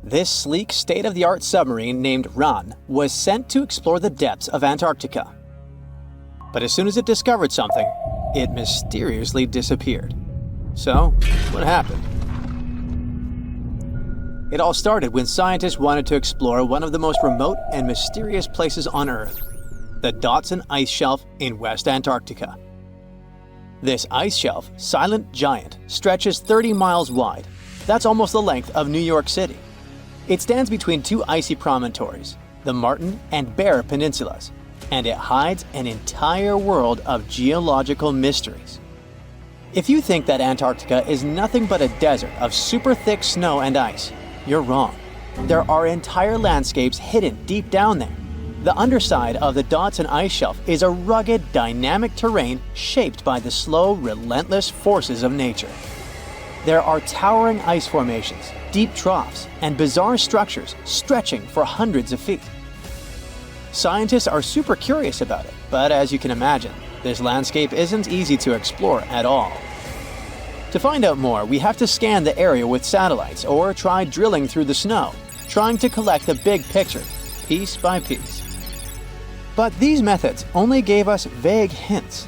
This sleek, state-of-the-art submarine named Ran was sent to explore the depths of Antarctica. But as soon as it discovered something, it mysteriously disappeared. So, what happened? It all started when scientists wanted to explore one of the most remote and mysterious places on Earth, the Dodson Ice Shelf in West Antarctica. This ice shelf, silent giant, stretches 30 miles wide. That's almost the length of New York City. It stands between two icy promontories, the Martin and Bear Peninsulas, and it hides an entire world of geological mysteries. If you think that Antarctica is nothing but a desert of super thick snow and ice, you're wrong. There are entire landscapes hidden deep down there. The underside of the Dodson Ice Shelf is a rugged, dynamic terrain shaped by the slow, relentless forces of nature. There are towering ice formations, deep troughs, and bizarre structures stretching for hundreds of feet. Scientists are super curious about it, but as you can imagine, this landscape isn't easy to explore at all. To find out more, we have to scan the area with satellites or try drilling through the snow, trying to collect the big picture, piece by piece. But these methods only gave us vague hints.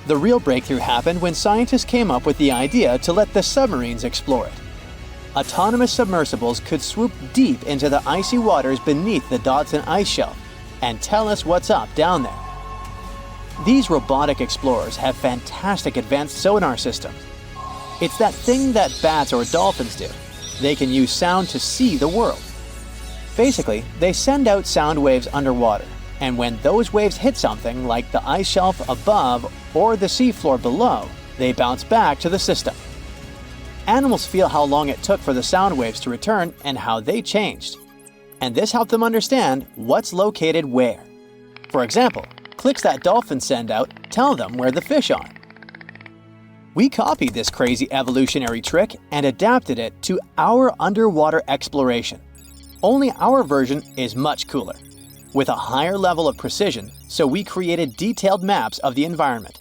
The real breakthrough happened when scientists came up with the idea to let the submarines explore it. Autonomous submersibles could swoop deep into the icy waters beneath the Dodson Ice Shelf and tell us what's up down there. These robotic explorers have fantastic advanced sonar systems. It's that thing that bats or dolphins do. They can use sound to see the world. Basically, they send out sound waves underwater, and when those waves hit something like the ice shelf above or the seafloor below, they bounce back to the system. Animals feel how long it took for the sound waves to return and how they changed. And this helped them understand what's located where. For example, clicks that dolphins send out tell them where the fish are. We copied this crazy evolutionary trick and adapted it to our underwater exploration. Only our version is much cooler, with a higher level of precision, so we created detailed maps of the environment.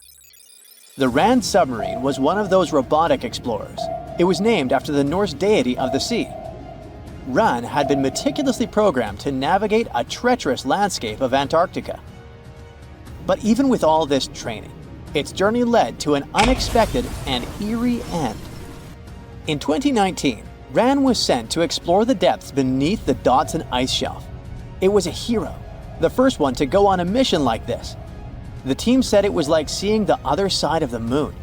The Ran submarine was one of those robotic explorers. It was named after the Norse deity of the sea. Ran had been meticulously programmed to navigate a treacherous landscape of Antarctica. But even with all this training, its journey led to an unexpected and eerie end. In 2019, Ran was sent to explore the depths beneath the Dodson Ice Shelf. It was a hero, the first one to go on a mission like this. The team said it was like seeing the other side of the moon.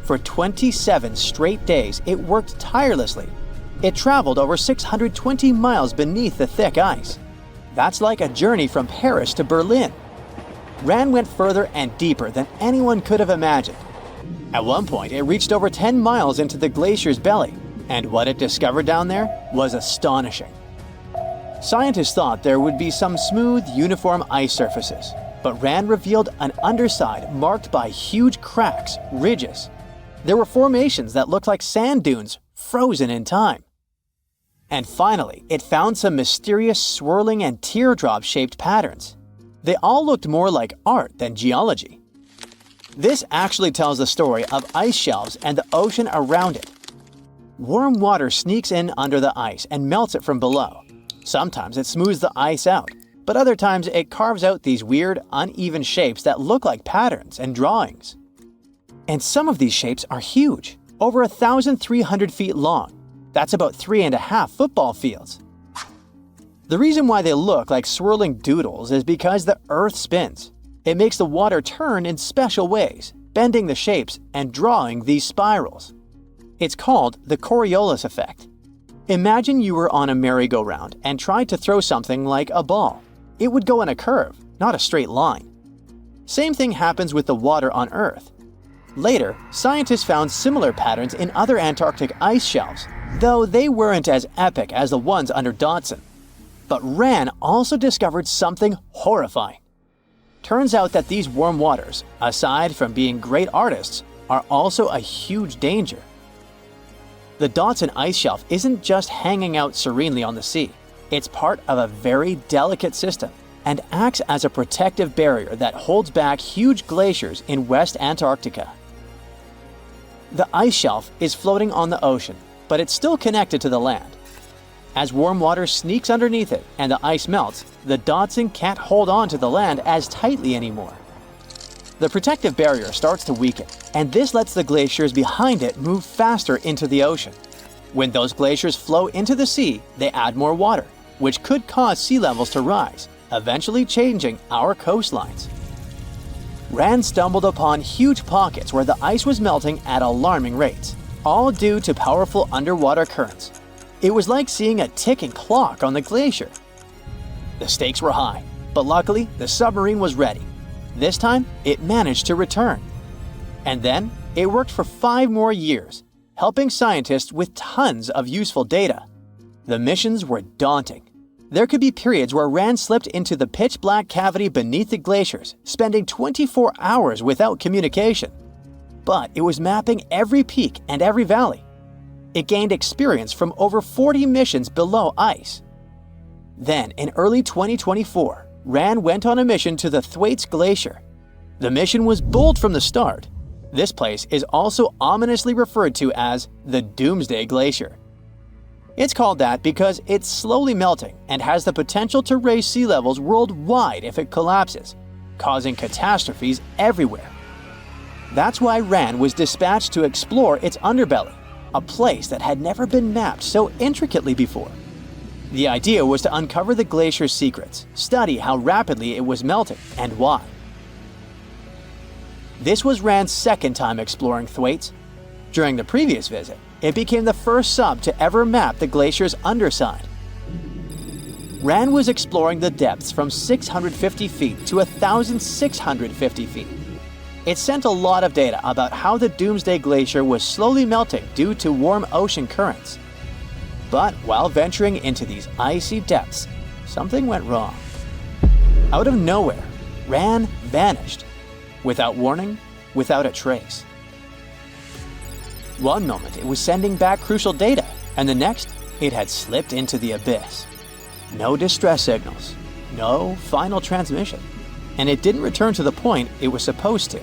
For 27 straight days, it worked tirelessly. It traveled over 620 miles beneath the thick ice. That's like a journey from Paris to Berlin. Ran went further and deeper than anyone could have imagined. At one point, it reached over 10 miles into the glacier's belly, and what it discovered down there was astonishing. Scientists thought there would be some smooth, uniform ice surfaces, but Ran revealed an underside marked by huge cracks, ridges. There were formations that looked like sand dunes, frozen in time. And finally, it found some mysterious swirling and teardrop-shaped patterns. They all looked more like art than geology. This actually tells the story of ice shelves and the ocean around it. Warm water sneaks in under the ice and melts it from below. Sometimes it smooths the ice out, but other times it carves out these weird, uneven shapes that look like patterns and drawings. And some of these shapes are huge, over 1,300 feet long. That's about 3.5 football fields. The reason why they look like swirling doodles is because the Earth spins. It makes the water turn in special ways, bending the shapes and drawing these spirals. It's called the Coriolis effect. Imagine you were on a merry-go-round and tried to throw something like a ball. It would go in a curve, not a straight line. Same thing happens with the water on Earth. Later, scientists found similar patterns in other Antarctic ice shelves, though they weren't as epic as the ones under Dodson. But Ran also discovered something horrifying. Turns out that these warm waters, aside from being great artists, are also a huge danger. The Dodson Ice Shelf isn't just hanging out serenely on the sea. It's part of a very delicate system and acts as a protective barrier that holds back huge glaciers in West Antarctica. The ice shelf is floating on the ocean, but it's still connected to the land. As warm water sneaks underneath it and the ice melts, the Dotson can't hold on to the land as tightly anymore. The protective barrier starts to weaken, and this lets the glaciers behind it move faster into the ocean. When those glaciers flow into the sea, they add more water, which could cause sea levels to rise, eventually changing our coastlines. Rand stumbled upon huge pockets where the ice was melting at alarming rates, all due to powerful underwater currents. It was like seeing a ticking clock on the glacier. The stakes were high, but luckily the submarine was ready. This time, it managed to return. And then, it worked for 5 more years, helping scientists with tons of useful data. The missions were daunting. There could be periods where Rand slipped into the pitch-black cavity beneath the glaciers, spending 24 hours without communication. But it was mapping every peak and every valley. It gained experience from over 40 missions below ice. Then, in early 2024, Rand went on a mission to the Thwaites Glacier. The mission was bold from the start. This place is also ominously referred to as the Doomsday Glacier. It's called that because it's slowly melting and has the potential to raise sea levels worldwide if it collapses, causing catastrophes everywhere. That's why Rand was dispatched to explore its underbelly, a place that had never been mapped so intricately before. The idea was to uncover the glacier's secrets, study how rapidly it was melting and why. This was Rand's second time exploring Thwaites. During the previous visit, it became the first sub to ever map the glacier's underside. Rand was exploring the depths from 650 feet to 1,650 feet. It sent a lot of data about how the Doomsday Glacier was slowly melting due to warm ocean currents. But while venturing into these icy depths, something went wrong. Out of nowhere, Rand vanished. Without warning, without a trace. One moment it was sending back crucial data, and the next, it had slipped into the abyss. No distress signals, no final transmission, and it didn't return to the point it was supposed to.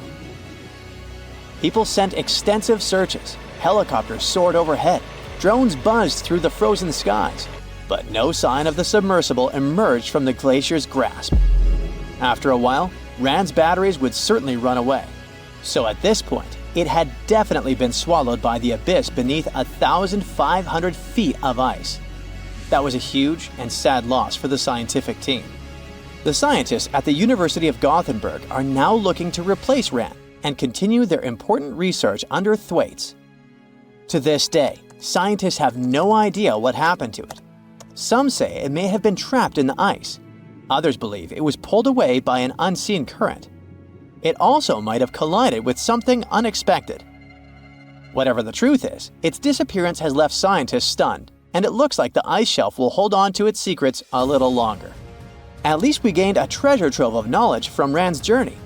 People sent extensive searches, helicopters soared overhead, drones buzzed through the frozen skies, but no sign of the submersible emerged from the glacier's grasp. After a while, Rand's batteries would certainly run away. So at this point, it had definitely been swallowed by the abyss beneath 1,500 feet of ice. That was a huge and sad loss for the scientific team. The scientists at the University of Gothenburg are now looking to replace Rand and continue their important research under Thwaites. To this day, scientists have no idea what happened to it. Some say it may have been trapped in the ice. Others believe it was pulled away by an unseen current. It also might have collided with something unexpected. Whatever the truth is, its disappearance has left scientists stunned, and it looks like the ice shelf will hold on to its secrets a little longer. At least we gained a treasure trove of knowledge from Rand's journey.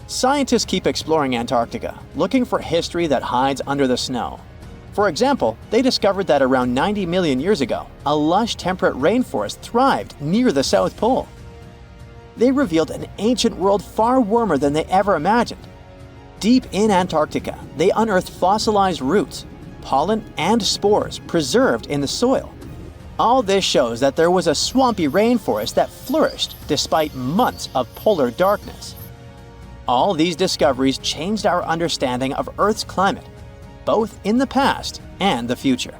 Scientists keep exploring Antarctica, looking for history that hides under the snow. For example, they discovered that around 90 million years ago, a lush temperate rainforest thrived near the South Pole. They revealed an ancient world far warmer than they ever imagined. Deep in Antarctica, they unearthed fossilized roots, pollen, and spores preserved in the soil. All this shows that there was a swampy rainforest that flourished despite months of polar darkness. All these discoveries changed our understanding of Earth's climate, both in the past and the future.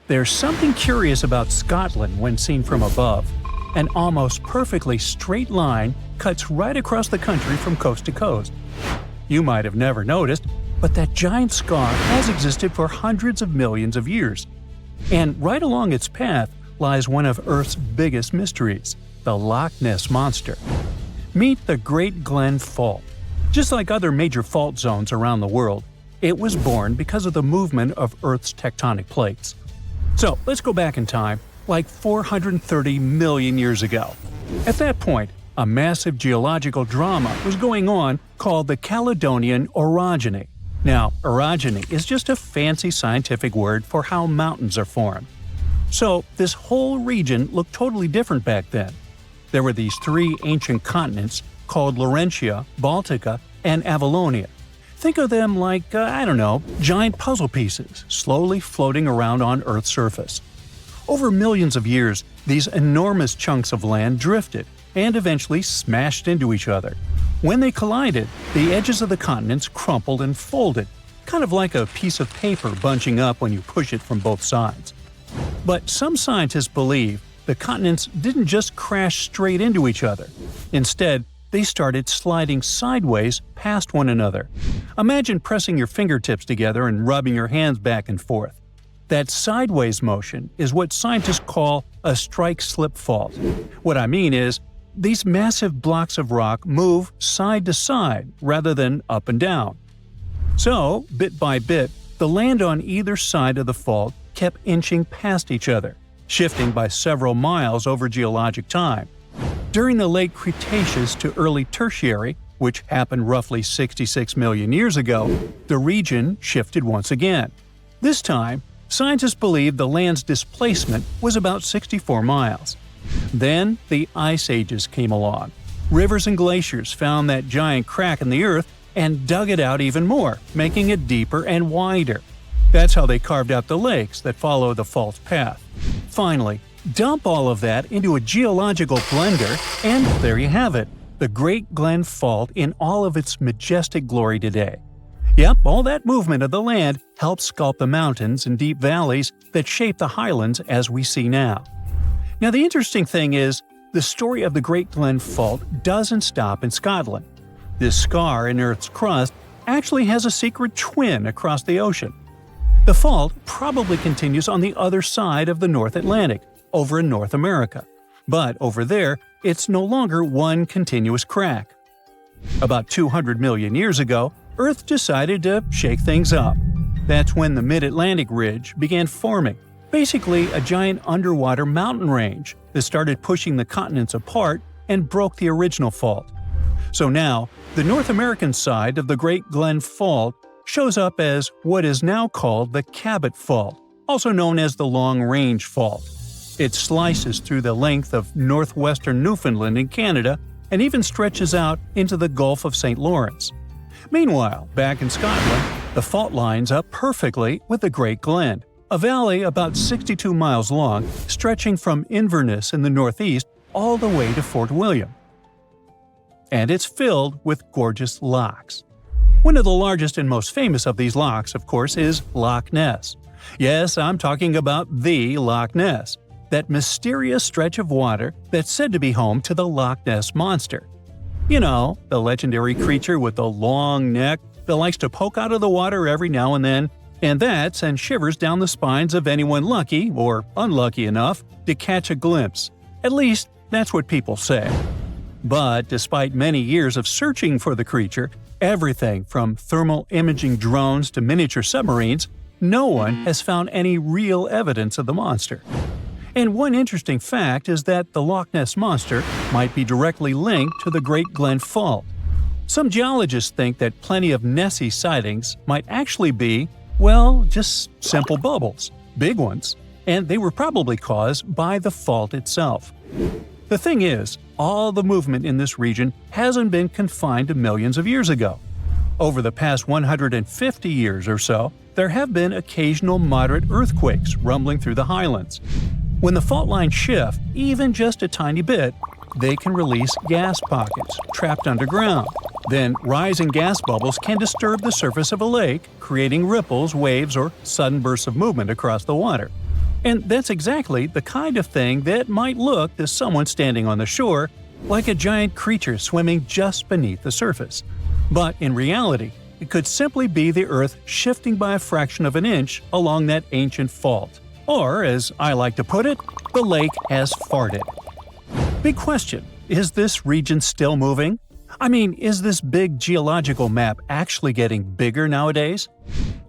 There's something curious about Scotland when seen from above. An almost perfectly straight line cuts right across the country from coast to coast. You might have never noticed, but that giant scar has existed for hundreds of millions of years. And right along its path lies one of Earth's biggest mysteries, the Loch Ness Monster. Meet the Great Glen Fault. Just like other major fault zones around the world, it was born because of the movement of Earth's tectonic plates. So let's go back in time, like 430 million years ago. At that point, a massive geological drama was going on called the Caledonian Orogeny. Now, orogeny is just a fancy scientific word for how mountains are formed. So this whole region looked totally different back then. There were these three ancient continents called Laurentia, Baltica, and Avalonia. Think of them like, giant puzzle pieces slowly floating around on Earth's surface. Over millions of years, these enormous chunks of land drifted and eventually smashed into each other. When they collided, the edges of the continents crumpled and folded, kind of like a piece of paper bunching up when you push it from both sides. But some scientists believe the continents didn't just crash straight into each other. Instead, they started sliding sideways past one another. Imagine pressing your fingertips together and rubbing your hands back and forth. That sideways motion is what scientists call a strike-slip fault. What I mean is, these massive blocks of rock move side to side rather than up and down. So, bit by bit, the land on either side of the fault kept inching past each other, shifting by several miles over geologic time. During the late Cretaceous to early Tertiary, which happened roughly 66 million years ago, the region shifted once again. This time, scientists believe the land's displacement was about 64 miles. Then, the ice ages came along. Rivers and glaciers found that giant crack in the Earth and dug it out even more, making it deeper and wider. That's how they carved out the lakes that follow the fault's path. Finally, dump all of that into a geological blender, and there you have it, the Great Glen Fault in all of its majestic glory today. Yep, all that movement of the land helped sculpt the mountains and deep valleys that shape the highlands as we see now. Now the interesting thing is, the story of the Great Glen Fault doesn't stop in Scotland. This scar in Earth's crust actually has a secret twin across the ocean. The fault probably continues on the other side of the North Atlantic, over in North America. But over there, it's no longer one continuous crack. About 200 million years ago, Earth decided to shake things up. That's when the Mid-Atlantic Ridge began forming, basically a giant underwater mountain range that started pushing the continents apart and broke the original fault. So now, the North American side of the Great Glen Fault shows up as what is now called the Cabot Fault, also known as the Long Range Fault. It slices through the length of northwestern Newfoundland in Canada and even stretches out into the Gulf of St. Lawrence. Meanwhile, back in Scotland, the fault lines up perfectly with the Great Glen, a valley about 62 miles long, stretching from Inverness in the northeast all the way to Fort William. And it's filled with gorgeous lochs. One of the largest and most famous of these lochs, of course, is Loch Ness. Yes, I'm talking about the Loch Ness, that mysterious stretch of water that's said to be home to the Loch Ness Monster. You know, the legendary creature with the long neck that likes to poke out of the water every now and then, and that sends shivers down the spines of anyone lucky or unlucky enough to catch a glimpse. At least, that's what people say. But despite many years of searching for the creature, everything from thermal imaging drones to miniature submarines, no one has found any real evidence of the monster. And one interesting fact is that the Loch Ness Monster might be directly linked to the Great Glen Fault. Some geologists think that plenty of Nessie sightings might actually be, well, just simple bubbles, big ones, and they were probably caused by the fault itself. The thing is, all the movement in this region hasn't been confined to millions of years ago. Over the past 150 years or so, there have been occasional moderate earthquakes rumbling through the highlands. When the fault lines shift, even just a tiny bit, they can release gas pockets trapped underground. Then, rising gas bubbles can disturb the surface of a lake, creating ripples, waves, or sudden bursts of movement across the water. And that's exactly the kind of thing that might look to someone standing on the shore like a giant creature swimming just beneath the surface. But in reality, it could simply be the Earth shifting by a fraction of an inch along that ancient fault. Or, as I like to put it, the lake has farted. Big question, is this region still moving? I mean, is this big geological map actually getting bigger nowadays?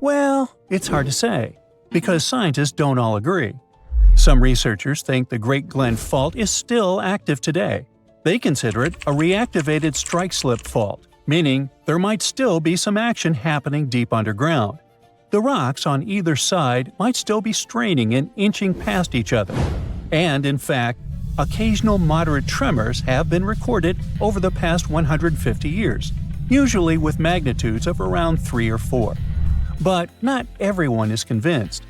Well, it's hard to say, because scientists don't all agree. Some researchers think the Great Glen Fault is still active today. They consider it a reactivated strike-slip fault, meaning there might still be some action happening deep underground. The rocks on either side might still be straining and inching past each other. And in fact, occasional moderate tremors have been recorded over the past 150 years. usually with magnitudes of around 3 or 4. But not everyone is convinced.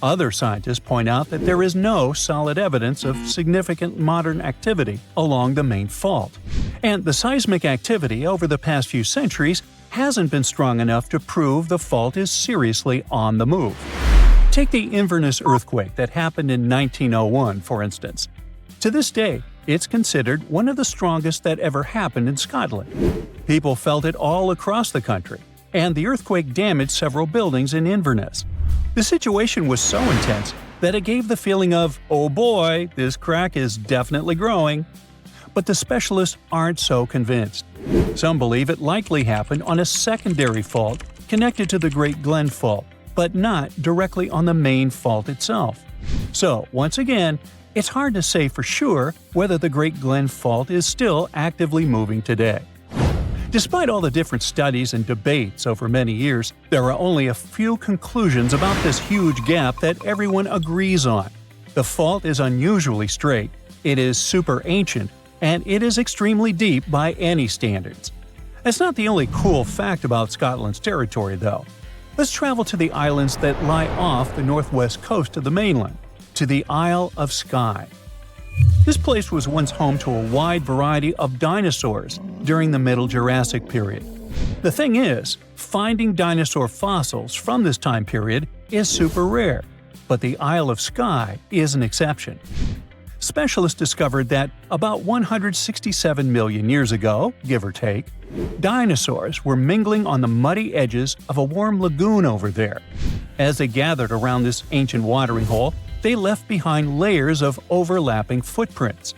Other scientists point out that there is no solid evidence of significant modern activity along the main fault, and the seismic activity over the past few centuries hasn't been strong enough to prove the fault is seriously on the move. Take the Inverness earthquake that happened in 1901, for instance. To this day, it's considered one of the strongest that ever happened in Scotland. People felt it all across the country, and the earthquake damaged several buildings in Inverness. The situation was so intense that it gave the feeling of, oh boy, this crack is definitely growing. But the specialists aren't so convinced. Some believe it likely happened on a secondary fault connected to the Great Glen Fault, but not directly on the main fault itself. So, once again, it's hard to say for sure whether the Great Glen Fault is still actively moving today. Despite all the different studies and debates over many years, there are only a few conclusions about this huge gap that everyone agrees on. The fault is unusually straight, it is super ancient, and it is extremely deep by any standards. That's not the only cool fact about Scotland's territory, though. Let's travel to the islands that lie off the northwest coast of the mainland, to the Isle of Skye. This place was once home to a wide variety of dinosaurs during the Middle Jurassic period. The thing is, finding dinosaur fossils from this time period is super rare, but the Isle of Skye is an exception. Specialists discovered that about 167 million years ago, give or take, dinosaurs were mingling on the muddy edges of a warm lagoon over there. As they gathered around this ancient watering hole, they left behind layers of overlapping footprints.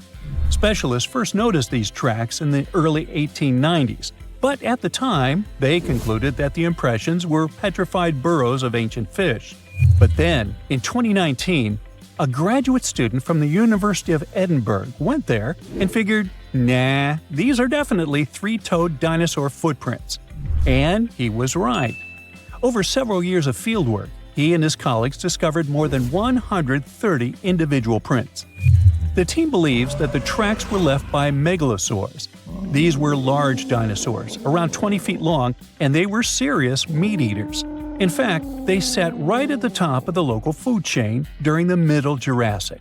Specialists first noticed these tracks in the early 1890s, but at the time, they concluded that the impressions were petrified burrows of ancient fish. But then, in 2019, a graduate student from the University of Edinburgh went there and figured, nah, these are definitely three-toed dinosaur footprints. And he was right. Over several years of fieldwork, he and his colleagues discovered more than 130 individual prints. The team believes that the tracks were left by megalosaurs. These were large dinosaurs, around 20 feet long, and they were serious meat-eaters. In fact, they sat right at the top of the local food chain during the Middle Jurassic.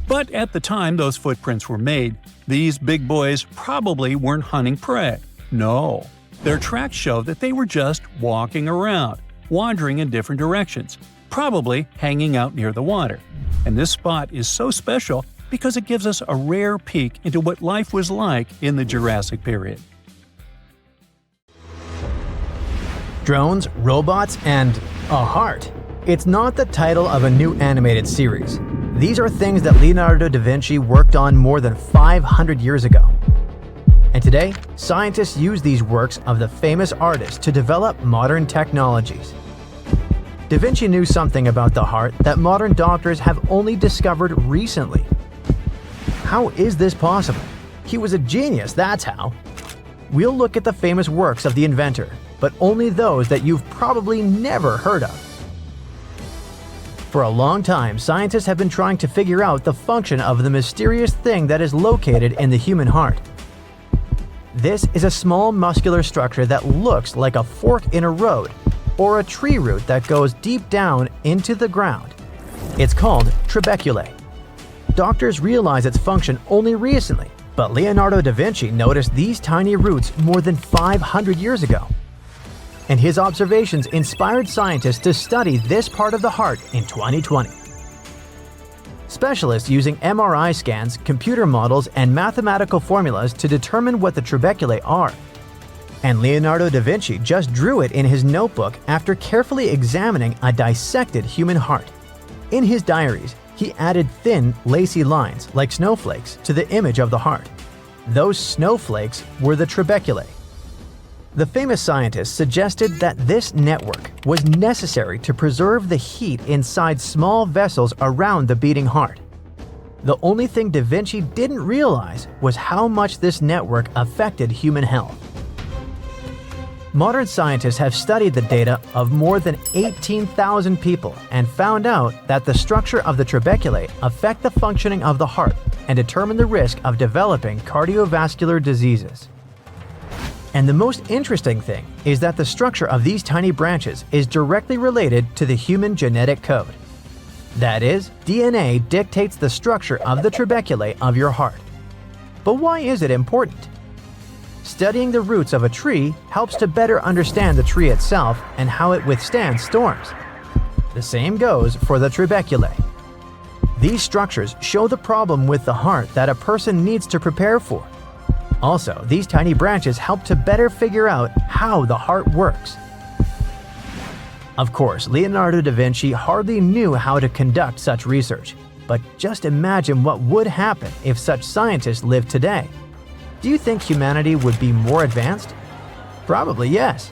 But at the time those footprints were made, these big boys probably weren't hunting prey. No, their tracks show that they were just walking around, wandering in different directions, probably hanging out near the water. And this spot is so special because it gives us a rare peek into what life was like in the Jurassic period. Drones, robots, and a heart. It's not the title of a new animated series. These are things that Leonardo da Vinci worked on more than 500 years ago. And today, scientists use these works of the famous artist to develop modern technologies. Da Vinci knew something about the heart that modern doctors have only discovered recently. How is this possible? He was a genius, that's how. We'll look at the famous works of the inventor, but only those that you've probably never heard of. For a long time, scientists have been trying to figure out the function of the mysterious thing that is located in the human heart. This is a small muscular structure that looks like a fork in a road, or a tree root that goes deep down into the ground. It's called trabeculae. Doctors realized its function only recently, but Leonardo da Vinci noticed these tiny roots more than 500 years ago. And his observations inspired scientists to study this part of the heart in 2020. Specialists using MRI scans, computer models, and mathematical formulas to determine what the trabeculae are. And Leonardo da Vinci just drew it in his notebook after carefully examining a dissected human heart. In his diaries, he added thin, lacy lines, like snowflakes, to the image of the heart. Those snowflakes were the trabeculae. The famous scientist suggested that this network was necessary to preserve the heat inside small vessels around the beating heart. The only thing Da Vinci didn't realize was how much this network affected human health. Modern scientists have studied the data of more than 18,000 people and found out that the structure of the trabeculae affect the functioning of the heart and determine the risk of developing cardiovascular diseases. And the most interesting thing is that the structure of these tiny branches is directly related to the human genetic code. That is, DNA dictates the structure of the trabeculae of your heart. But why is it important? Studying the roots of a tree helps to better understand the tree itself and how it withstands storms. The same goes for the trabeculae. These structures show the problem with the heart that a person needs to prepare for. Also, these tiny branches help to better figure out how the heart works. Of course, Leonardo da Vinci hardly knew how to conduct such research, but just imagine what would happen if such scientists lived today. Do you think humanity would be more advanced? Probably yes.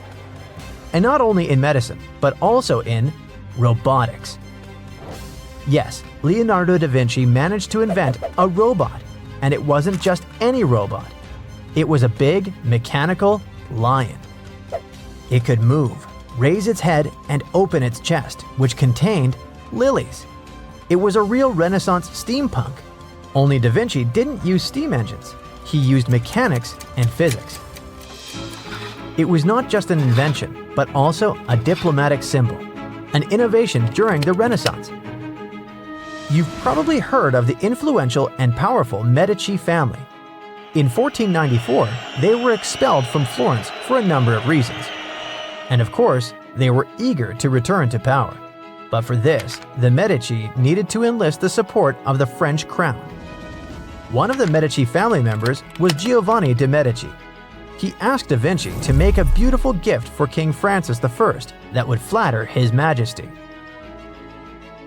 And not only in medicine, but also in robotics. Yes, Leonardo da Vinci managed to invent a robot, and it wasn't just any robot. It was a big, mechanical lion. It could move, raise its head, and open its chest, which contained lilies. It was a real Renaissance steampunk. Only Da Vinci didn't use steam engines. He used mechanics and physics. It was not just an invention, but also a diplomatic symbol, an innovation during the Renaissance. You've probably heard of the influential and powerful Medici family. In 1494, they were expelled from Florence for a number of reasons. And of course, they were eager to return to power. But for this, the Medici needed to enlist the support of the French crown. One of the Medici family members was Giovanni de' Medici. He asked Da Vinci to make a beautiful gift for King Francis I that would flatter His Majesty.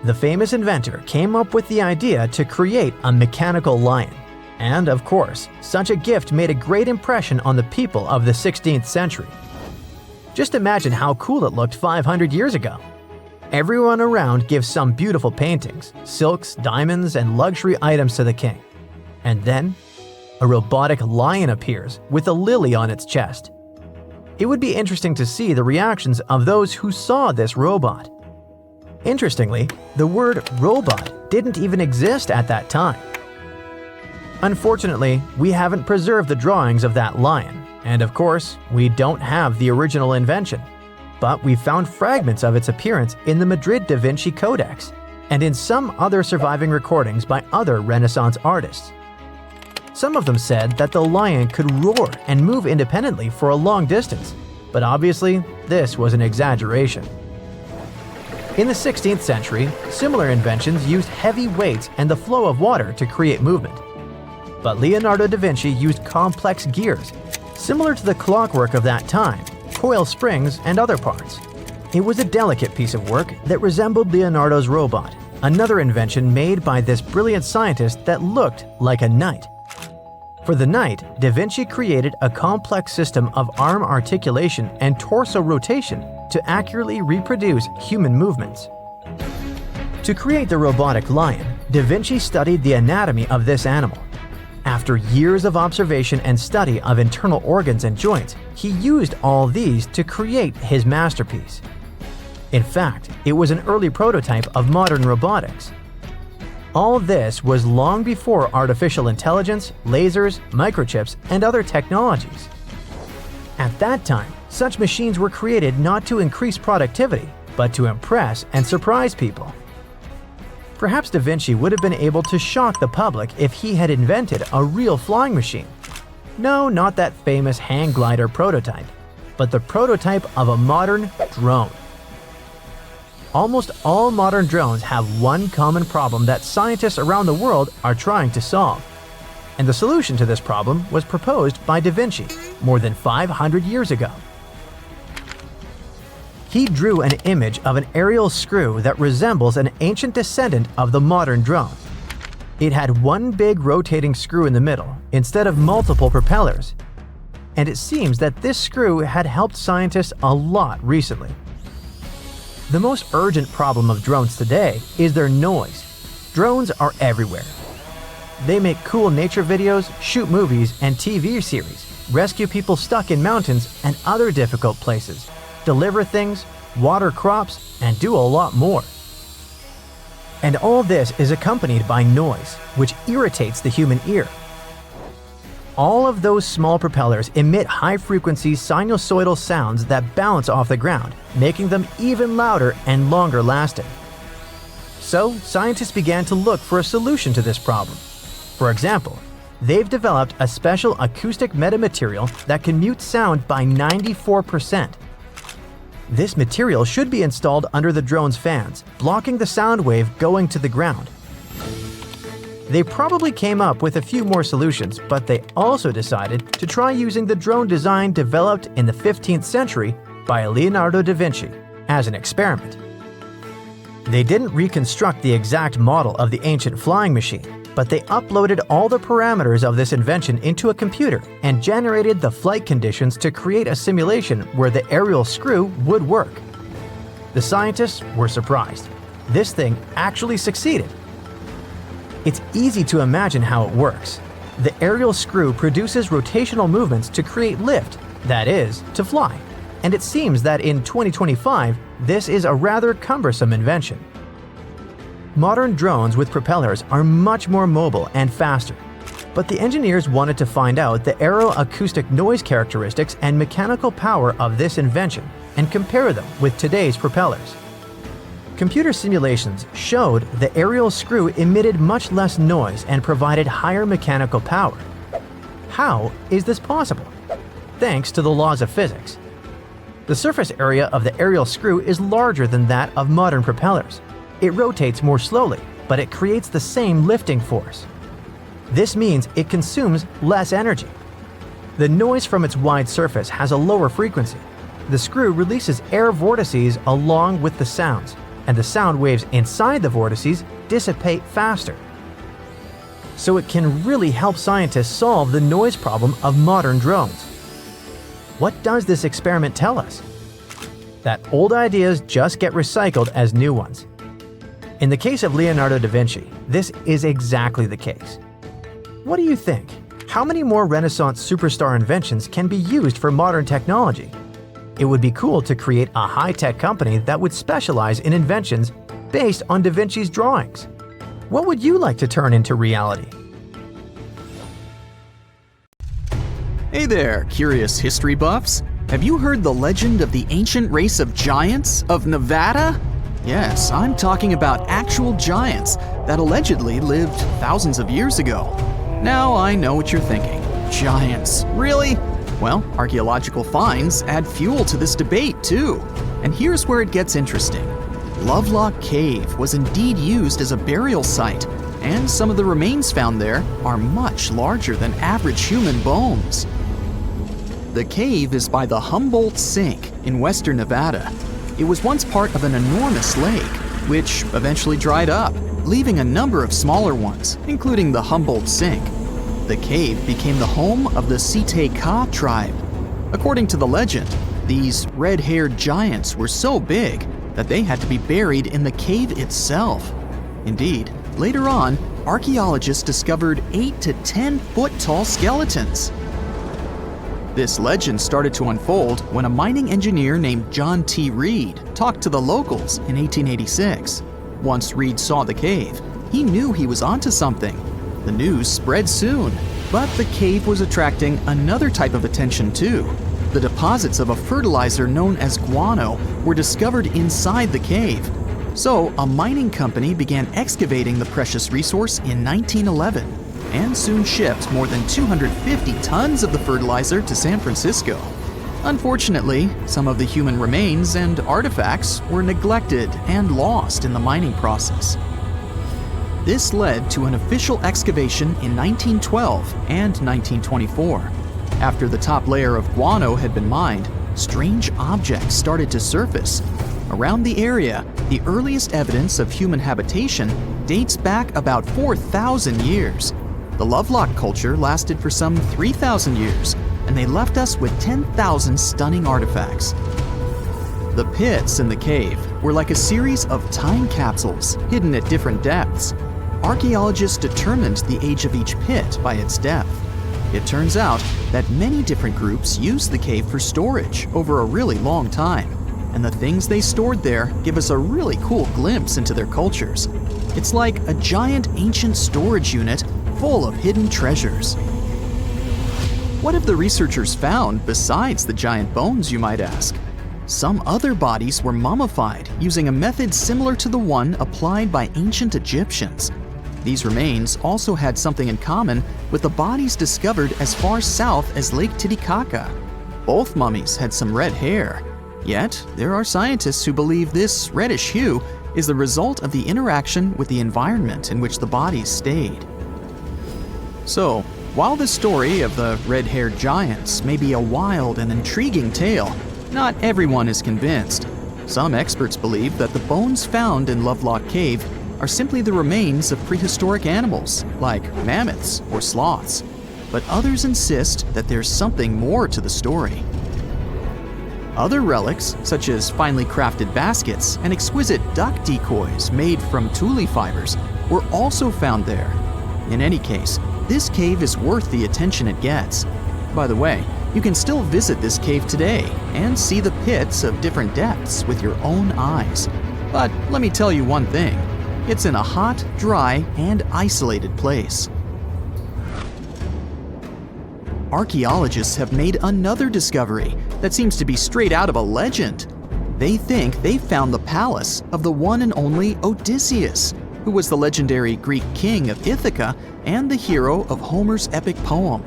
The famous inventor came up with the idea to create a mechanical lion. And of course, such a gift made a great impression on the people of the 16th century. Just imagine how cool it looked 500 years ago. Everyone around gives some beautiful paintings, silks, diamonds, and luxury items to the king. And then, a robotic lion appears with a lily on its chest. It would be interesting to see the reactions of those who saw this robot. Interestingly, the word robot didn't even exist at that time. Unfortunately, we haven't preserved the drawings of that lion, and of course, we don't have the original invention. But we found fragments of its appearance in the Madrid Da Vinci Codex, and in some other surviving recordings by other Renaissance artists. Some of them said that the lion could roar and move independently for a long distance, but obviously, this was an exaggeration. In the 16th century, similar inventions used heavy weights and the flow of water to create movement. But Leonardo da Vinci used complex gears, similar to the clockwork of that time, coil springs, and other parts. It was a delicate piece of work that resembled Leonardo's robot, another invention made by this brilliant scientist that looked like a knight. For the knight, Da Vinci created a complex system of arm articulation and torso rotation to accurately reproduce human movements. To create the robotic lion, Da Vinci studied the anatomy of this animal. After years of observation and study of internal organs and joints, he used all these to create his masterpiece. In fact, it was an early prototype of modern robotics. All this was long before artificial intelligence, lasers, microchips, and other technologies. At that time, such machines were created not to increase productivity, but to impress and surprise people. Perhaps Da Vinci would have been able to shock the public if he had invented a real flying machine. No, not that famous hang glider prototype, but the prototype of a modern drone. Almost all modern drones have one common problem that scientists around the world are trying to solve. And the solution to this problem was proposed by Da Vinci more than 500 years ago. He drew an image of an aerial screw that resembles an ancient descendant of the modern drone. It had one big rotating screw in the middle, instead of multiple propellers. And it seems that this screw had helped scientists a lot recently. The most urgent problem of drones today is their noise. Drones are everywhere. They make cool nature videos, shoot movies and TV series, rescue people stuck in mountains and other difficult places, deliver things, water crops, and do a lot more. And all this is accompanied by noise, which irritates the human ear. All of those small propellers emit high-frequency sinusoidal sounds that bounce off the ground, making them even louder and longer-lasting. So, scientists began to look for a solution to this problem. For example, they've developed a special acoustic metamaterial that can mute sound by 94%. This material should be installed under the drone's fans, blocking the sound wave going to the ground. They probably came up with a few more solutions, but they also decided to try using the drone design developed in the 15th century by Leonardo da Vinci as an experiment. They didn't reconstruct the exact model of the ancient flying machine, but they uploaded all the parameters of this invention into a computer and generated the flight conditions to create a simulation where the aerial screw would work. The scientists were surprised. This thing actually succeeded. It's easy to imagine how it works. The aerial screw produces rotational movements to create lift, that is, to fly. And it seems that in 2025, this is a rather cumbersome invention. Modern drones with propellers are much more mobile and faster. But the engineers wanted to find out the aeroacoustic noise characteristics and mechanical power of this invention and compare them with today's propellers. Computer simulations showed the aerial screw emitted much less noise and provided higher mechanical power. How is this possible? Thanks to the laws of physics. The surface area of the aerial screw is larger than that of modern propellers. It rotates more slowly, but it creates the same lifting force. This means it consumes less energy. The noise from its wide surface has a lower frequency. The screw releases air vortices along with the sounds, and the sound waves inside the vortices dissipate faster. So it can really help scientists solve the noise problem of modern drones. What does this experiment tell us? That old ideas just get recycled as new ones. In the case of Leonardo da Vinci, this is exactly the case. What do you think? How many more Renaissance superstar inventions can be used for modern technology? It would be cool to create a high-tech company that would specialize in inventions based on Da Vinci's drawings. What would you like to turn into reality? Hey there, curious history buffs! Have you heard the legend of the ancient race of giants of Nevada? Yes, I'm talking about actual giants that allegedly lived thousands of years ago. Now I know what you're thinking. Giants, really? Well, archaeological finds add fuel to this debate too. And here's where it gets interesting. Lovelock Cave was indeed used as a burial site, and some of the remains found there are much larger than average human bones. The cave is by the Humboldt Sink in western Nevada. It was once part of an enormous lake, which eventually dried up, leaving a number of smaller ones, including the Humboldt Sink. The cave became the home of the Saqqara tribe. According to the legend, these red-haired giants were so big that they had to be buried in the cave itself. Indeed, later on, archaeologists discovered 8 to 10 foot tall skeletons. This legend started to unfold when a mining engineer named John T. Reed talked to the locals in 1886. Once Reed saw the cave, he knew he was onto something. The news spread soon, but the cave was attracting another type of attention too. The deposits of a fertilizer known as guano were discovered inside the cave. So a mining company began excavating the precious resource in 1911 and soon shipped more than 250 tons of the fertilizer to San Francisco. Unfortunately, some of the human remains and artifacts were neglected and lost in the mining process. This led to an official excavation in 1912 and 1924. After the top layer of guano had been mined, strange objects started to surface. Around the area, the earliest evidence of human habitation dates back about 4,000 years. The Lovelock culture lasted for some 3,000 years, and they left us with 10,000 stunning artifacts. The pits in the cave were like a series of time capsules hidden at different depths. Archaeologists determined the age of each pit by its depth. It turns out that many different groups used the cave for storage over a really long time, and the things they stored there give us a really cool glimpse into their cultures. It's like a giant ancient storage unit full of hidden treasures. What have the researchers found besides the giant bones, you might ask? Some other bodies were mummified using a method similar to the one applied by ancient Egyptians. These remains also had something in common with the bodies discovered as far south as Lake Titicaca. Both mummies had some red hair. Yet, there are scientists who believe this reddish hue is the result of the interaction with the environment in which the bodies stayed. So, while the story of the red-haired giants may be a wild and intriguing tale, not everyone is convinced. Some experts believe that the bones found in Lovelock Cave are simply the remains of prehistoric animals, like mammoths or sloths. But others insist that there's something more to the story. Other relics, such as finely crafted baskets and exquisite duck decoys made from tule fibers, were also found there. In any case, this cave is worth the attention it gets. By the way, you can still visit this cave today and see the pits of different depths with your own eyes. But let me tell you one thing. It's in a hot, dry, and isolated place. Archaeologists have made another discovery that seems to be straight out of a legend. They think they found the palace of the one and only Odysseus, who was the legendary Greek king of Ithaca and the hero of Homer's epic poem.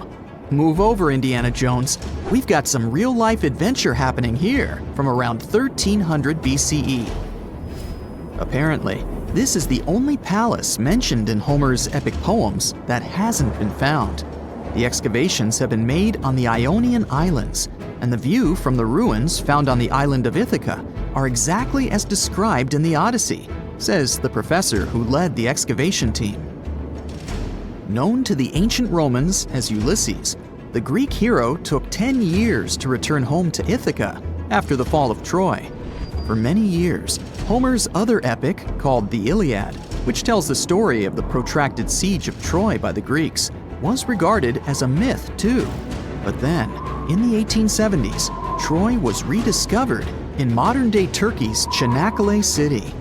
Move over, Indiana Jones. We've got some real-life adventure happening here from around 1300 BCE. Apparently, this is the only palace mentioned in Homer's epic poems that hasn't been found. The excavations have been made on the Ionian Islands, and the view from the ruins found on the island of Ithaca are exactly as described in the Odyssey, says the professor who led the excavation team. Known to the ancient Romans as Ulysses, the Greek hero took 10 years to return home to Ithaca after the fall of Troy. For many years, Homer's other epic, called the Iliad, which tells the story of the protracted siege of Troy by the Greeks, was regarded as a myth too. But then, in the 1870s, Troy was rediscovered in modern-day Turkey's Çanakkale city.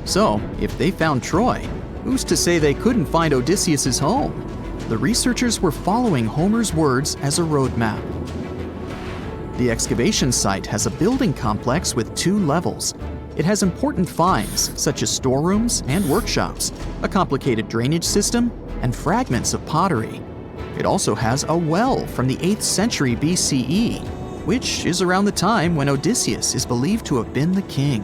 So, if they found Troy, who's to say they couldn't find Odysseus' home? The researchers were following Homer's words as a roadmap. The excavation site has a building complex with 2 levels. It has important finds, such as storerooms and workshops, a complicated drainage system, and fragments of pottery. It also has a well from the 8th century BCE, which is around the time when Odysseus is believed to have been the king.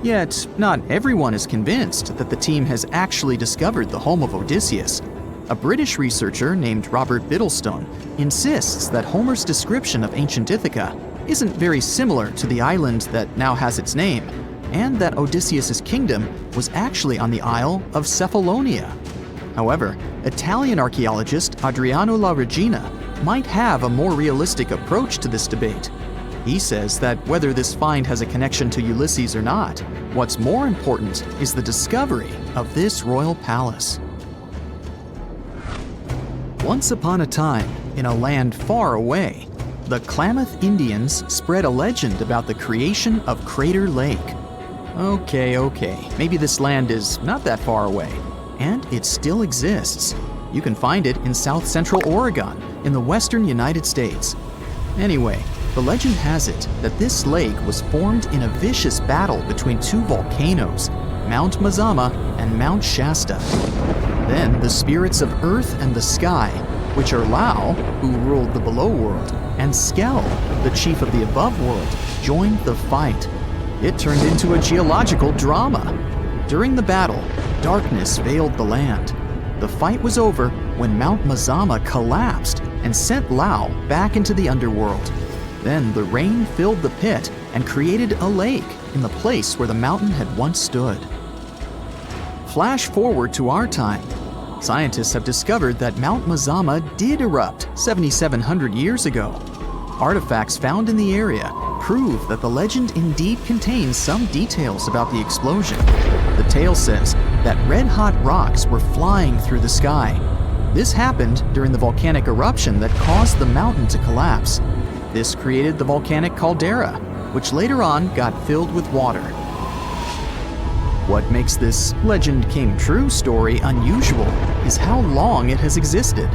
Yet, not everyone is convinced that the team has actually discovered the home of Odysseus. A British researcher named Robert Biddlestone insists that Homer's description of ancient Ithaca isn't very similar to the island that now has its name, and that Odysseus' kingdom was actually on the Isle of Cephalonia. However, Italian archaeologist Adriano La Regina might have a more realistic approach to this debate. He says that whether this find has a connection to Ulysses or not, what's more important is the discovery of this royal palace. Once upon a time, in a land far away, the Klamath Indians spread a legend about the creation of Crater Lake. Okay, maybe this land is not that far away, and it still exists. You can find it in south-central Oregon, in the western United States. Anyway, the legend has it that this lake was formed in a vicious battle between 2 volcanoes, Mount Mazama and Mount Shasta. Then the spirits of Earth and the Sky, which are Lau, who ruled the below world, and Skell, the chief of the above world, joined the fight. It turned into a geological drama. During the battle, darkness veiled the land. The fight was over when Mount Mazama collapsed and sent Lau back into the underworld. Then the rain filled the pit and created a lake in the place where the mountain had once stood. Flash forward to our time. Scientists have discovered that Mount Mazama did erupt 7,700 years ago. Artifacts found in the area prove that the legend indeed contains some details about the explosion. The tale says that red-hot rocks were flying through the sky. This happened during the volcanic eruption that caused the mountain to collapse. This created the volcanic caldera, which later on got filled with water. What makes this legend came true story unusual is how long it has existed.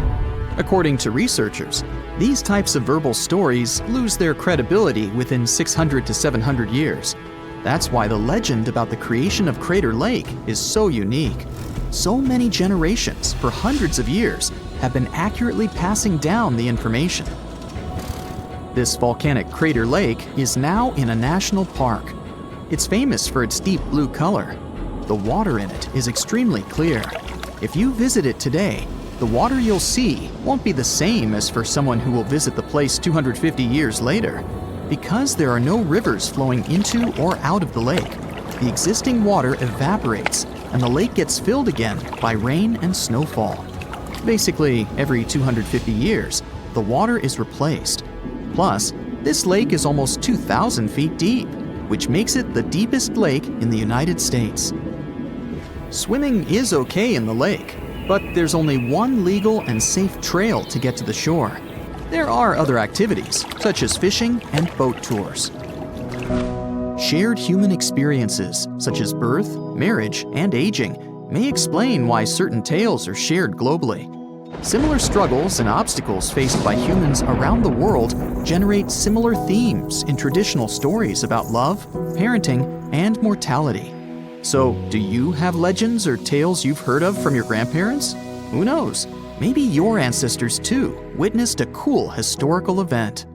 According to researchers, these types of verbal stories lose their credibility within 600 to 700 years. That's why the legend about the creation of Crater Lake is so unique. So many generations, for hundreds of years, have been accurately passing down the information. This volcanic crater lake is now in a national park. It's famous for its deep blue color. The water in it is extremely clear. If you visit it today, the water you'll see won't be the same as for someone who will visit the place 250 years later. Because there are no rivers flowing into or out of the lake, the existing water evaporates and the lake gets filled again by rain and snowfall. Basically, every 250 years, the water is replaced. Plus, this lake is almost 2,000 feet deep, which makes it the deepest lake in the United States. Swimming is okay in the lake, but there's only one legal and safe trail to get to the shore. There are other activities, such as fishing and boat tours. Shared human experiences, such as birth, marriage, and aging, may explain why certain tales are shared globally. Similar struggles and obstacles faced by humans around the world generate similar themes in traditional stories about love, parenting, and mortality. So, do you have legends or tales you've heard of from your grandparents? Who knows? Maybe your ancestors too witnessed a cool historical event.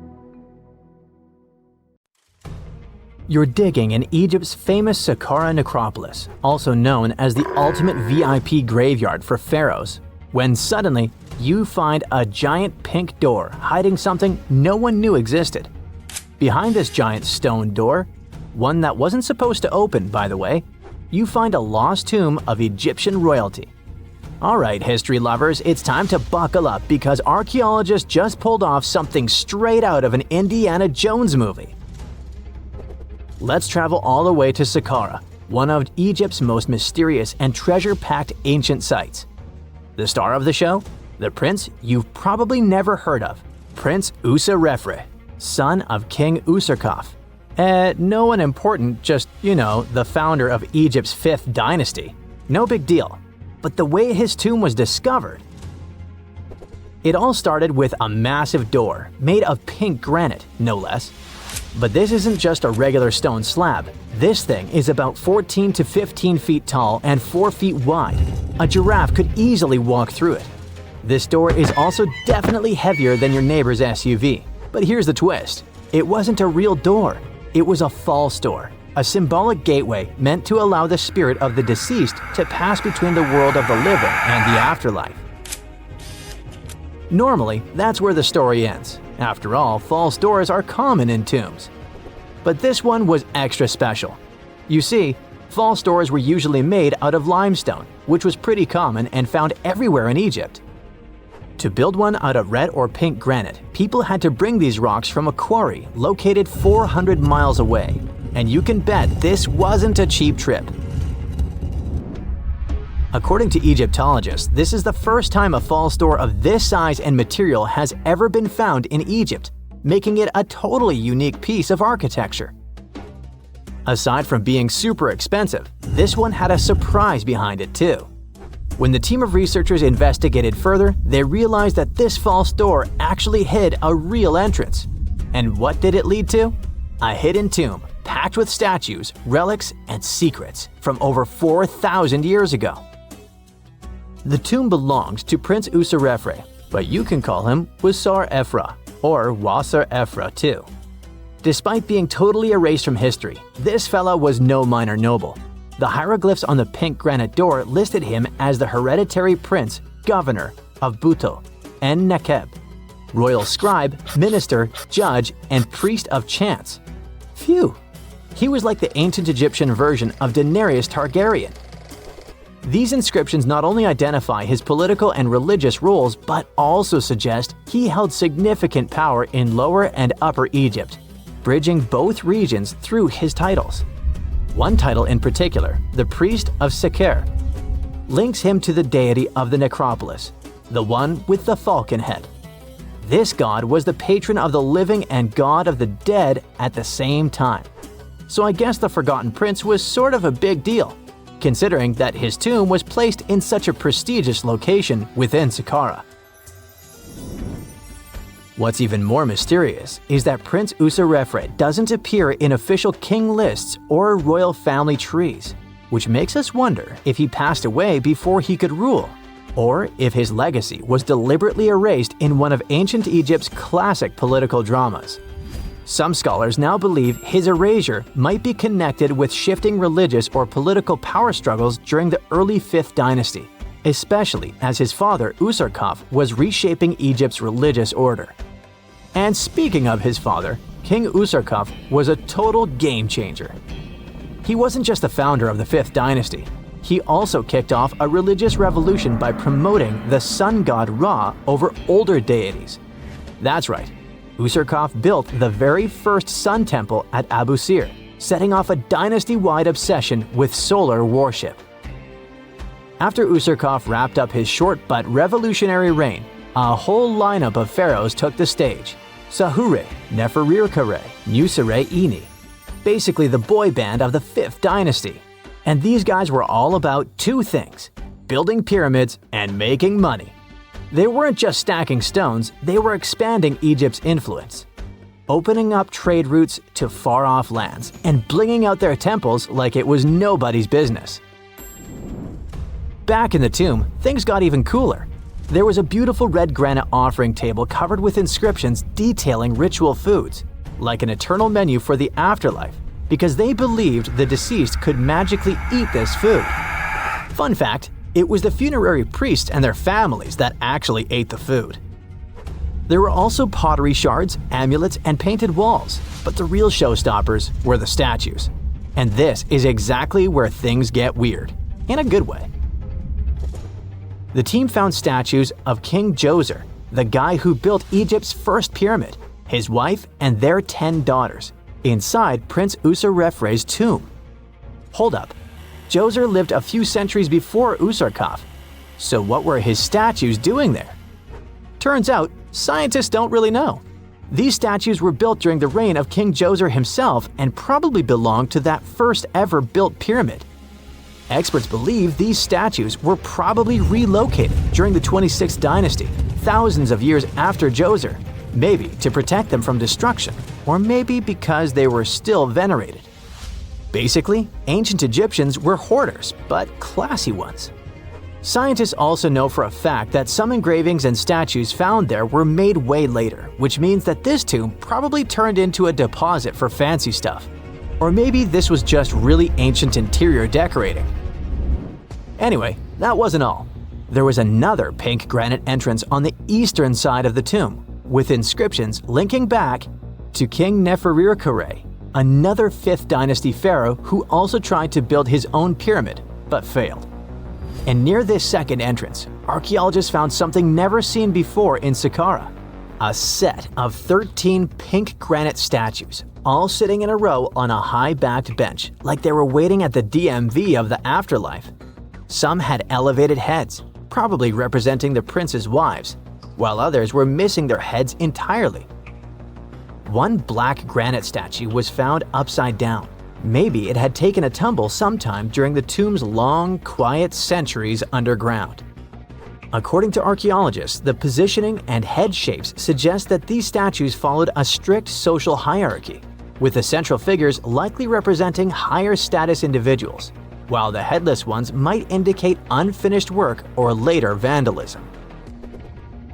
You're digging in Egypt's famous Saqqara necropolis, also known as the ultimate VIP graveyard for pharaohs, when suddenly you find a giant pink door hiding something no one knew existed. Behind this giant stone door, one that wasn't supposed to open, by the way, you find a lost tomb of Egyptian royalty. Alright, history lovers, it's time to buckle up because archaeologists just pulled off something straight out of an Indiana Jones movie. Let's travel all the way to Saqqara, one of Egypt's most mysterious and treasure-packed ancient sites. The star of the show? The prince you've probably never heard of, Prince Userefre, son of King Userkaf. No one important, just, the founder of Egypt's 5th dynasty. No big deal. But the way his tomb was discovered… It all started with a massive door, made of pink granite, no less. But this isn't just a regular stone slab. This thing is about 14 to 15 feet tall and 4 feet wide. A giraffe could easily walk through it. This door is also definitely heavier than your neighbor's SUV. But here's the twist. It wasn't a real door. It was a false door, a symbolic gateway meant to allow the spirit of the deceased to pass between the world of the living and the afterlife. Normally, that's where the story ends. After all, false doors are common in tombs. But this one was extra special. You see, false doors were usually made out of limestone, which was pretty common and found everywhere in Egypt. To build one out of red or pink granite, people had to bring these rocks from a quarry located 400 miles away. And you can bet this wasn't a cheap trip. According to Egyptologists, this is the first time a false door of this size and material has ever been found in Egypt, making it a totally unique piece of architecture. Aside from being super expensive, this one had a surprise behind it too. When the team of researchers investigated further, they realized that this false door actually hid a real entrance. And what did it lead to? A hidden tomb, packed with statues, relics, and secrets from over 4,000 years ago. The tomb belonged to Prince Userefre, but you can call him Wasar-Efra, or Wasar-Efra too. Despite being totally erased from history, this fella was no minor noble. The hieroglyphs on the pink granite door listed him as the hereditary prince, governor of Buto and Nekeb, royal scribe, minister, judge, and priest of chance. Phew! He was like the ancient Egyptian version of Daenerys Targaryen. These inscriptions not only identify his political and religious roles, but also suggest he held significant power in Lower and Upper Egypt, bridging both regions through his titles. One title in particular, the priest of Saqqara, links him to the deity of the necropolis, the one with the falcon head. This god was the patron of the living and god of the dead at the same time. So I guess the Forgotten Prince was sort of a big deal, considering that his tomb was placed in such a prestigious location within Saqqara. What's even more mysterious is that Prince Userefre doesn't appear in official king lists or royal family trees, which makes us wonder if he passed away before he could rule, or if his legacy was deliberately erased in one of ancient Egypt's classic political dramas. Some scholars now believe his erasure might be connected with shifting religious or political power struggles during the early 5th dynasty, especially as his father Userkaf was reshaping Egypt's religious order. And speaking of his father, King Userkaf was a total game changer. He wasn't just the founder of the 5th dynasty, he also kicked off a religious revolution by promoting the sun god Ra over older deities. That's right, Userkaf built the very first sun temple at Abu Sir, setting off a dynasty-wide obsession with solar worship. After Userkaf wrapped up his short but revolutionary reign, a whole lineup of pharaohs took the stage. Sahure, Neferirkare, Nusere-Ini, basically the boy band of the 5th dynasty. And these guys were all about two things: building pyramids and making money. They weren't just stacking stones, they were expanding Egypt's influence, opening up trade routes to far-off lands and blinging out their temples like it was nobody's business. Back in the tomb, things got even cooler. There was a beautiful red granite offering table covered with inscriptions detailing ritual foods, like an eternal menu for the afterlife, because they believed the deceased could magically eat this food. Fun fact, it was the funerary priests and their families that actually ate the food. There were also pottery shards, amulets, and painted walls, but the real showstoppers were the statues. And this is exactly where things get weird, in a good way. The team found statues of King Djoser, the guy who built Egypt's first pyramid, his wife, and their 10 daughters, inside Prince Userefre's tomb. Hold up, Djoser lived a few centuries before Userkaf, so what were his statues doing there? Turns out, scientists don't really know. These statues were built during the reign of King Djoser himself and probably belonged to that first ever built pyramid. Experts believe these statues were probably relocated during the 26th dynasty, thousands of years after Djoser, maybe to protect them from destruction, or maybe because they were still venerated. Basically, ancient Egyptians were hoarders, but classy ones. Scientists also know for a fact that some engravings and statues found there were made way later, which means that this tomb probably turned into a deposit for fancy stuff. Or maybe this was just really ancient interior decorating. Anyway, that wasn't all. There was another pink granite entrance on the eastern side of the tomb, with inscriptions linking back to King Neferirkare, another 5th dynasty pharaoh who also tried to build his own pyramid, but failed. And near this second entrance, archaeologists found something never seen before in Saqqara: a set of 13 pink granite statues, all sitting in a row on a high-backed bench, like they were waiting at the DMV of the afterlife. Some had elevated heads, probably representing the prince's wives, while others were missing their heads entirely. One black granite statue was found upside down. Maybe it had taken a tumble sometime during the tomb's long, quiet centuries underground. According to archaeologists, the positioning and head shapes suggest that these statues followed a strict social hierarchy, with the central figures likely representing higher status individuals, while the headless ones might indicate unfinished work or later vandalism.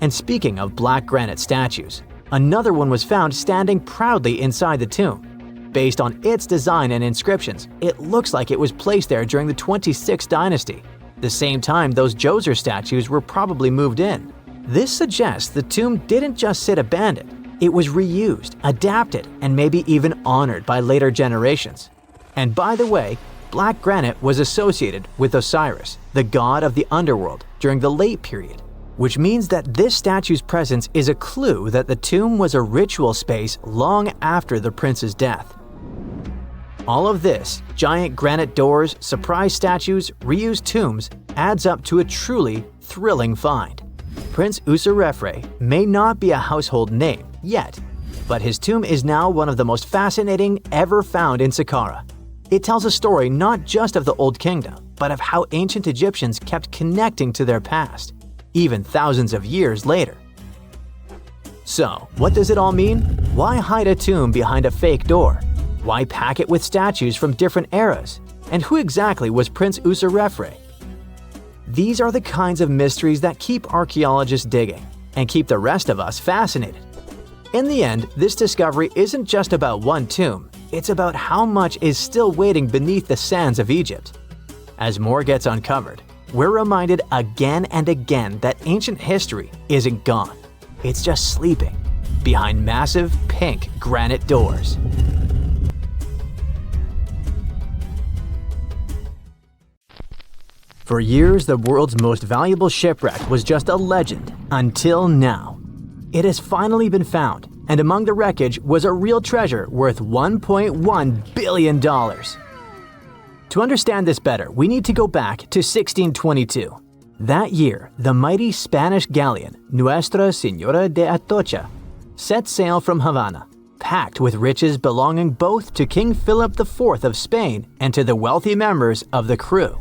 And speaking of black granite statues, another one was found standing proudly inside the tomb. Based on its design and inscriptions, it looks like it was placed there during the 26th dynasty, the same time those Djoser statues were probably moved in. This suggests the tomb didn't just sit abandoned, it was reused, adapted, and maybe even honored by later generations. And by the way, black granite was associated with Osiris, the god of the underworld, during the late period, which means that this statue's presence is a clue that the tomb was a ritual space long after the prince's death. All of this, giant granite doors, surprise statues, reused tombs, adds up to a truly thrilling find. Prince Userefre may not be a household name yet, but his tomb is now one of the most fascinating ever found in Saqqara. It tells a story not just of the Old Kingdom, but of how ancient Egyptians kept connecting to their past, even thousands of years later. So, what does it all mean? Why hide a tomb behind a fake door? Why pack it with statues from different eras? And who exactly was Prince Userefre? These are the kinds of mysteries that keep archaeologists digging and keep the rest of us fascinated. In the end, this discovery isn't just about one tomb, it's about how much is still waiting beneath the sands of Egypt. As more gets uncovered, we're reminded again and again that ancient history isn't gone. It's just sleeping behind massive pink granite doors. For years, the world's most valuable shipwreck was just a legend, until now. It has finally been found, and among the wreckage was a real treasure worth $1.1 billion. To understand this better, we need to go back to 1622. That year, the mighty Spanish galleon Nuestra Señora de Atocha set sail from Havana, packed with riches belonging both to King Philip IV of Spain and to the wealthy members of the crew.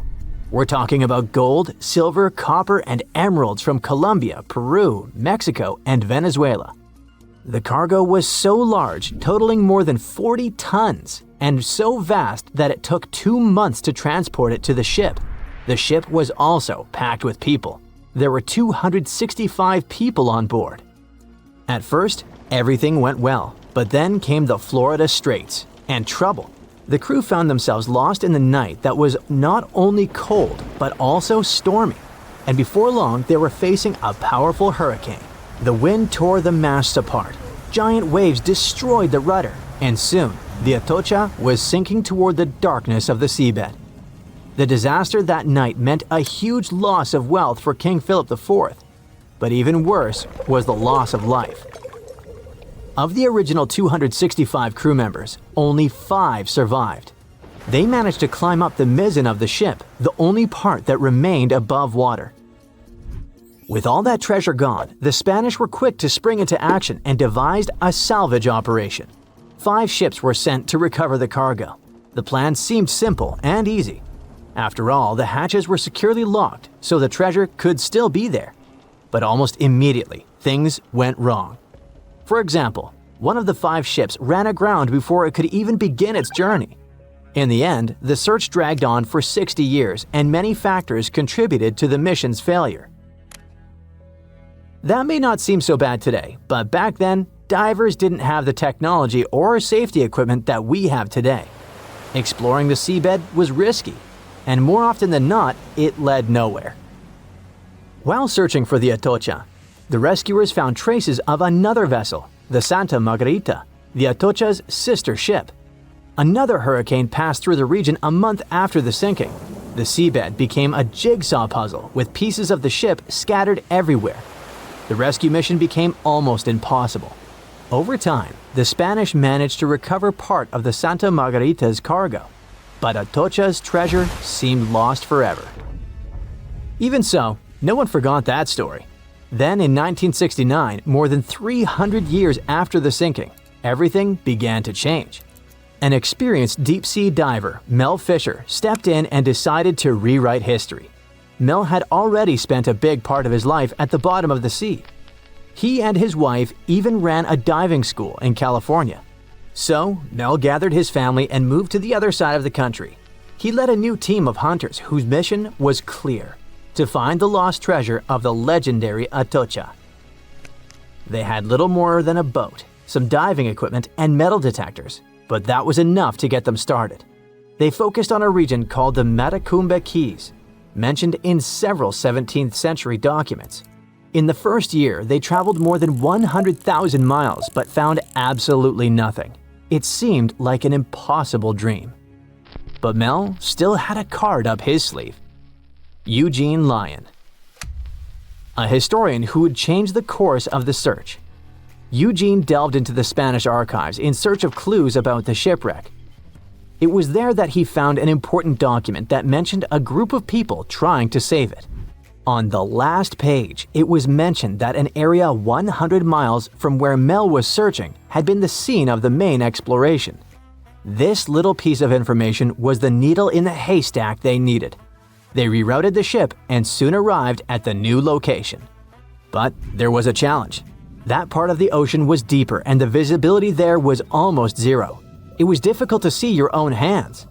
We're talking about gold, silver, copper, and emeralds from Colombia, Peru, Mexico, and Venezuela. The cargo was so large, totaling more than 40 tons, and so vast that it took 2 months to transport it to the ship. The ship was also packed with people. There were 265 people on board. At first, everything went well, but then came the Florida Straits and trouble. The crew found themselves lost in the night that was not only cold, but also stormy. And before long, they were facing a powerful hurricane. The wind tore the masts apart. Giant waves destroyed the rudder, and soon, the Atocha was sinking toward the darkness of the seabed. The disaster that night meant a huge loss of wealth for King Philip IV, but even worse was the loss of life. Of the original 265 crew members, only 5 survived. They managed to climb up the mizzen of the ship, the only part that remained above water. With all that treasure gone, the Spanish were quick to spring into action and devised a salvage operation. 5 ships were sent to recover the cargo. The plan seemed simple and easy. After all, the hatches were securely locked, so the treasure could still be there. But almost immediately, things went wrong. For example, one of the 5 ships ran aground before it could even begin its journey. In the end, the search dragged on for 60 years, and many factors contributed to the mission's failure. That may not seem so bad today, but back then, divers didn't have the technology or safety equipment that we have today. Exploring the seabed was risky, and more often than not, it led nowhere. While searching for the Atocha, the rescuers found traces of another vessel, the Santa Margarita, the Atocha's sister ship. Another hurricane passed through the region a month after the sinking. The seabed became a jigsaw puzzle with pieces of the ship scattered everywhere. The rescue mission became almost impossible. Over time, the Spanish managed to recover part of the Santa Margarita's cargo, but Atocha's treasure seemed lost forever. Even so, no one forgot that story. Then in 1969, more than 300 years after the sinking, everything began to change. An experienced deep-sea diver, Mel Fisher, stepped in and decided to rewrite history. Mel had already spent a big part of his life at the bottom of the sea. He and his wife even ran a diving school in California. So, Mel gathered his family and moved to the other side of the country. He led a new team of hunters whose mission was clear: to find the lost treasure of the legendary Atocha. They had little more than a boat, some diving equipment, and metal detectors, but that was enough to get them started. They focused on a region called the Matacumbe Keys, mentioned in several 17th century documents. In the first year, they traveled more than 100,000 miles but found absolutely nothing. It seemed like an impossible dream. But Mel still had a card up his sleeve: Eugene Lyon, a historian who would change the course of the search. Eugene delved into the Spanish archives in search of clues about the shipwreck. It was there that he found an important document that mentioned a group of people trying to save it. On the last page, it was mentioned that an area 100 miles from where Mel was searching had been the scene of the main exploration. This little piece of information was the needle in the haystack they needed. They rerouted the ship and soon arrived at the new location. But there was a challenge. That part of the ocean was deeper and the visibility there was almost zero. It was difficult to see your own hands.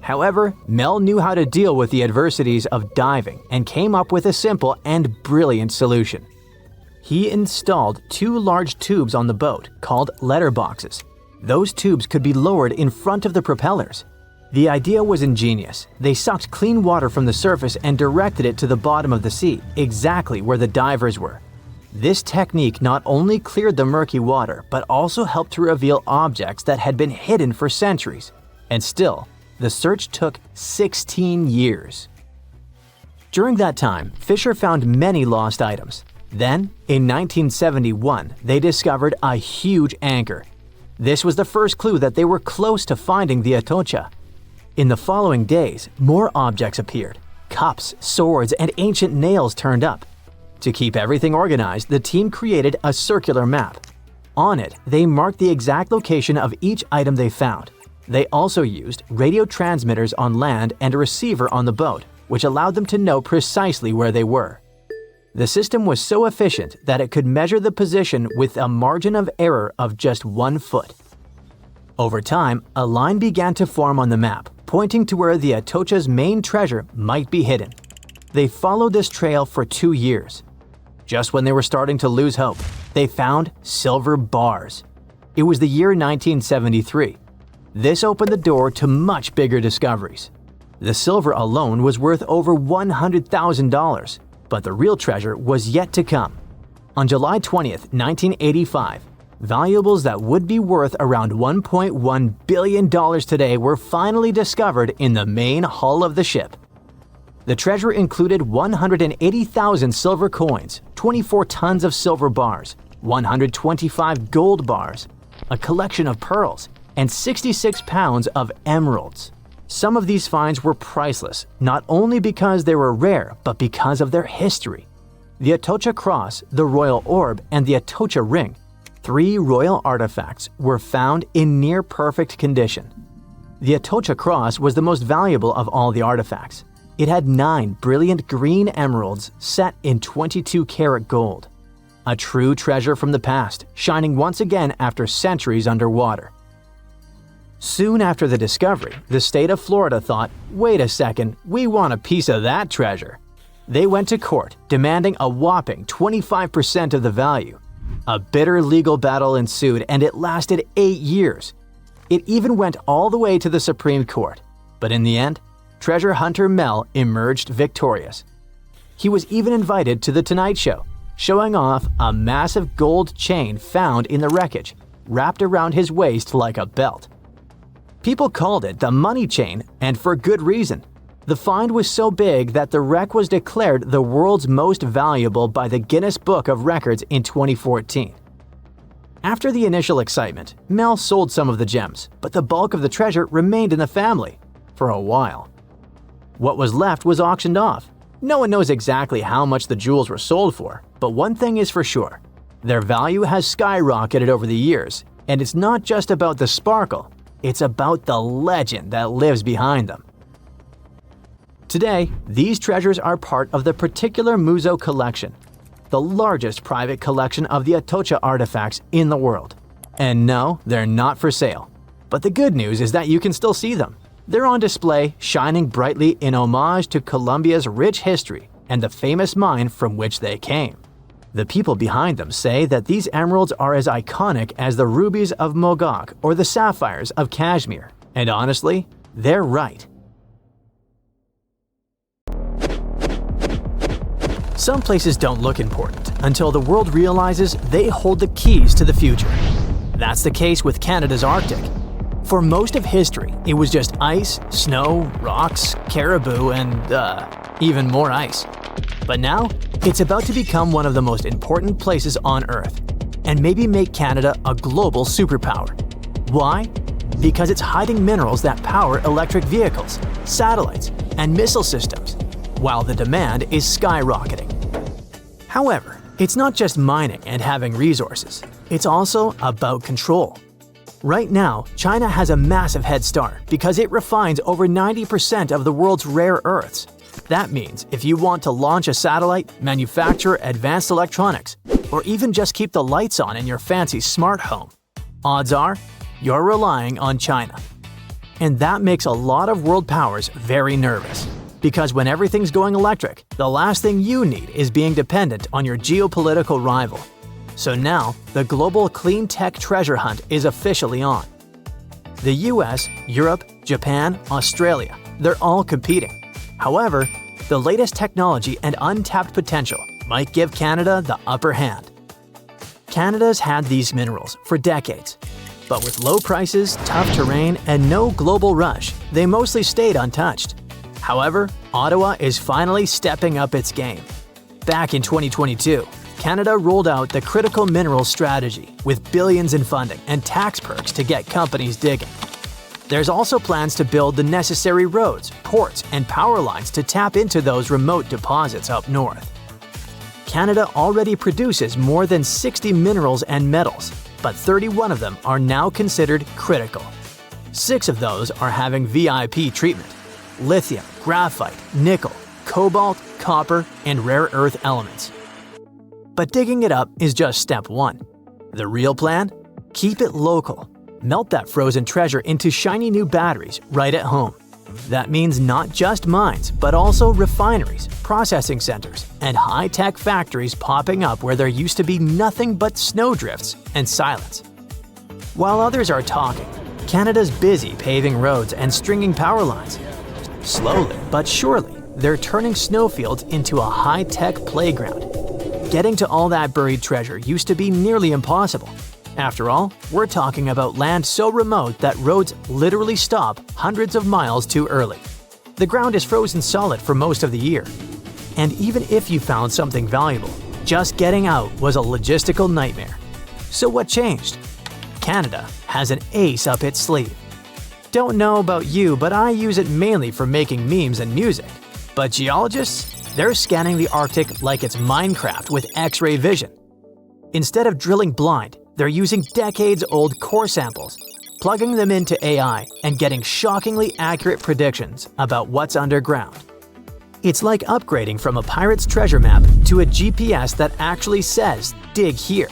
However, Mel knew how to deal with the adversities of diving and came up with a simple and brilliant solution. He installed 2 large tubes on the boat called letterboxes. Those tubes could be lowered in front of the propellers. The idea was ingenious. They sucked clean water from the surface and directed it to the bottom of the sea, exactly where the divers were. This technique not only cleared the murky water, but also helped to reveal objects that had been hidden for centuries. And still, the search took 16 years. During that time, Fisher found many lost items. Then, in 1971, they discovered a huge anchor. This was the first clue that they were close to finding the Atocha. In the following days, more objects appeared. Cups, swords, and ancient nails turned up. To keep everything organized, the team created a circular map. On it, they marked the exact location of each item they found. They also used radio transmitters on land and a receiver on the boat, which allowed them to know precisely where they were. The system was so efficient that it could measure the position with a margin of error of just 1 foot. Over time, a line began to form on the map, pointing to where the Atocha's main treasure might be hidden. They followed this trail for 2 years. Just when they were starting to lose hope, they found silver bars. It was the year 1973. This opened the door to much bigger discoveries. The silver alone was worth over $100,000, but the real treasure was yet to come. On July 20th, 1985, valuables that would be worth around $1.1 billion today were finally discovered in the main hull of the ship. The treasure included 180,000 silver coins, 24 tons of silver bars, 125 gold bars, a collection of pearls, and 66 pounds of emeralds. Some of these finds were priceless, not only because they were rare, but because of their history. The Atocha Cross, the Royal Orb, and the Atocha Ring, 3 royal artifacts, were found in near-perfect condition. The Atocha Cross was the most valuable of all the artifacts. It had 9 brilliant green emeralds set in 22-karat gold. A true treasure from the past, shining once again after centuries underwater. Soon after the discovery, the state of Florida thought, wait a second, we want a piece of that treasure. They went to court, demanding a whopping 25% of the value. A bitter legal battle ensued, and it lasted 8 years. It even went all the way to the Supreme Court. But in the end, treasure hunter Mel emerged victorious. He was even invited to The Tonight Show, showing off a massive gold chain found in the wreckage, wrapped around his waist like a belt. People called it the money chain, and for good reason. The find was so big that the wreck was declared the world's most valuable by the Guinness Book of Records in 2014. After the initial excitement, Mel sold some of the gems, but the bulk of the treasure remained in the family for a while. What was left was auctioned off. No one knows exactly how much the jewels were sold for, but one thing is for sure. Their value has skyrocketed over the years, and it's not just about the sparkle. It's about the legend that lives behind them. Today, these treasures are part of the particular Museo collection, the largest private collection of the Atocha artifacts in the world. And no, they're not for sale. But the good news is that you can still see them. They're on display, shining brightly in homage to Colombia's rich history and the famous mine from which they came. The people behind them say that these emeralds are as iconic as the rubies of Mogok or the sapphires of Kashmir. And honestly, they're right. Some places don't look important until the world realizes they hold the keys to the future. That's the case with Canada's Arctic. For most of history, it was just ice, snow, rocks, caribou, and even more ice. But now, it's about to become one of the most important places on Earth, and maybe make Canada a global superpower. Why? Because it's hiding minerals that power electric vehicles, satellites, and missile systems, while the demand is skyrocketing. However, it's not just mining and having resources, it's also about control. Right now, China has a massive head start because it refines over 90% of the world's rare earths. That means if you want to launch a satellite, manufacture advanced electronics, or even just keep the lights on in your fancy smart home, odds are you're relying on China. And that makes a lot of world powers very nervous. Because when everything's going electric, the last thing you need is being dependent on your geopolitical rival. So now, the global clean tech treasure hunt is officially on. The US, Europe, Japan, Australia, they're all competing. However, the latest technology and untapped potential might give Canada the upper hand. Canada's had these minerals for decades. But with low prices, tough terrain, and no global rush, they mostly stayed untouched. However, Ottawa is finally stepping up its game. Back in 2022, Canada rolled out the Critical Minerals Strategy with billions in funding and tax perks to get companies digging. There's also plans to build the necessary roads, ports, and power lines to tap into those remote deposits up north. Canada already produces more than 60 minerals and metals, but 31 of them are now considered critical. 6 of those are having VIP treatment: lithium, graphite, nickel, cobalt, copper, and rare earth elements. But digging it up is just step 1. The real plan? Keep it local. Melt that frozen treasure into shiny new batteries right at home. That means not just mines, but also refineries, processing centers, and high-tech factories popping up where there used to be nothing but snowdrifts and silence. While others are talking, Canada's busy paving roads and stringing power lines. Slowly but surely, they're turning snowfields into a high-tech playground. Getting to all that buried treasure used to be nearly impossible. After all, we're talking about land so remote that roads literally stop hundreds of miles too early. The ground is frozen solid for most of the year. And even if you found something valuable, just getting out was a logistical nightmare. So what changed? Canada has an ace up its sleeve. Don't know about you, but I use it mainly for making memes and music. But geologists, they're scanning the Arctic like it's Minecraft with X-ray vision. Instead of drilling blind, they're using decades-old core samples, plugging them into AI, and getting shockingly accurate predictions about what's underground. It's like upgrading from a pirate's treasure map to a GPS that actually says, "Dig here."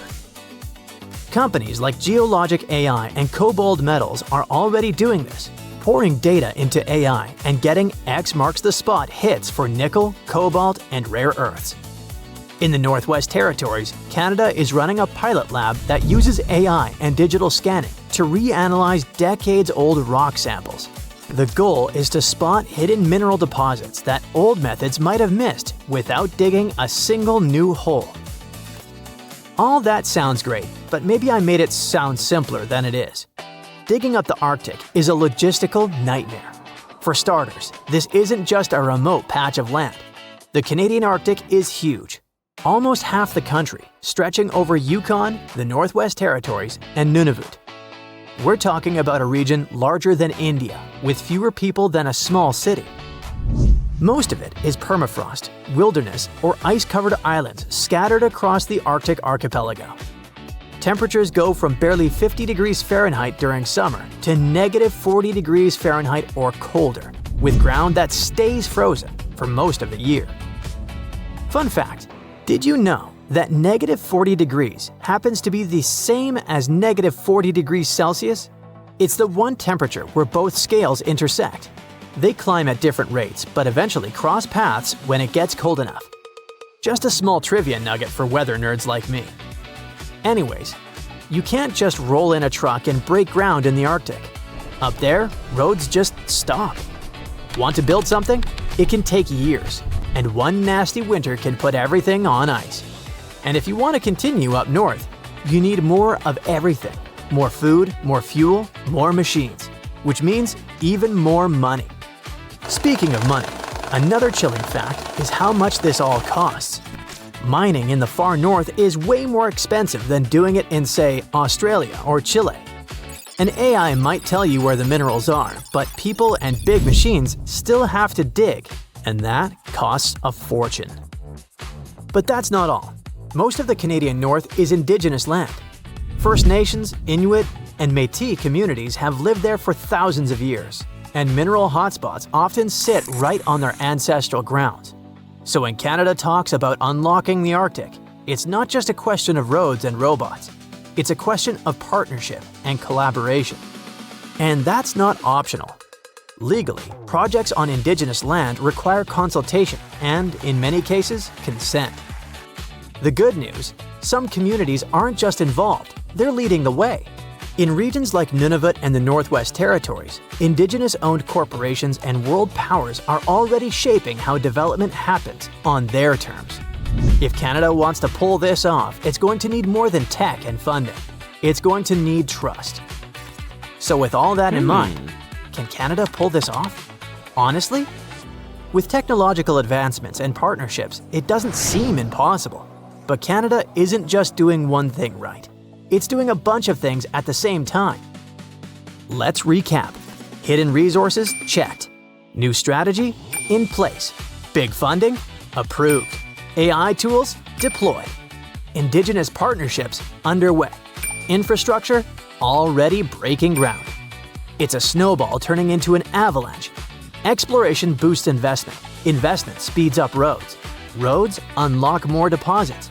Companies like Geologic AI and Cobalt Metals are already doing this, pouring data into AI and getting X marks the spot hits for nickel, cobalt, and rare earths. In the Northwest Territories, Canada is running a pilot lab that uses AI and digital scanning to reanalyze decades-old rock samples. The goal is to spot hidden mineral deposits that old methods might have missed without digging a single new hole. All that sounds great, but maybe I made it sound simpler than it is. Digging up the Arctic is a logistical nightmare. For starters, this isn't just a remote patch of land. The Canadian Arctic is huge. Almost half the country, stretching over Yukon, the Northwest Territories, and Nunavut. We're talking about a region larger than India, with fewer people than a small city. Most of it is permafrost, wilderness, or ice-covered islands scattered across the Arctic archipelago. Temperatures go from barely 50 degrees Fahrenheit during summer to negative 40 degrees Fahrenheit or colder, with ground that stays frozen for most of the year. Fun fact, did you know that negative 40 degrees happens to be the same as negative 40 degrees Celsius? It's the one temperature where both scales intersect. They climb at different rates, but eventually cross paths when it gets cold enough. Just a small trivia nugget for weather nerds like me. Anyways, you can't just roll in a truck and break ground in the Arctic. Up there, roads just stop. Want to build something? It can take years, and one nasty winter can put everything on ice. And if you want to continue up north, you need more of everything. More food, more fuel, more machines, which means even more money. Speaking of money, another chilling fact is how much this all costs. Mining in the far north is way more expensive than doing it in, say, Australia or Chile. An AI might tell you where the minerals are, but people and big machines still have to dig, and that costs a fortune. But that's not all. Most of the Canadian North is Indigenous land. First Nations, Inuit, and Métis communities have lived there for thousands of years, and mineral hotspots often sit right on their ancestral grounds. So when Canada talks about unlocking the Arctic, It's not just a question of roads and robots. It's a question of partnership and collaboration. And that's not optional. Legally, projects on indigenous land require consultation and, in many cases, consent. The good news, some communities aren't just involved, they're leading the way. In regions like Nunavut and the Northwest Territories, indigenous-owned corporations and world powers are already shaping how development happens on their terms. If Canada wants to pull this off, it's going to need more than tech and funding. It's going to need trust. So with all that in mind, can Canada pull this off? Honestly? With technological advancements and partnerships, it doesn't seem impossible. But Canada isn't just doing one thing right. It's doing a bunch of things at the same time. Let's recap. Hidden resources? Checked. New strategy? In place. Big funding? Approved. AI tools? Deployed. Indigenous partnerships? Underway. Infrastructure? Already breaking ground. It's a snowball turning into an avalanche. Exploration boosts investment. Investment speeds up roads. Roads unlock more deposits.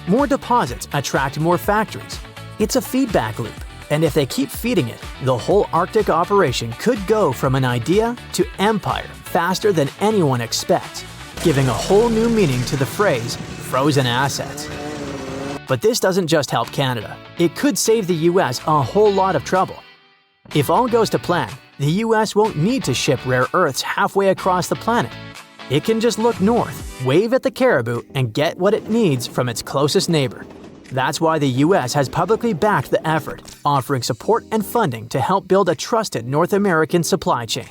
More deposits attract more factories. It's a feedback loop, and if they keep feeding it, the whole Arctic operation could go from an idea to empire faster than anyone expects, giving a whole new meaning to the phrase frozen assets. But this doesn't just help Canada. It could save the US a whole lot of trouble. If all goes to plan, the US won't need to ship rare earths halfway across the planet. It can just look north, wave at the caribou, and get what it needs from its closest neighbor. That's why the US has publicly backed the effort, offering support and funding to help build a trusted North American supply chain.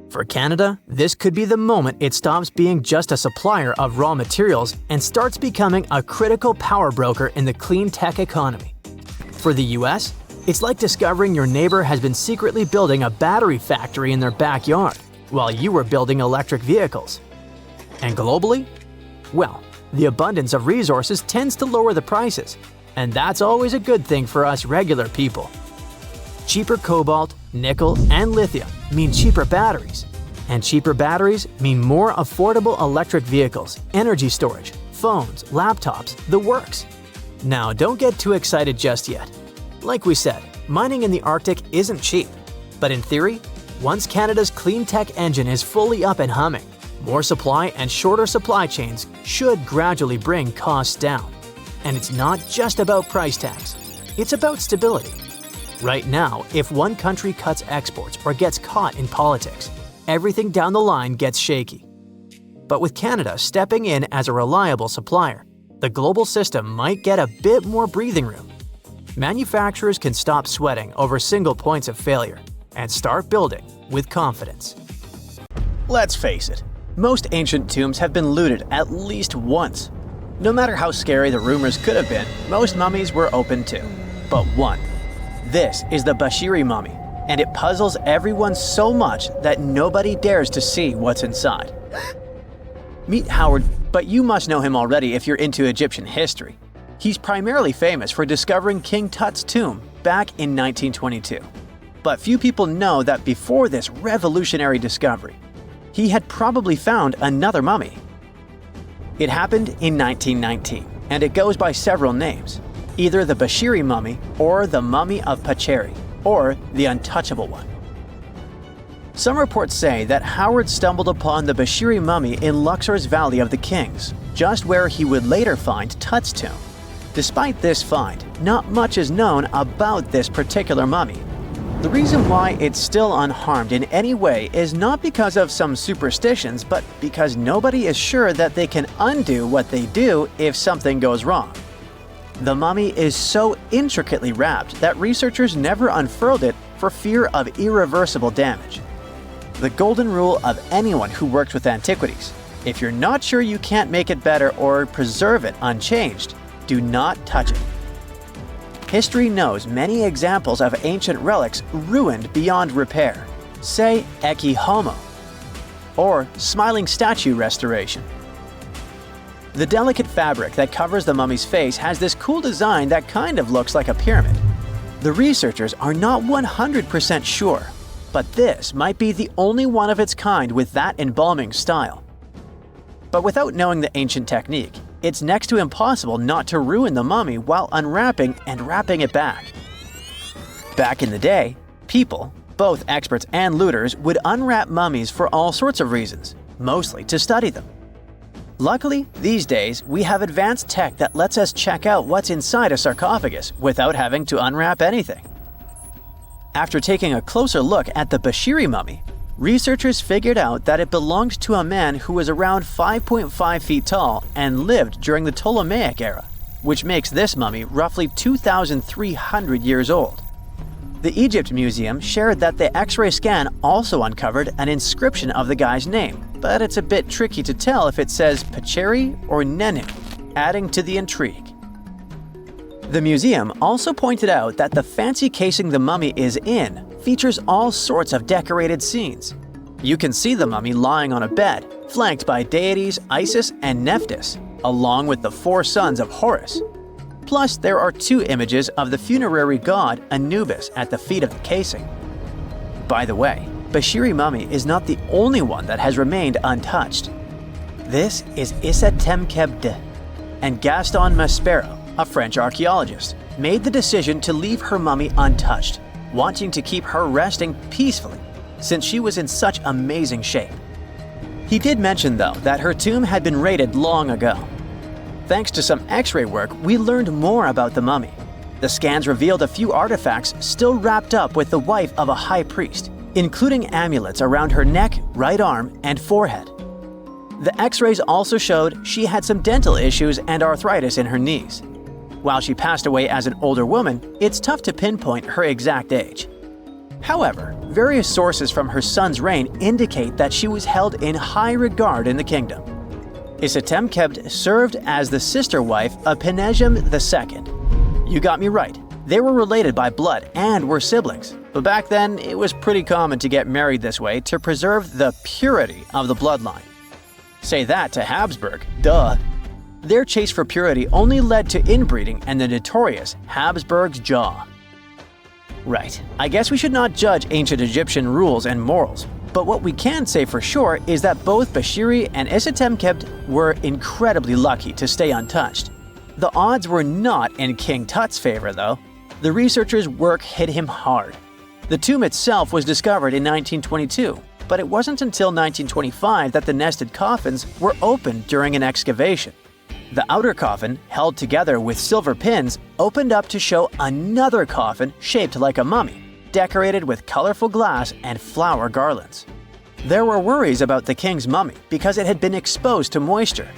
For Canada, this could be the moment it stops being just a supplier of raw materials and starts becoming a critical power broker in the clean tech economy. For the US, it's like discovering your neighbor has been secretly building a battery factory in their backyard while you were building electric vehicles. And globally? Well, the abundance of resources tends to lower the prices, and that's always a good thing for us regular people. Cheaper cobalt, nickel, and lithium mean cheaper batteries, and cheaper batteries mean more affordable electric vehicles, energy storage, phones, laptops, the works. Now, don't get too excited just yet. Like we said, mining in the Arctic isn't cheap, but in theory, once Canada's clean tech engine is fully up and humming, more supply and shorter supply chains should gradually bring costs down. And it's not just about price tags, it's about stability. Right now, if one country cuts exports or gets caught in politics, everything down the line gets shaky. But with Canada stepping in as a reliable supplier, the global system might get a bit more breathing room. Manufacturers can stop sweating over single points of failure and start building with confidence. Let's face it, most ancient tombs have been looted at least once. No matter how scary the rumors could have been, most mummies were open too. But one. This is the Bashiri mummy, and it puzzles everyone so much that nobody dares to see what's inside. Meet Howard, but you must know him already if you're into Egyptian history. He's primarily famous for discovering King Tut's tomb back in 1922. But few people know that before this revolutionary discovery, he had probably found another mummy. It happened in 1919, and it goes by several names, either the Bashiri mummy or the mummy of Pacheri, or the untouchable one. Some reports say that Howard stumbled upon the Bashiri mummy in Luxor's Valley of the Kings, just where he would later find Tut's tomb. Despite this find, not much is known about this particular mummy. The reason why it's still unharmed in any way is not because of some superstitions, but because nobody is sure that they can undo what they do if something goes wrong. The mummy is so intricately wrapped that researchers never unfurled it for fear of irreversible damage. The golden rule of anyone who works with antiquities: if you're not sure you can't make it better or preserve it unchanged, do not touch it. History knows many examples of ancient relics ruined beyond repair, say Ecce Homo, or smiling statue restoration. The delicate fabric that covers the mummy's face has this cool design that kind of looks like a pyramid. The researchers are not 100% sure, but this might be the only one of its kind with that embalming style. But without knowing the ancient technique, it's next to impossible not to ruin the mummy while unwrapping and wrapping it back. Back in the day, people, both experts and looters, would unwrap mummies for all sorts of reasons, mostly to study them. Luckily, these days, we have advanced tech that lets us check out what's inside a sarcophagus without having to unwrap anything. After taking a closer look at the Bashiri mummy, researchers figured out that it belonged to a man who was around 5.5 feet tall and lived during the Ptolemaic era, which makes this mummy roughly 2,300 years old. The Egypt Museum shared that the X-ray scan also uncovered an inscription of the guy's name, but it's a bit tricky to tell if it says Pacheri or Nenu, adding to the intrigue. The museum also pointed out that the fancy casing the mummy is in features all sorts of decorated scenes. You can see the mummy lying on a bed, flanked by deities Isis and Nephthys, along with the 4 sons of Horus. Plus, there are 2 images of the funerary god Anubis at the feet of the casing. By the way, Bashiri mummy is not the only one that has remained untouched. This is Issa Temkebde, and Gaston Maspero, a French archaeologist, made the decision to leave her mummy untouched, wanting to keep her resting peacefully since she was in such amazing shape. He did mention, though, that her tomb had been raided long ago. Thanks to some X-ray work, we learned more about the mummy. The scans revealed a few artifacts still wrapped up with the wife of a high priest, including amulets around her neck, right arm, and forehead. The X-rays also showed she had some dental issues and arthritis in her knees. While she passed away as an older woman, it's tough to pinpoint her exact age. However, various sources from her son's reign indicate that she was held in high regard in the kingdom. Isatemkebd served as the sister wife of Penejam II. You got me right, they were related by blood and were siblings, but back then it was pretty common to get married this way to preserve the purity of the bloodline. Say that to Habsburg, duh. Their chase for purity only led to inbreeding and the notorious Habsburg's jaw. Right, I guess we should not judge ancient Egyptian rules and morals, but what we can say for sure is that both Bashiri and Isatemkebd were incredibly lucky to stay untouched. The odds were not in King Tut's favor, though. The researchers' work hit him hard. The tomb itself was discovered in 1922, but it wasn't until 1925 that the nested coffins were opened during an excavation. The outer coffin, held together with silver pins, opened up to show another coffin shaped like a mummy, decorated with colorful glass and flower garlands. There were worries about the king's mummy because it had been exposed to moisture.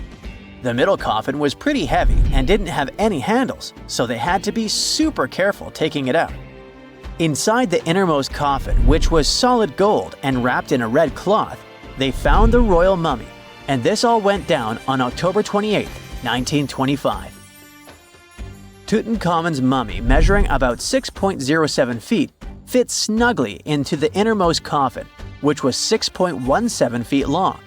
The middle coffin was pretty heavy and didn't have any handles, so they had to be super careful taking it out. Inside the innermost coffin, which was solid gold and wrapped in a red cloth, they found the royal mummy, and this all went down on October 28, 1925. Tutankhamun's mummy, measuring about 6.07 feet, fit snugly into the innermost coffin, which was 6.17 feet long.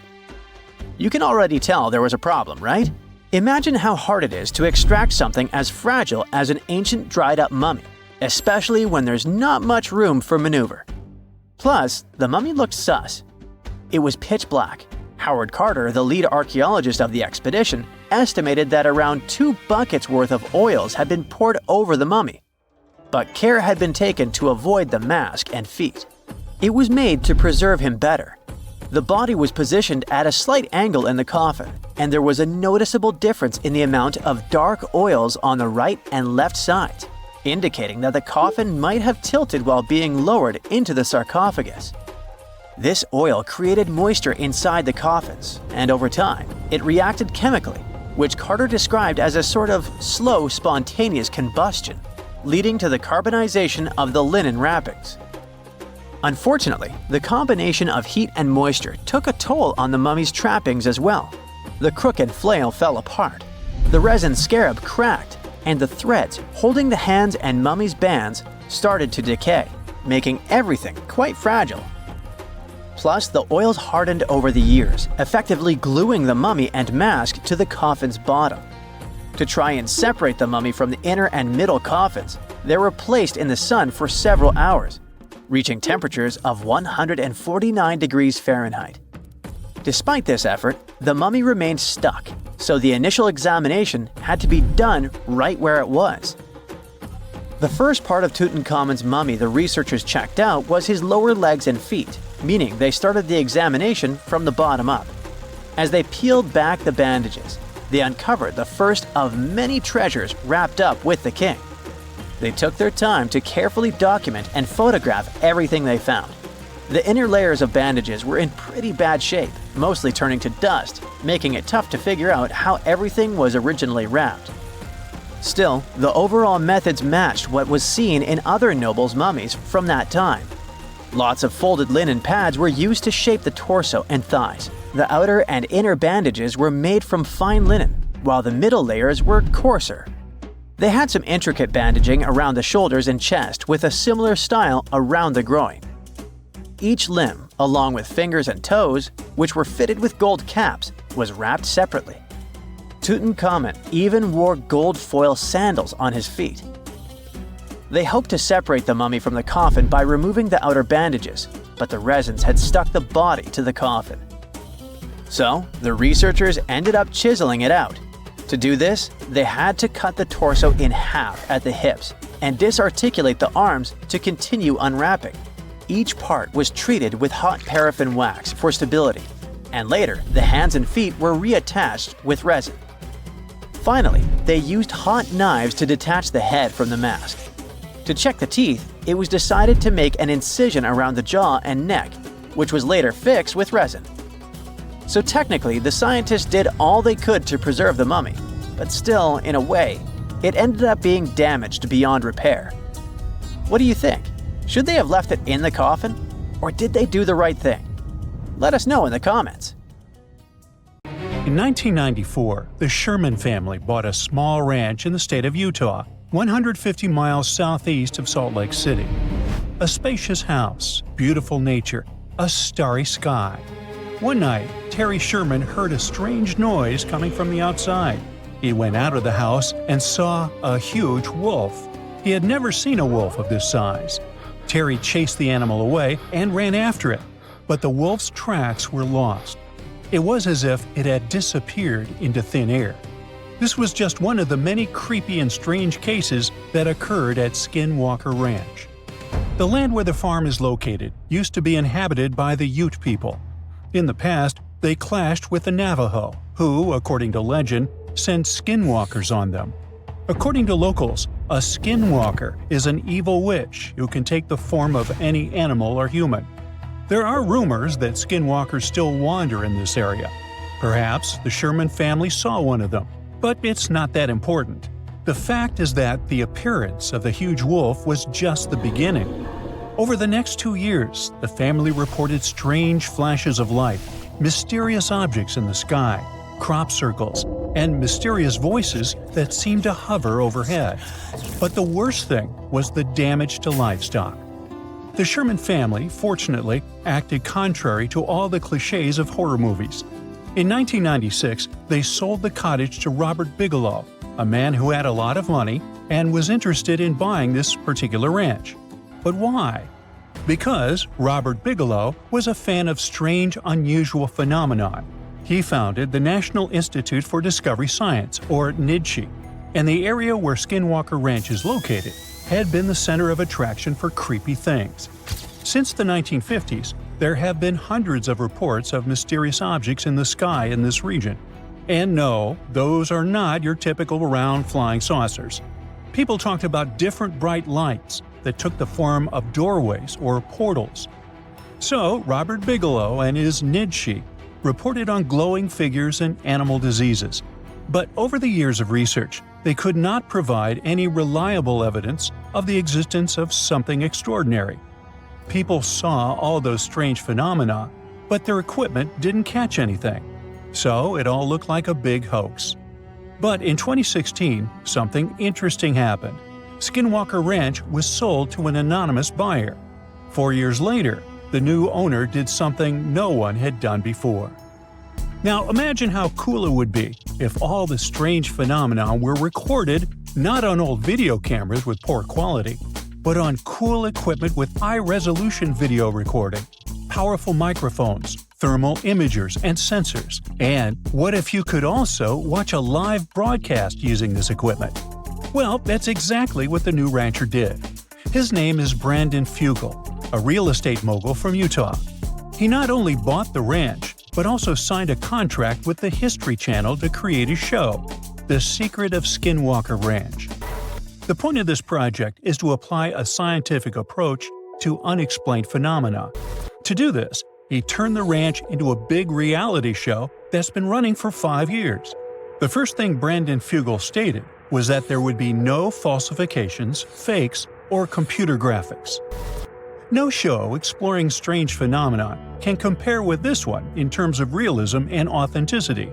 You can already tell there was a problem, right? Imagine how hard it is to extract something as fragile as an ancient dried-up mummy, especially when there's not much room for maneuver. Plus, the mummy looked sus. It was pitch black. Howard Carter, the lead archaeologist of the expedition, estimated that around 2 buckets worth of oils had been poured over the mummy. But care had been taken to avoid the mask and feet. It was made to preserve him better. The body was positioned at a slight angle in the coffin, and there was a noticeable difference in the amount of dark oils on the right and left sides, indicating that the coffin might have tilted while being lowered into the sarcophagus. This oil created moisture inside the coffins, and over time, it reacted chemically, which Carter described as a sort of slow, spontaneous combustion, leading to the carbonization of the linen wrappings. Unfortunately, the combination of heat and moisture took a toll on the mummy's trappings as well. The crooked flail fell apart, the resin scarab cracked, and the threads holding the hands and mummy's bands started to decay, making everything quite fragile. Plus, the oils hardened over the years, effectively gluing the mummy and mask to the coffin's bottom. To try and separate the mummy from the inner and middle coffins, they were placed in the sun for several hours, reaching temperatures of 149 degrees Fahrenheit. Despite this effort, the mummy remained stuck, so the initial examination had to be done right where it was. The first part of Tutankhamun's mummy the researchers checked out was his lower legs and feet, meaning they started the examination from the bottom up. As they peeled back the bandages, they uncovered the first of many treasures wrapped up with the king. They took their time to carefully document and photograph everything they found. The inner layers of bandages were in pretty bad shape, mostly turning to dust, making it tough to figure out how everything was originally wrapped. Still, the overall methods matched what was seen in other nobles' mummies from that time. Lots of folded linen pads were used to shape the torso and thighs. The outer and inner bandages were made from fine linen, while the middle layers were coarser. They had some intricate bandaging around the shoulders and chest with a similar style around the groin. Each limb, along with fingers and toes, which were fitted with gold caps, was wrapped separately. Tutankhamun even wore gold foil sandals on his feet. They hoped to separate the mummy from the coffin by removing the outer bandages, but the resins had stuck the body to the coffin. So, the researchers ended up chiseling it out. To do this, they had to cut the torso in half at the hips and disarticulate the arms to continue unwrapping. Each part was treated with hot paraffin wax for stability, and later the hands and feet were reattached with resin. Finally, they used hot knives to detach the head from the mask. To check the teeth, it was decided to make an incision around the jaw and neck, which was later fixed with resin. So technically, the scientists did all they could to preserve the mummy, but still, in a way, it ended up being damaged beyond repair. What do you think? Should they have left it in the coffin? Or did they do the right thing? Let us know in the comments. In 1994, the Sherman family bought a small ranch in the state of Utah, 150 miles southeast of Salt Lake City. A spacious house, beautiful nature, a starry sky. One night, Terry Sherman heard a strange noise coming from the outside. He went out of the house and saw a huge wolf. He had never seen a wolf of this size. Terry chased the animal away and ran after it, but the wolf's tracks were lost. It was as if it had disappeared into thin air. This was just one of the many creepy and strange cases that occurred at Skinwalker Ranch. The land where the farm is located used to be inhabited by the Ute people. In the past, they clashed with the Navajo, who, according to legend, sent skinwalkers on them. According to locals, a skinwalker is an evil witch who can take the form of any animal or human. There are rumors that skinwalkers still wander in this area. Perhaps the Sherman family saw one of them, but it's not that important. The fact is that the appearance of the huge wolf was just the beginning. Over the next 2 years, the family reported strange flashes of light, mysterious objects in the sky, crop circles, and mysterious voices that seemed to hover overhead. But the worst thing was the damage to livestock. The Sherman family, fortunately, acted contrary to all the cliches of horror movies. In 1996, they sold the cottage to Robert Bigelow, a man who had a lot of money and was interested in buying this particular ranch. But why? Because Robert Bigelow was a fan of strange, unusual phenomena. He founded the National Institute for Discovery Science, or NIDSI, and the area where Skinwalker Ranch is located had been the center of attraction for creepy things. Since the 1950s, there have been hundreds of reports of mysterious objects in the sky in this region. And no, those are not your typical round flying saucers. People talked about different bright lights that took the form of doorways or portals. So, Robert Bigelow and his NIDSI reported on glowing figures and animal diseases. But over the years of research, they could not provide any reliable evidence of the existence of something extraordinary. People saw all those strange phenomena, but their equipment didn't catch anything. So it all looked like a big hoax. But in 2016, something interesting happened. Skinwalker Ranch was sold to an anonymous buyer. 4 years later, the new owner did something no one had done before. Now imagine how cool it would be if all the strange phenomena were recorded not on old video cameras with poor quality, but on cool equipment with high-resolution video recording, powerful microphones, thermal imagers and sensors. And what if you could also watch a live broadcast using this equipment? Well, that's exactly what the new rancher did. His name is Brandon Fugel, a real estate mogul from Utah. He not only bought the ranch, but also signed a contract with the History Channel to create a show, The Secret of Skinwalker Ranch. The point of this project is to apply a scientific approach to unexplained phenomena. To do this, he turned the ranch into a big reality show that's been running for 5 years. The first thing Brandon Fugel stated was that there would be no falsifications, fakes, or computer graphics. No show exploring strange phenomena can compare with this one in terms of realism and authenticity.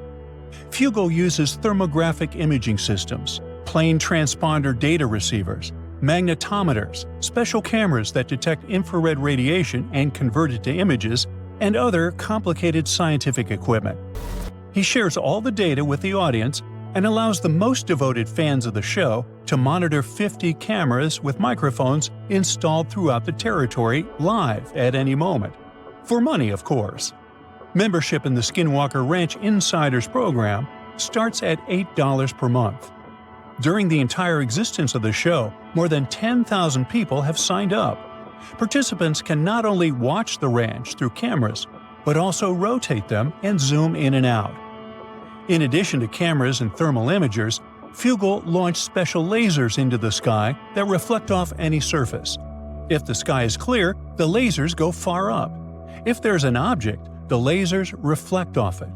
Fugel uses thermographic imaging systems, plane transponder data receivers, magnetometers, special cameras that detect infrared radiation and convert it to images, and other complicated scientific equipment. He shares all the data with the audience and allows the most devoted fans of the show to monitor 50 cameras with microphones installed throughout the territory live at any moment. For money, of course. Membership in the Skinwalker Ranch Insiders program starts at $8 per month. During the entire existence of the show, more than 10,000 people have signed up. Participants can not only watch the ranch through cameras, but also rotate them and zoom in and out. In addition to cameras and thermal imagers, Fugel launched special lasers into the sky that reflect off any surface. If the sky is clear, the lasers go far up. If there's an object, the lasers reflect off it.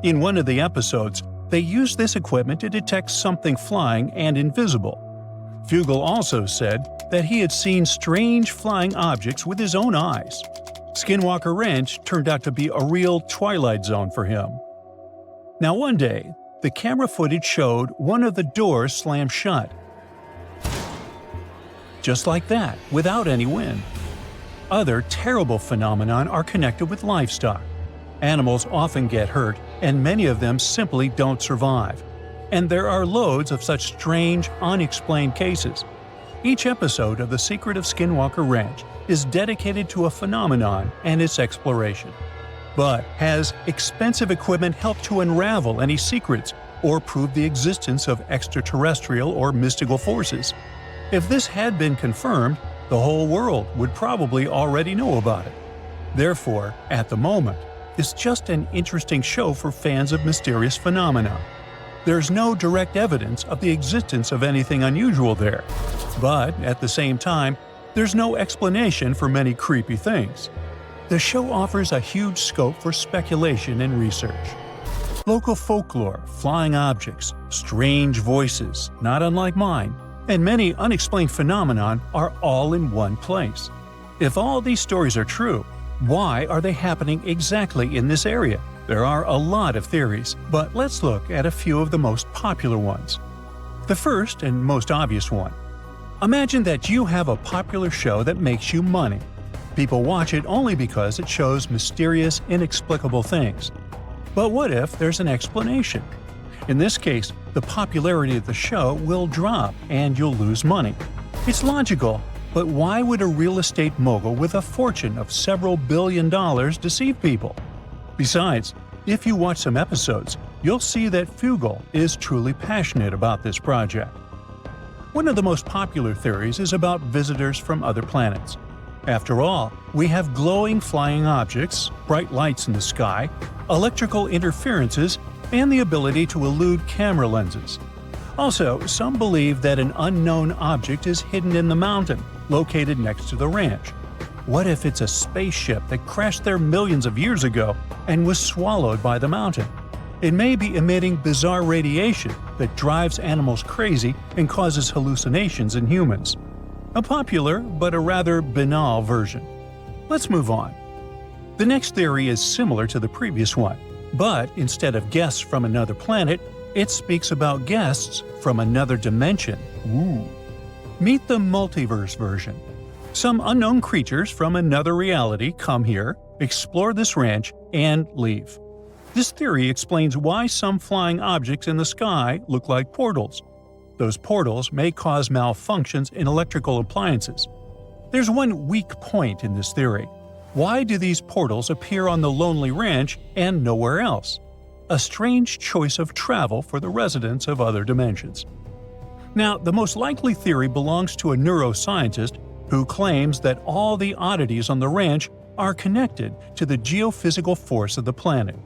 In one of the episodes, they used this equipment to detect something flying and invisible. Fugel also said that he had seen strange flying objects with his own eyes. Skinwalker Ranch turned out to be a real twilight zone for him. Now one day, the camera footage showed one of the doors slam shut. Just like that, without any wind. Other terrible phenomena are connected with livestock. Animals often get hurt, and many of them simply don't survive. And there are loads of such strange, unexplained cases. Each episode of The Secret of Skinwalker Ranch is dedicated to a phenomenon and its exploration. But has expensive equipment helped to unravel any secrets or prove the existence of extraterrestrial or mystical forces? If this had been confirmed, the whole world would probably already know about it. Therefore, at the moment, it's just an interesting show for fans of mysterious phenomena. There's no direct evidence of the existence of anything unusual there. But, at the same time, there's no explanation for many creepy things. The show offers a huge scope for speculation and research. Local folklore, flying objects, strange voices, not unlike mine, and many unexplained phenomenon are all in one place. If all these stories are true, why are they happening exactly in this area? There are a lot of theories, but let's look at a few of the most popular ones. The first and most obvious one. Imagine that you have a popular show that makes you money. People watch it only because it shows mysterious, inexplicable things. But what if there's an explanation? In this case, the popularity of the show will drop and you'll lose money. It's logical, but why would a real estate mogul with a fortune of several $billion deceive people? Besides, if you watch some episodes, you'll see that Fugel is truly passionate about this project. One of the most popular theories is about visitors from other planets. After all, we have glowing flying objects, bright lights in the sky, electrical interferences, and the ability to elude camera lenses. Also, some believe that an unknown object is hidden in the mountain, located next to the ranch. What if it's a spaceship that crashed there millions of years ago and was swallowed by the mountain? It may be emitting bizarre radiation that drives animals crazy and causes hallucinations in humans. A popular, but a rather banal version. Let's move on. The next theory is similar to the previous one, but instead of guests from another planet, it speaks about guests from another dimension. Ooh. Meet the multiverse version. Some unknown creatures from another reality come here, explore this ranch, and leave. This theory explains why some flying objects in the sky look like portals. Those portals may cause malfunctions in electrical appliances. There's one weak point in this theory. Why do these portals appear on the lonely ranch and nowhere else? A strange choice of travel for the residents of other dimensions. Now, the most likely theory belongs to a neuroscientist who claims that all the oddities on the ranch are connected to the geophysical force of the planet.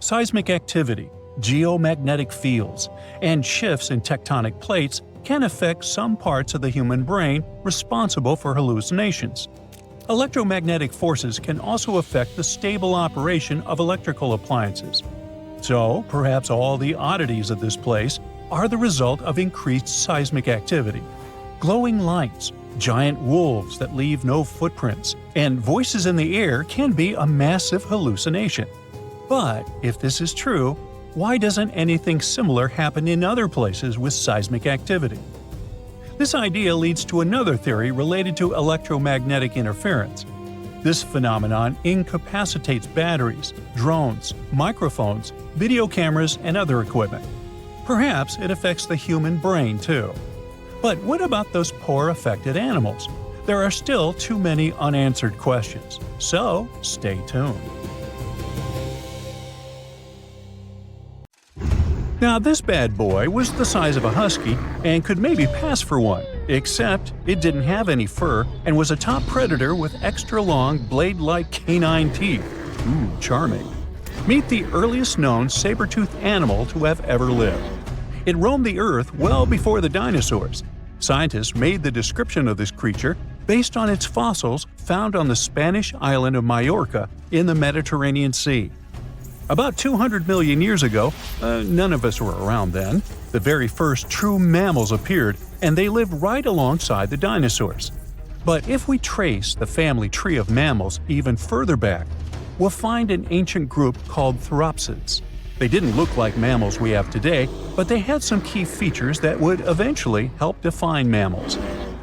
Seismic activity, geomagnetic fields, and shifts in tectonic plates can affect some parts of the human brain responsible for hallucinations. Electromagnetic forces can also affect the stable operation of electrical appliances. So, perhaps all the oddities of this place are the result of increased seismic activity. Glowing lights, giant wolves that leave no footprints, and voices in the air can be a massive hallucination. But if this is true, why doesn't anything similar happen in other places with seismic activity? This idea leads to another theory related to electromagnetic interference. This phenomenon incapacitates batteries, drones, microphones, video cameras, and other equipment. Perhaps it affects the human brain too. But what about those poor affected animals? There are still too many unanswered questions, so stay tuned. Now, this bad boy was the size of a husky and could maybe pass for one, except it didn't have any fur and was a top predator with extra long, blade-like canine teeth. Ooh, charming. Meet the earliest known saber-tooth animal to have ever lived. It roamed the Earth well before the dinosaurs. Scientists made the description of this creature based on its fossils found on the Spanish island of Majorca in the Mediterranean Sea. About 200 million years ago, none of us were around then, the very first true mammals appeared, and they lived right alongside the dinosaurs. But if we trace the family tree of mammals even further back, we'll find an ancient group called Therapsids. They didn't look like mammals we have today, but they had some key features that would eventually help define mammals.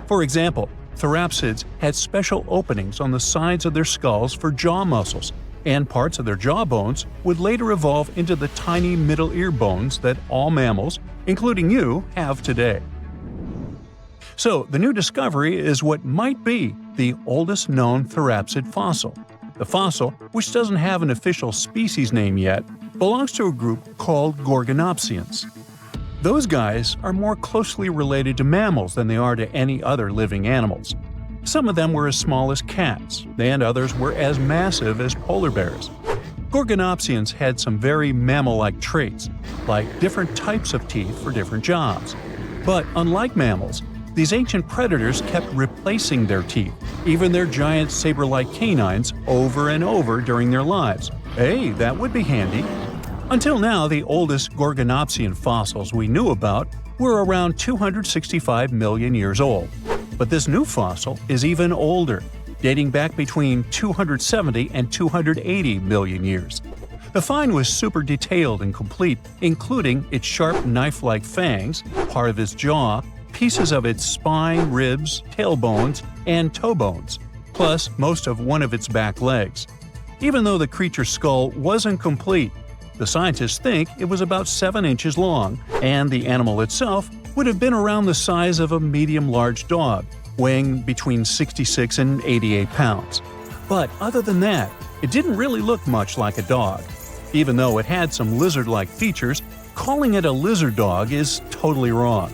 For example, Therapsids had special openings on the sides of their skulls for jaw muscles, and parts of their jaw bones would later evolve into the tiny middle ear bones that all mammals, including you, have today. So, the new discovery is what might be the oldest known Therapsid fossil. The fossil, which doesn't have an official species name yet, belongs to a group called Gorgonopsians. Those guys are more closely related to mammals than they are to any other living animals. Some of them were as small as cats, and others were as massive as polar bears. Gorgonopsians had some very mammal-like traits, like different types of teeth for different jobs. But unlike mammals, these ancient predators kept replacing their teeth, even their giant saber-like canines, over and over during their lives. Hey, that would be handy. Until now, the oldest Gorgonopsian fossils we knew about were around 265 million years old. But this new fossil is even older, dating back between 270 and 280 million years. The find was super detailed and complete, including its sharp knife-like fangs, part of its jaw, pieces of its spine, ribs, tailbones, and toe bones, plus most of one of its back legs. Even though the creature's skull wasn't complete, the scientists think it was about 7 inches long, and the animal itself would have been around the size of a medium-large dog, weighing between 66 and 88 pounds. But other than that, it didn't really look much like a dog. Even though it had some lizard-like features, calling it a lizard dog is totally wrong.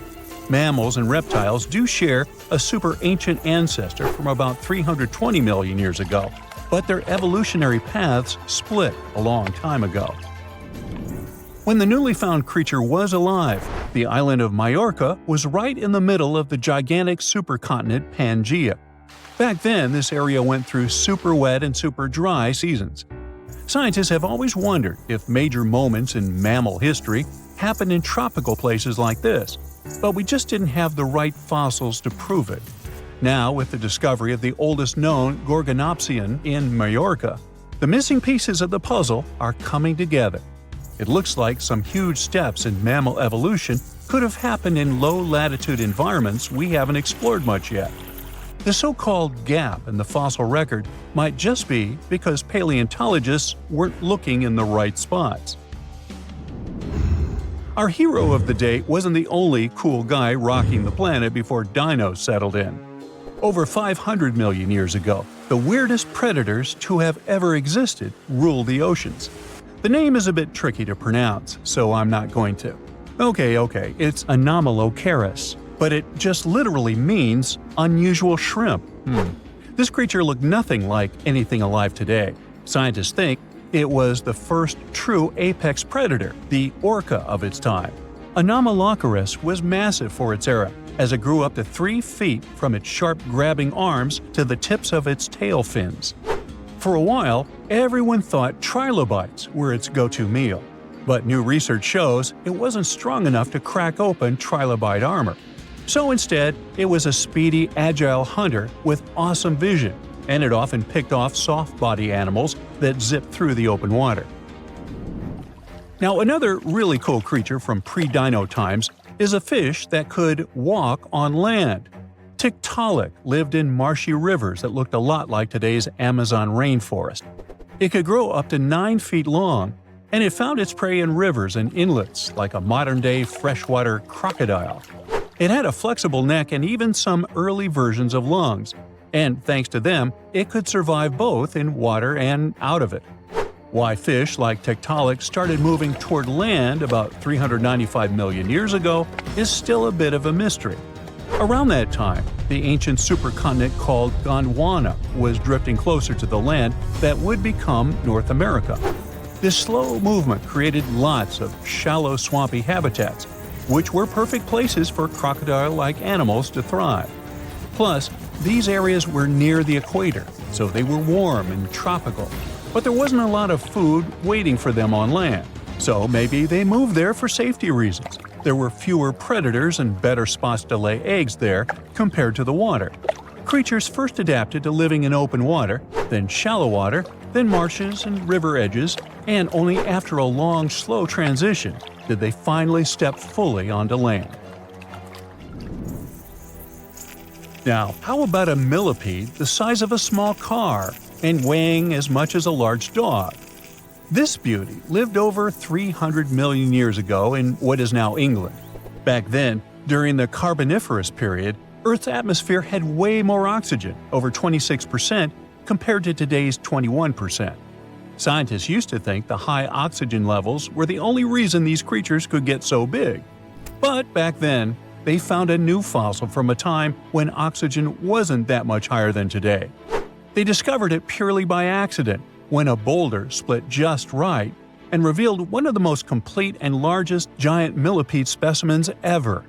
Mammals and reptiles do share a super ancient ancestor from about 320 million years ago, but their evolutionary paths split a long time ago. When the newly found creature was alive, the island of Majorca was right in the middle of the gigantic supercontinent Pangaea. Back then, this area went through super wet and super dry seasons. Scientists have always wondered if major moments in mammal history happened in tropical places like this, but we just didn't have the right fossils to prove it. Now, with the discovery of the oldest known Gorgonopsian in Majorca, the missing pieces of the puzzle are coming together. It looks like some huge steps in mammal evolution could have happened in low-latitude environments we haven't explored much yet. The so-called gap in the fossil record might just be because paleontologists weren't looking in the right spots. Our hero of the day wasn't the only cool guy rocking the planet before dinos settled in. Over 500 million years ago, the weirdest predators to have ever existed ruled the oceans. The name is a bit tricky to pronounce, so I'm not going to. Okay, it's Anomalocaris, but it just literally means unusual shrimp. This creature looked nothing like anything alive today. Scientists think it was the first true apex predator, the orca of its time. Anomalocaris was massive for its era, as it grew up to 3 feet from its sharp grabbing arms to the tips of its tail fins. For a while, everyone thought trilobites were its go-to meal, but new research shows it wasn't strong enough to crack open trilobite armor. So instead, it was a speedy, agile hunter with awesome vision, and it often picked off soft-body animals that zipped through the open water. Now, another really cool creature from pre-dino times is a fish that could walk on land. Tiktaalik lived in marshy rivers that looked a lot like today's Amazon rainforest. It could grow up to 9 feet long, and it found its prey in rivers and inlets like a modern-day freshwater crocodile. It had a flexible neck and even some early versions of lungs, and thanks to them, it could survive both in water and out of it. Why fish like Tiktaalik started moving toward land about 395 million years ago is still a bit of a mystery. Around that time, the ancient supercontinent called Gondwana was drifting closer to the land that would become North America. This slow movement created lots of shallow, swampy habitats, which were perfect places for crocodile-like animals to thrive. Plus, these areas were near the equator, so they were warm and tropical. But there wasn't a lot of food waiting for them on land, so maybe they moved there for safety reasons. There were fewer predators and better spots to lay eggs there compared to the water. Creatures first adapted to living in open water, then shallow water, then marshes and river edges, and only after a long, slow transition did they finally step fully onto land. Now, how about a millipede the size of a small car and weighing as much as a large dog? This beauty lived over 300 million years ago in what is now England. Back then, during the Carboniferous period, Earth's atmosphere had way more oxygen, over 26%, compared to today's 21%. Scientists used to think the high oxygen levels were the only reason these creatures could get so big. But back then, they found a new fossil from a time when oxygen wasn't that much higher than today. They discovered it purely by accident, when a boulder split just right and revealed one of the most complete and largest giant millipede specimens ever.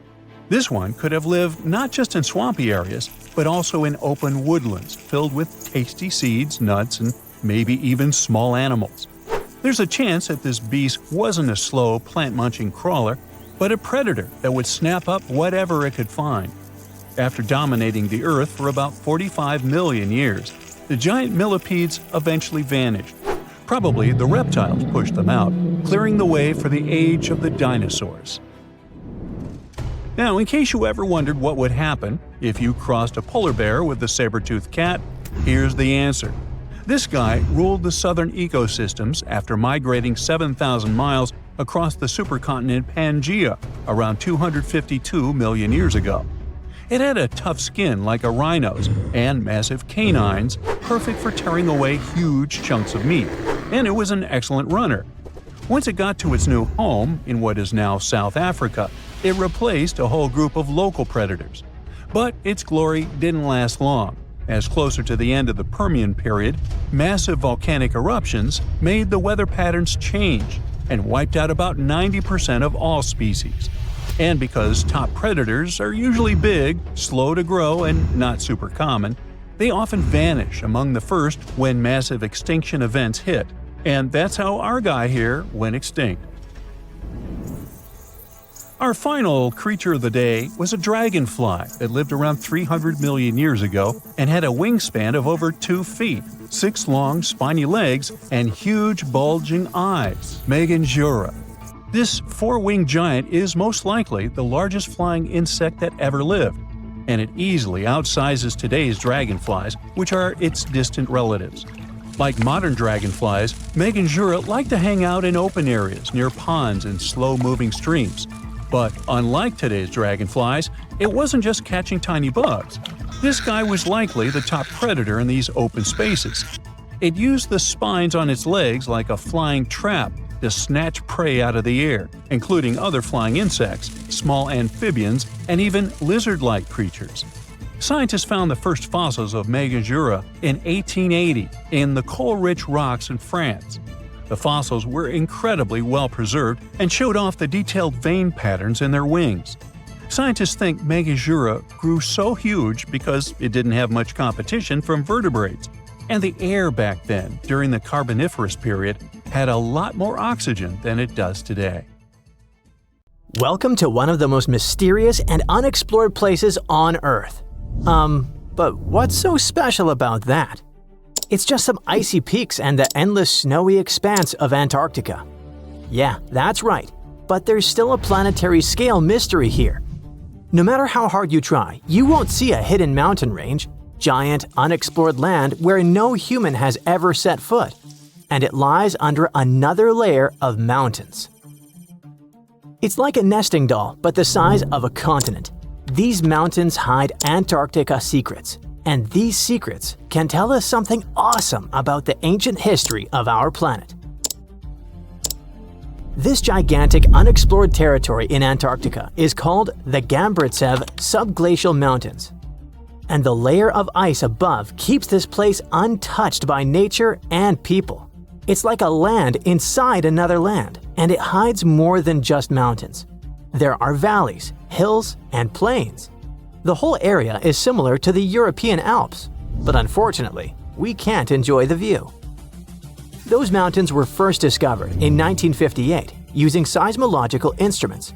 This one could have lived not just in swampy areas, but also in open woodlands filled with tasty seeds, nuts, and maybe even small animals. There's a chance that this beast wasn't a slow, plant-munching crawler, but a predator that would snap up whatever it could find. After dominating the Earth for about 45 million years, the giant millipedes eventually vanished. Probably the reptiles pushed them out, clearing the way for the age of the dinosaurs. Now, in case you ever wondered what would happen if you crossed a polar bear with a saber-tooth cat, here's the answer. This guy ruled the southern ecosystems after migrating 7,000 miles across the supercontinent Pangaea around 252 million years ago. It had a tough skin like a rhino's and massive canines, perfect for tearing away huge chunks of meat, and it was an excellent runner. Once it got to its new home in what is now South Africa, it replaced a whole group of local predators. But its glory didn't last long, as closer to the end of the Permian period, massive volcanic eruptions made the weather patterns change and wiped out about 90% of all species. And because top predators are usually big, slow to grow, and not super common, they often vanish among the first when massive extinction events hit. And that's how our guy here went extinct. Our final creature of the day was a dragonfly that lived around 300 million years ago and had a wingspan of over 2 feet, 6 long, spiny legs, and huge, bulging eyes. Meganjura. This 4-winged giant is most likely the largest flying insect that ever lived, and it easily outsizes today's dragonflies, which are its distant relatives. Like modern dragonflies, Meganjura like to hang out in open areas near ponds and slow-moving streams. But unlike today's dragonflies, it wasn't just catching tiny bugs. This guy was likely the top predator in these open spaces. It used the spines on its legs like a flying trap to snatch prey out of the air, including other flying insects, small amphibians, and even lizard-like creatures. Scientists found the first fossils of Megajoura in 1880 in the coal-rich rocks in France. The fossils were incredibly well preserved and showed off the detailed vein patterns in their wings. Scientists think Megajoura grew so huge because it didn't have much competition from vertebrates, and the air back then, during the Carboniferous period, had a lot more oxygen than it does today. Welcome to one of the most mysterious and unexplored places on Earth. But what's so special about that? It's just some icy peaks and the endless snowy expanse of Antarctica. Yeah, that's right, but there's still a planetary scale mystery here. No matter how hard you try, you won't see a hidden mountain range, giant, unexplored land where no human has ever set foot, and it lies under another layer of mountains. It's like a nesting doll, but the size of a continent. These mountains hide Antarctica secrets, and these secrets can tell us something awesome about the ancient history of our planet. This gigantic unexplored territory in Antarctica is called the Gambritsev subglacial mountains. And the layer of ice above keeps this place untouched by nature and people. It's like a land inside another land, and it hides more than just mountains. There are valleys, hills, and plains. The whole area is similar to the European Alps, but unfortunately, we can't enjoy the view. Those mountains were first discovered in 1958 using seismological instruments.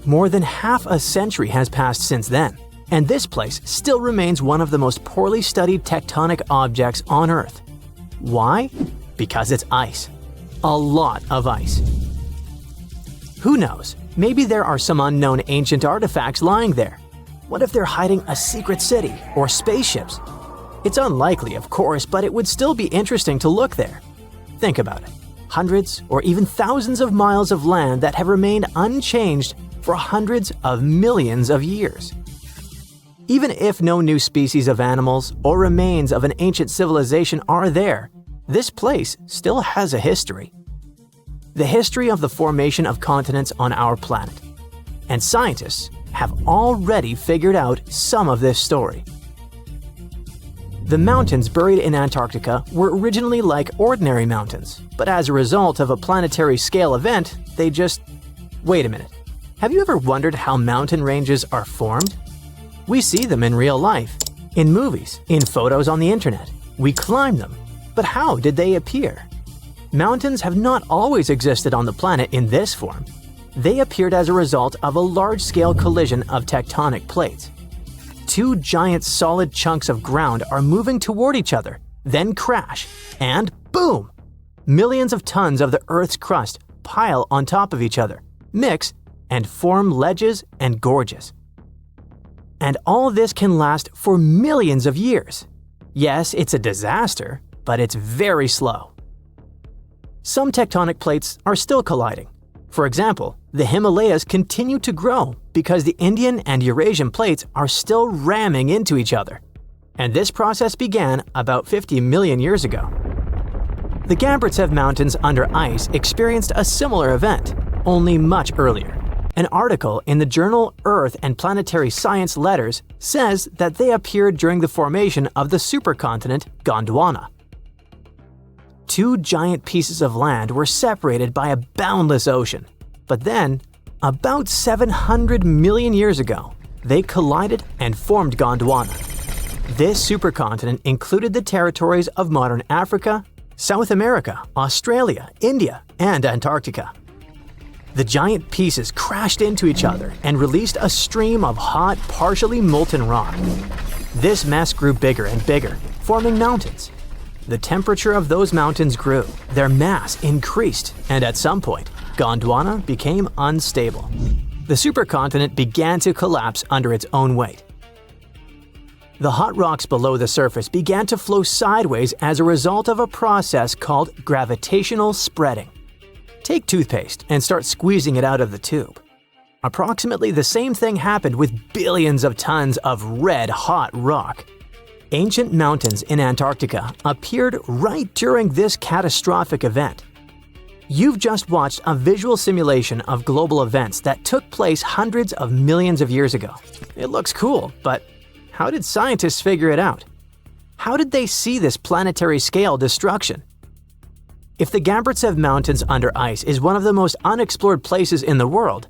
More than half a century has passed since then, and this place still remains one of the most poorly studied tectonic objects on Earth. Why? Because it's ice. A lot of ice. Who knows? Maybe there are some unknown ancient artifacts lying there. What if they're hiding a secret city or spaceships? It's unlikely, of course, but it would still be interesting to look there. Think about it. Hundreds or even thousands of miles of land that have remained unchanged for hundreds of millions of years. Even if no new species of animals or remains of an ancient civilization are there, this place still has a history. The history of the formation of continents on our planet. And scientists have already figured out some of this story. The mountains buried in Antarctica were originally like ordinary mountains, but as a result of a planetary scale event, they just… Wait a minute. Have you ever wondered how mountain ranges are formed? We see them in real life, in movies, in photos on the internet. We climb them. But how did they appear? Mountains have not always existed on the planet in this form. They appeared as a result of a large-scale collision of tectonic plates. Two giant solid chunks of ground are moving toward each other, then crash, and boom! Millions of tons of the Earth's crust pile on top of each other, mix, and form ledges and gorges. And all this can last for millions of years. Yes, it's a disaster, but it's very slow. Some tectonic plates are still colliding. For example, the Himalayas continue to grow because the Indian and Eurasian plates are still ramming into each other. And this process began about 50 million years ago. The Gambritsev Mountains under ice experienced a similar event, only much earlier. An article in the journal Earth and Planetary Science Letters says that they appeared during the formation of the supercontinent Gondwana. Two giant pieces of land were separated by a boundless ocean. But then, about 700 million years ago, they collided and formed Gondwana. This supercontinent included the territories of modern Africa, South America, Australia, India, and Antarctica. The giant pieces crashed into each other and released a stream of hot, partially molten rock. This mess grew bigger and bigger, forming mountains. The temperature of those mountains grew, their mass increased, and at some point, Gondwana became unstable. The supercontinent began to collapse under its own weight. The hot rocks below the surface began to flow sideways as a result of a process called gravitational spreading. Take toothpaste and start squeezing it out of the tube. Approximately the same thing happened with billions of tons of red-hot rock. Ancient mountains in Antarctica appeared right during this catastrophic event. You've just watched a visual simulation of global events that took place hundreds of millions of years ago. It looks cool, but how did scientists figure it out? How did they see this planetary-scale destruction? If the Gambritsev Mountains under ice is one of the most unexplored places in the world,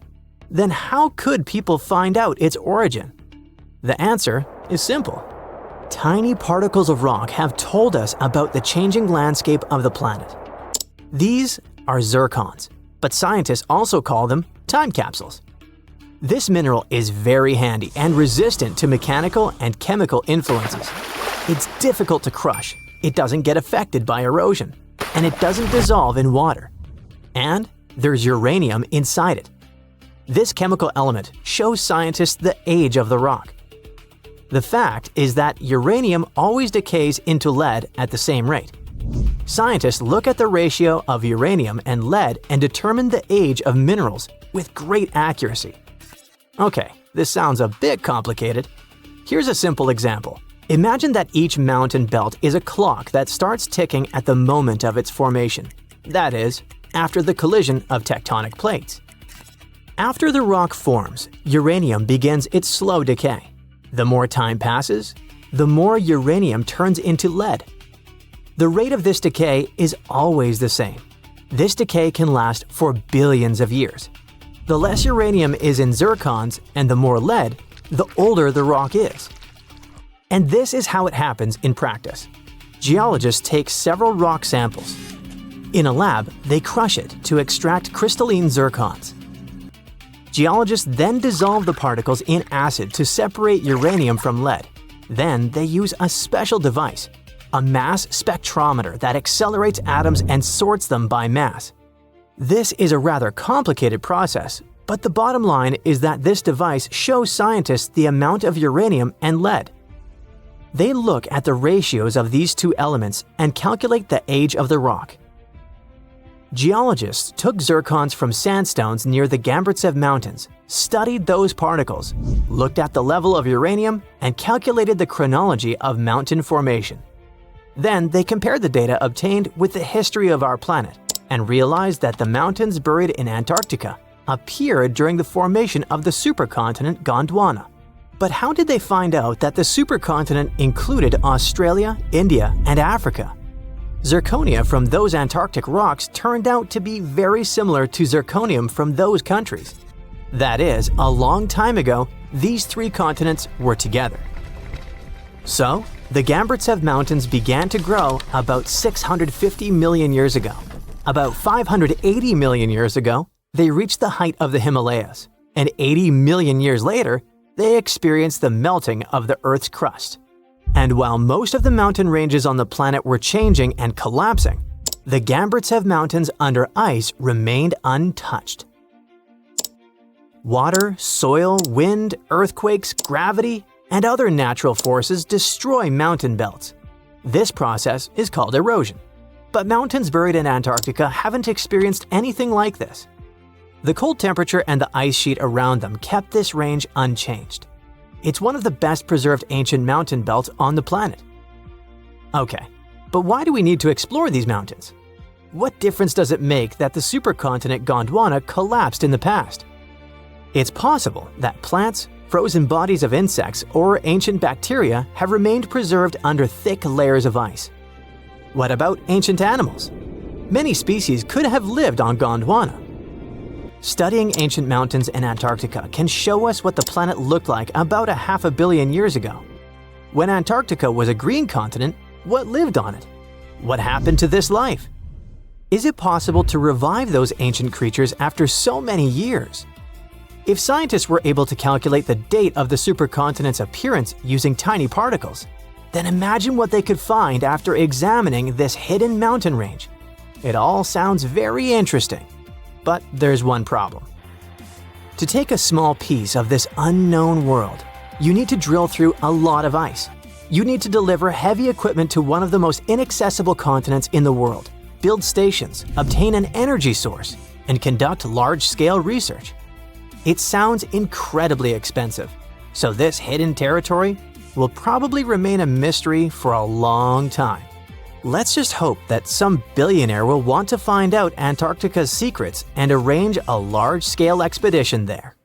then how could people find out its origin? The answer is simple. Tiny particles of rock have told us about the changing landscape of the planet. These are zircons, but scientists also call them time capsules. This mineral is very handy and resistant to mechanical and chemical influences. It's difficult to crush, it doesn't get affected by erosion, and it doesn't dissolve in water. And there's uranium inside it. This chemical element shows scientists the age of the rock. The fact is that uranium always decays into lead at the same rate. Scientists look at the ratio of uranium and lead and determine the age of minerals with great accuracy. Okay, this sounds a bit complicated. Here's a simple example. Imagine that each mountain belt is a clock that starts ticking at the moment of its formation. That is, after the collision of tectonic plates. After the rock forms, uranium begins its slow decay. The more time passes, the more uranium turns into lead. The rate of this decay is always the same. This decay can last for billions of years. The less uranium is in zircons and the more lead, the older the rock is. And this is how it happens in practice. Geologists take several rock samples. In a lab, they crush it to extract crystalline zircons. Geologists then dissolve the particles in acid to separate uranium from lead. Then they use a special device, a mass spectrometer that accelerates atoms and sorts them by mass. This is a rather complicated process, but the bottom line is that this device shows scientists the amount of uranium and lead. They look at the ratios of these two elements and calculate the age of the rock. Geologists took zircons from sandstones near the Gambritsev Mountains, studied those particles, looked at the level of uranium, and calculated the chronology of mountain formation. Then they compared the data obtained with the history of our planet and realized that the mountains buried in Antarctica appeared during the formation of the supercontinent Gondwana. But how did they find out that the supercontinent included Australia, India, and Africa? Zirconia from those Antarctic rocks turned out to be very similar to zirconium from those countries. That is, a long time ago, these three continents were together. So, the Gambritsev Mountains began to grow about 650 million years ago. About 580 million years ago, they reached the height of the Himalayas, and 80 million years later, they experienced the melting of the Earth's crust. And while most of the mountain ranges on the planet were changing and collapsing, the Gambritsev Mountains under ice remained untouched. Water, soil, wind, earthquakes, gravity, and other natural forces destroy mountain belts. This process is called erosion. But mountains buried in Antarctica haven't experienced anything like this. The cold temperature and the ice sheet around them kept this range unchanged. It's one of the best preserved ancient mountain belts on the planet. Okay, but why do we need to explore these mountains? What difference does it make that the supercontinent Gondwana collapsed in the past? It's possible that plants, frozen bodies of insects, or ancient bacteria have remained preserved under thick layers of ice. What about ancient animals? Many species could have lived on Gondwana. Studying ancient mountains in Antarctica can show us what the planet looked like about 500 million years ago. When Antarctica was a green continent, what lived on it? What happened to this life? Is it possible to revive those ancient creatures after so many years? If scientists were able to calculate the date of the supercontinent's appearance using tiny particles, then imagine what they could find after examining this hidden mountain range. It all sounds very interesting. But there's one problem. To take a small piece of this unknown world, you need to drill through a lot of ice. You need to deliver heavy equipment to one of the most inaccessible continents in the world, build stations, obtain an energy source, and conduct large-scale research. It sounds incredibly expensive, so this hidden territory will probably remain a mystery for a long time. Let's just hope that some billionaire will want to find out Antarctica's secrets and arrange a large-scale expedition there.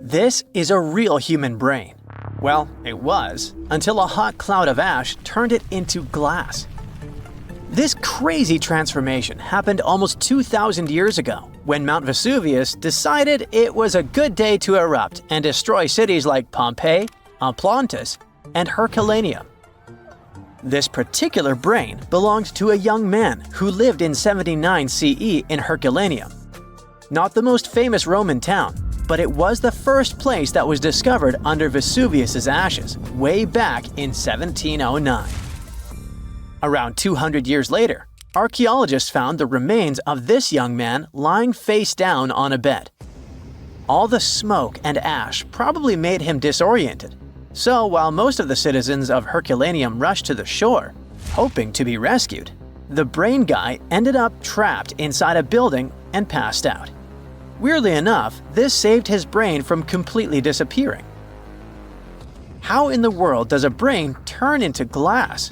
This is a real human brain. Well, it was, until a hot cloud of ash turned it into glass. This crazy transformation happened almost 2,000 years ago, when Mount Vesuvius decided it was a good day to erupt and destroy cities like Pompeii, Atlantis, and Herculaneum. This particular brain belonged to a young man who lived in 79 CE in Herculaneum. Not the most famous Roman town, but it was the first place that was discovered under Vesuvius's ashes way back in 1709. Around 200 years later, archaeologists found the remains of this young man lying face down on a bed. All the smoke and ash probably made him disoriented, so while most of the citizens of Herculaneum rushed to the shore, hoping to be rescued, the brain guy ended up trapped inside a building and passed out. Weirdly enough, this saved his brain from completely disappearing. How in the world does a brain turn into glass?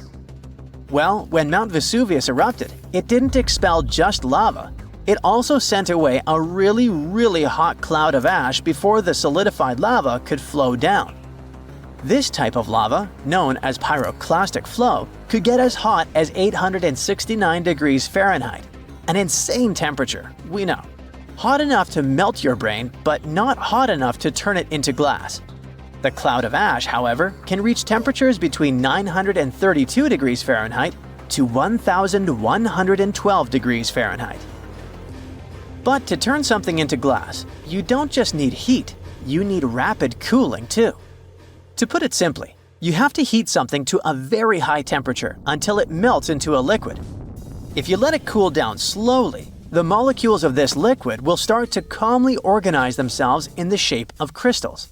Well, when Mount Vesuvius erupted, it didn't expel just lava. It also sent away a really hot cloud of ash before the solidified lava could flow down. This type of lava, known as pyroclastic flow, could get as hot as 869 degrees Fahrenheit. An insane temperature, we know. Hot enough to melt your brain, but not hot enough to turn it into glass. The cloud of ash, however, can reach temperatures between 932 degrees Fahrenheit to 1,112 degrees Fahrenheit. But to turn something into glass, you don't just need heat, you need rapid cooling too. To put it simply, you have to heat something to a very high temperature until it melts into a liquid. If you let it cool down slowly, the molecules of this liquid will start to calmly organize themselves in the shape of crystals.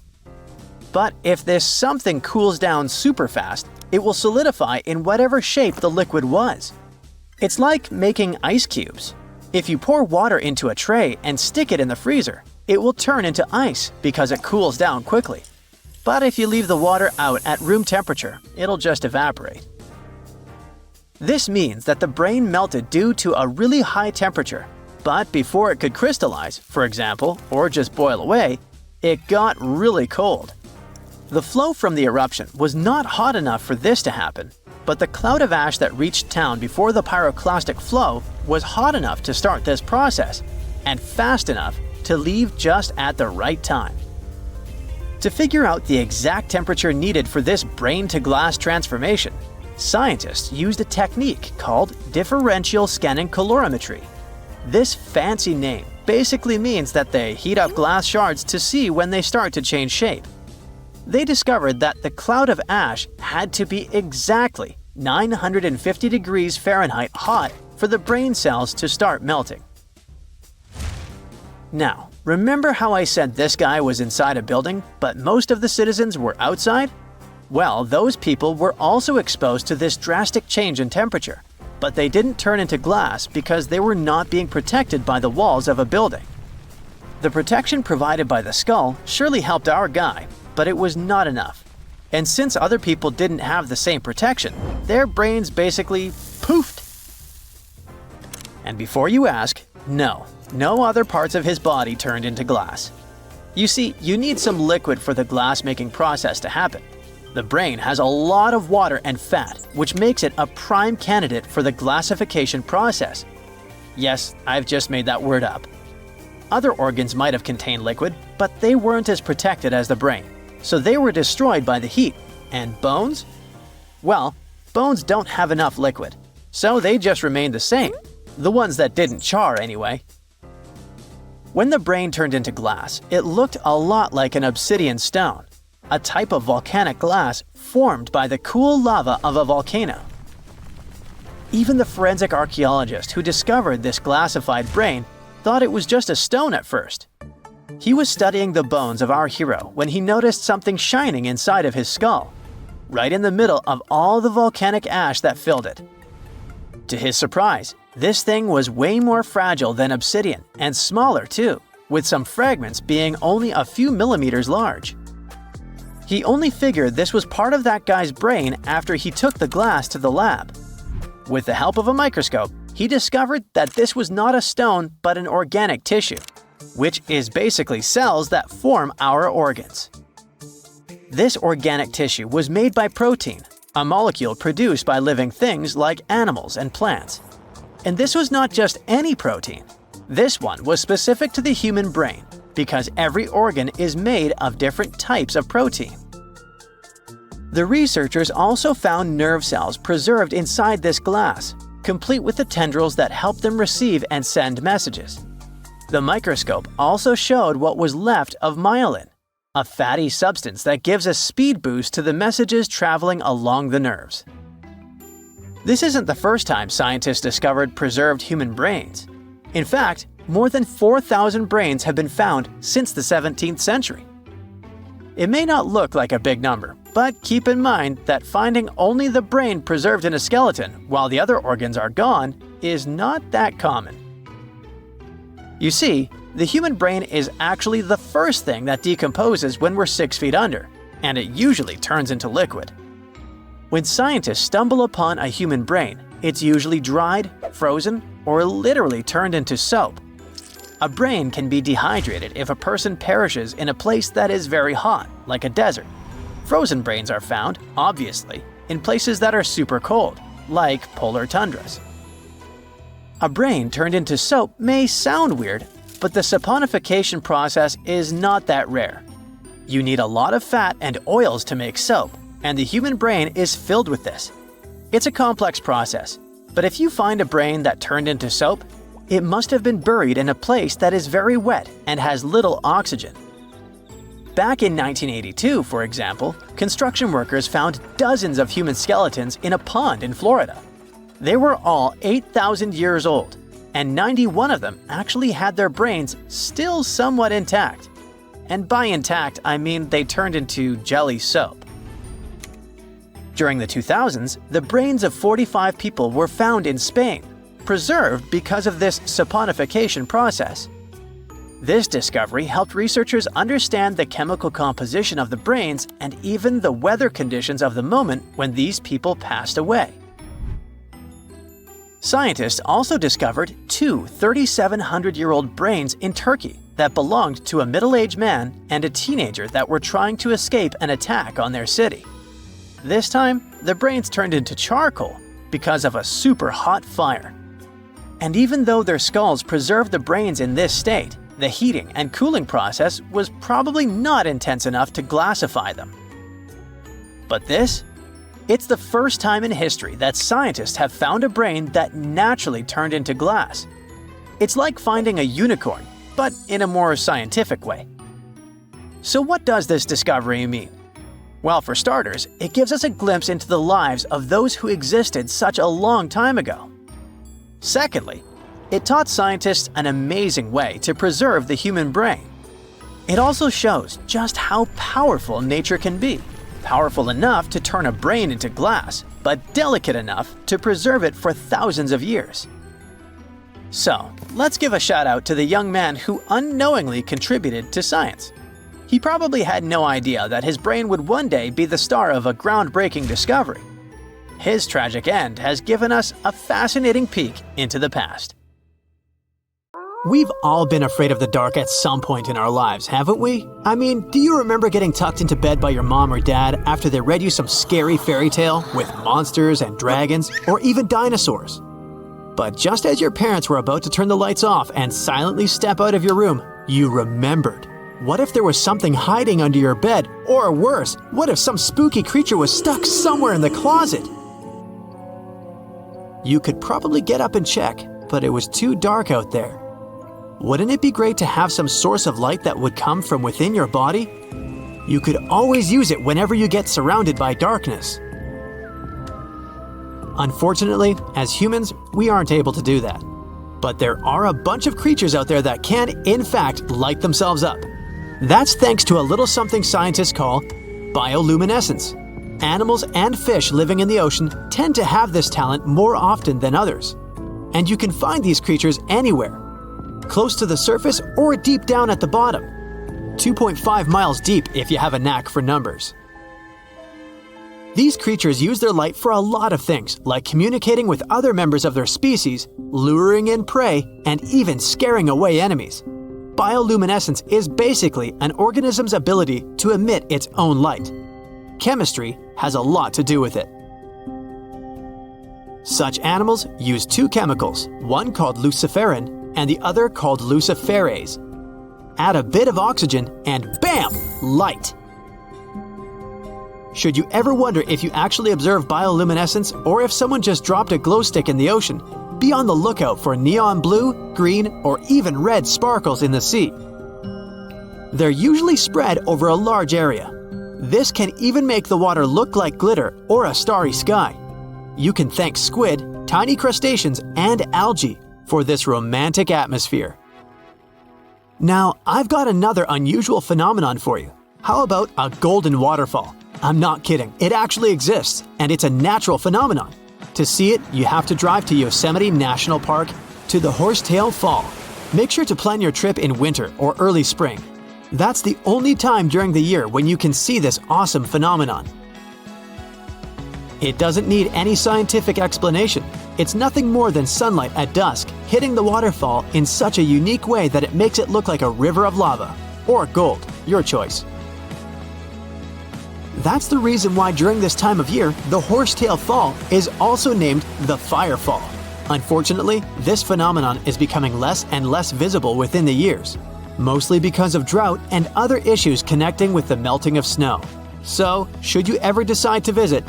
But if this something cools down super fast, it will solidify in whatever shape the liquid was. It's like making ice cubes. If you pour water into a tray and stick it in the freezer, it will turn into ice because it cools down quickly. But if you leave the water out at room temperature, it'll just evaporate. This means that the brain melted due to a really high temperature, but before it could crystallize, for example, or just boil away, it got really cold. The flow from the eruption was not hot enough for this to happen, but the cloud of ash that reached town before the pyroclastic flow was hot enough to start this process, and fast enough to leave just at the right time. To figure out the exact temperature needed for this brain-to-glass transformation, scientists used a technique called differential scanning calorimetry. This fancy name basically means that they heat up glass shards to see when they start to change shape. They discovered that the cloud of ash had to be exactly 950 degrees Fahrenheit hot for the brain cells to start melting. Now, remember how I said this guy was inside a building, but most of the citizens were outside? Well, those people were also exposed to this drastic change in temperature, but they didn't turn into glass because they were not being protected by the walls of a building. The protection provided by the skull surely helped our guy, but it was not enough. And since other people didn't have the same protection, their brains basically poofed. And before you ask, no other parts of his body turned into glass. You see, you need some liquid for the glass-making process to happen. The brain has a lot of water and fat, which makes it a prime candidate for the glassification process. Yes, I've just made that word up. Other organs might have contained liquid, but they weren't as protected as the brain, so they were destroyed by the heat. And bones? Well, bones don't have enough liquid, so they just remained the same. The ones that didn't char, anyway. When the brain turned into glass, it looked a lot like an obsidian stone, a type of volcanic glass formed by the cool lava of a volcano. Even the forensic archaeologist who discovered this glassified brain thought it was just a stone at first. He was studying the bones of our hero when he noticed something shining inside of his skull, right in the middle of all the volcanic ash that filled it. To his surprise, this thing was way more fragile than obsidian and smaller too, with some fragments being only a few millimeters large. He only figured this was part of that guy's brain after he took the glass to the lab. With the help of a microscope, he discovered that this was not a stone but an organic tissue, which is basically cells that form our organs. This organic tissue was made by protein, a molecule produced by living things like animals and plants. And this was not just any protein. This one was specific to the human brain because every organ is made of different types of protein. The researchers also found nerve cells preserved inside this glass, complete with the tendrils that help them receive and send messages. The microscope also showed what was left of myelin, a fatty substance that gives a speed boost to the messages traveling along the nerves. This isn't the first time scientists discovered preserved human brains. In fact, more than 4,000 brains have been found since the 17th century. It may not look like a big number, but keep in mind that finding only the brain preserved in a skeleton while the other organs are gone is not that common. You see, the human brain is actually the first thing that decomposes when we're 6 feet under, and it usually turns into liquid. When scientists stumble upon a human brain, it's usually dried, frozen, or literally turned into soap. A brain can be dehydrated if a person perishes in a place that is very hot, like a desert. Frozen brains are found, obviously, in places that are super cold, like polar tundras. A brain turned into soap may sound weird, but the saponification process is not that rare. You need a lot of fat and oils to make soap, and the human brain is filled with this. It's a complex process, but if you find a brain that turned into soap, it must have been buried in a place that is very wet and has little oxygen. Back in 1982, for example, construction workers found dozens of human skeletons in a pond in Florida. They were all 8,000 years old, and 91 of them actually had their brains still somewhat intact. And by intact, I mean they turned into jelly soap. During the 2000s, the brains of 45 people were found in Spain, preserved because of this saponification process. This discovery helped researchers understand the chemical composition of the brains and even the weather conditions of the moment when these people passed away. Scientists also discovered two 3,700-year-old brains in Turkey that belonged to a middle-aged man and a teenager that were trying to escape an attack on their city. This time, the brains turned into charcoal because of a super hot fire. And even though their skulls preserved the brains in this state, the heating and cooling process was probably not intense enough to glassify them. But this? It's the first time in history that scientists have found a brain that naturally turned into glass. It's like finding a unicorn, but in a more scientific way. So what does this discovery mean? Well, for starters, it gives us a glimpse into the lives of those who existed such a long time ago. Secondly, it taught scientists an amazing way to preserve the human brain. It also shows just how powerful nature can be. Powerful enough to turn a brain into glass, but delicate enough to preserve it for thousands of years. So, let's give a shout out to the young man who unknowingly contributed to science. He probably had no idea that his brain would one day be the star of a groundbreaking discovery. His tragic end has given us a fascinating peek into the past. We've all been afraid of the dark at some point in our lives, haven't we? I mean, do you remember getting tucked into bed by your mom or dad after they read you some scary fairy tale with monsters and dragons or even dinosaurs? But just as your parents were about to turn the lights off and silently step out of your room, you remembered. What if there was something hiding under your bed? Or worse, what if some spooky creature was stuck somewhere in the closet? You could probably get up and check, but it was too dark out there. Wouldn't it be great to have some source of light that would come from within your body? You could always use it whenever you get surrounded by darkness. Unfortunately, as humans, we aren't able to do that. But there are a bunch of creatures out there that can, in fact, light themselves up. That's thanks to a little something scientists call bioluminescence. Animals and fish living in the ocean tend to have this talent more often than others. And you can find these creatures anywhere. close to the surface or deep down at the bottom. 2.5 miles deep if you have a knack for numbers. These creatures use their light for a lot of things, like communicating with other members of their species, luring in prey, and even scaring away enemies. Bioluminescence is basically an organism's ability to emit its own light. Chemistry has a lot to do with it. Such animals use two chemicals, one called luciferin and the other called luciferase. Add a bit of oxygen and bam! Light! Should you ever wonder if you actually observe bioluminescence or if someone just dropped a glow stick in the ocean, be on the lookout for neon blue, green, or even red sparkles in the sea. They're usually spread over a large area. This can even make the water look like glitter or a starry sky. You can thank squid, tiny crustaceans, and algae for this romantic atmosphere. Now, I've got another unusual phenomenon for you. How about a golden waterfall? I'm not kidding, it actually exists, and it's a natural phenomenon. To see it, you have to drive to Yosemite National Park to the Horsetail Fall. Make sure to plan your trip in winter or early spring. That's the only time during the year when you can see this awesome phenomenon. It doesn't need any scientific explanation. It's nothing more than sunlight at dusk hitting the waterfall in such a unique way that it makes it look like a river of lava. Or gold, your choice. That's the reason why during this time of year, the Horsetail Fall is also named the Fire Fall. Unfortunately, this phenomenon is becoming less and less visible within the years, mostly because of drought and other issues connecting with the melting of snow. So, should you ever decide to visit,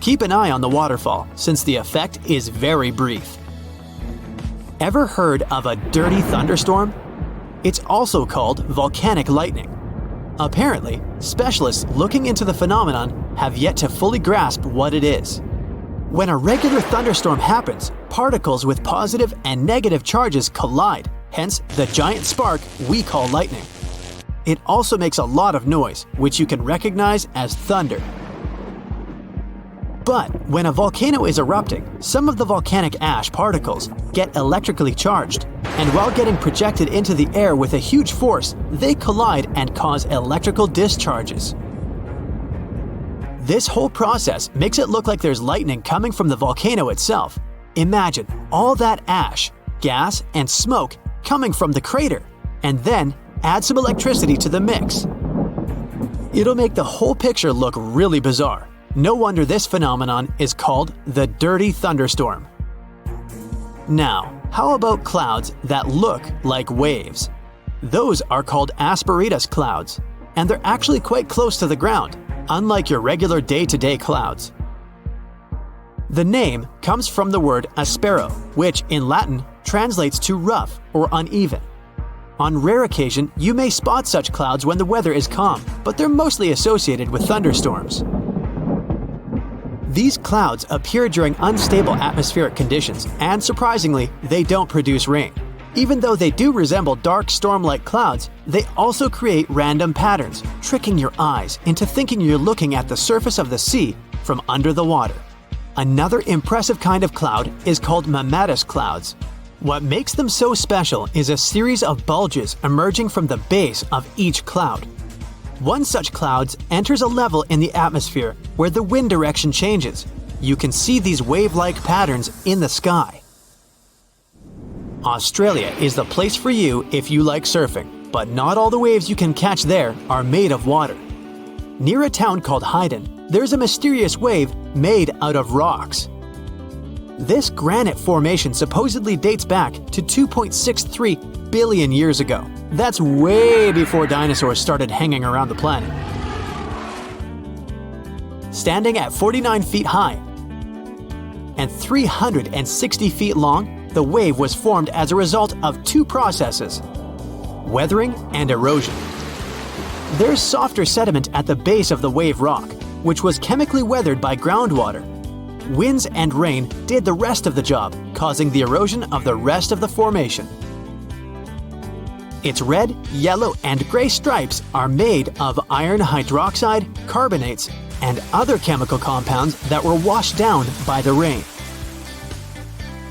keep an eye on the waterfall since the effect is very brief. Ever heard of a dirty thunderstorm? It's also called volcanic lightning. Apparently, specialists looking into the phenomenon have yet to fully grasp what it is. When a regular thunderstorm happens, particles with positive and negative charges collide, hence the giant spark we call lightning. It also makes a lot of noise, which you can recognize as thunder. But when a volcano is erupting, some of the volcanic ash particles get electrically charged, and while getting projected into the air with a huge force, they collide and cause electrical discharges. This whole process makes it look like there's lightning coming from the volcano itself. Imagine all that ash, gas, and smoke coming from the crater, and then add some electricity to the mix. It'll make the whole picture look really bizarre. No wonder this phenomenon is called the dirty thunderstorm. Now, how about clouds that look like waves? Those are called asperitas clouds, and they're actually quite close to the ground, unlike your regular day-to-day clouds. The name comes from the word aspero, which in Latin translates to rough or uneven. On rare occasion, you may spot such clouds when the weather is calm, but they're mostly associated with thunderstorms. These clouds appear during unstable atmospheric conditions, and surprisingly, they don't produce rain. Even though they do resemble dark storm-like clouds, they also create random patterns, tricking your eyes into thinking you're looking at the surface of the sea from under the water. Another impressive kind of cloud is called mammatus clouds. What makes them so special is a series of bulges emerging from the base of each cloud. One such cloud enters a level in the atmosphere where the wind direction changes. You can see these wave-like patterns in the sky. Australia is the place for you if you like surfing, but not all the waves you can catch there are made of water. Near a town called Hayden, there's a mysterious wave made out of rocks. This granite formation supposedly dates back to 2.63 billion years ago. That's way before dinosaurs started hanging around the planet. Standing at 49 feet high and 360 feet long, the wave was formed as a result of two processes: weathering and erosion. There's softer sediment at the base of the wave rock, which was chemically weathered by groundwater. Winds and rain did the rest of the job, causing the erosion of the rest of the formation. Its red, yellow, and gray stripes are made of iron hydroxide, carbonates, and other chemical compounds that were washed down by the rain.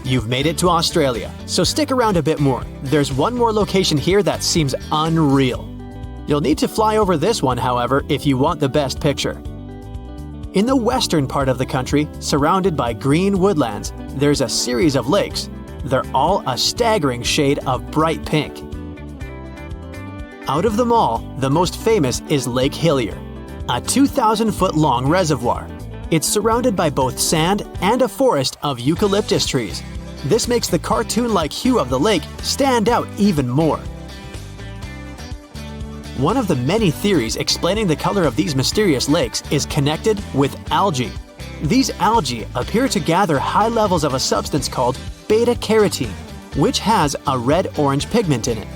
You've made it to Australia, so stick around a bit more. There's one more location here that seems unreal. You'll need to fly over this one, however, if you want the best picture. In the western part of the country, surrounded by green woodlands, there's a series of lakes. They're all a staggering shade of bright pink. Out of them all, the most famous is Lake Hillier, a 2,000-foot-long reservoir. It's surrounded by both sand and a forest of eucalyptus trees. This makes the cartoon-like hue of the lake stand out even more. One of the many theories explaining the color of these mysterious lakes is connected with algae. These algae appear to gather high levels of a substance called beta-carotene, which has a red-orange pigment in it.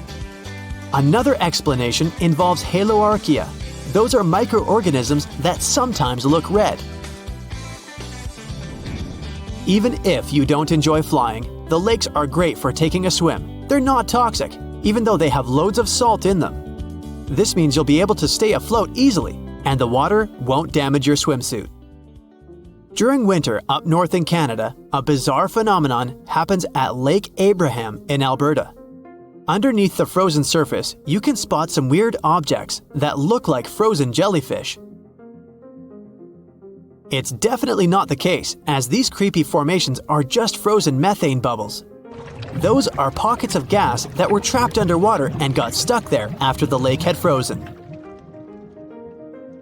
Another explanation involves haloarchaea. Those are microorganisms that sometimes look red. Even if you don't enjoy flying, the lakes are great for taking a swim. They're not toxic, even though they have loads of salt in them. This means you'll be able to stay afloat easily, and the water won't damage your swimsuit. During winter up north in Canada, a bizarre phenomenon happens at Lake Abraham in Alberta. Underneath the frozen surface, you can spot some weird objects that look like frozen jellyfish. It's definitely not the case, as these creepy formations are just frozen methane bubbles. Those are pockets of gas that were trapped underwater and got stuck there after the lake had frozen.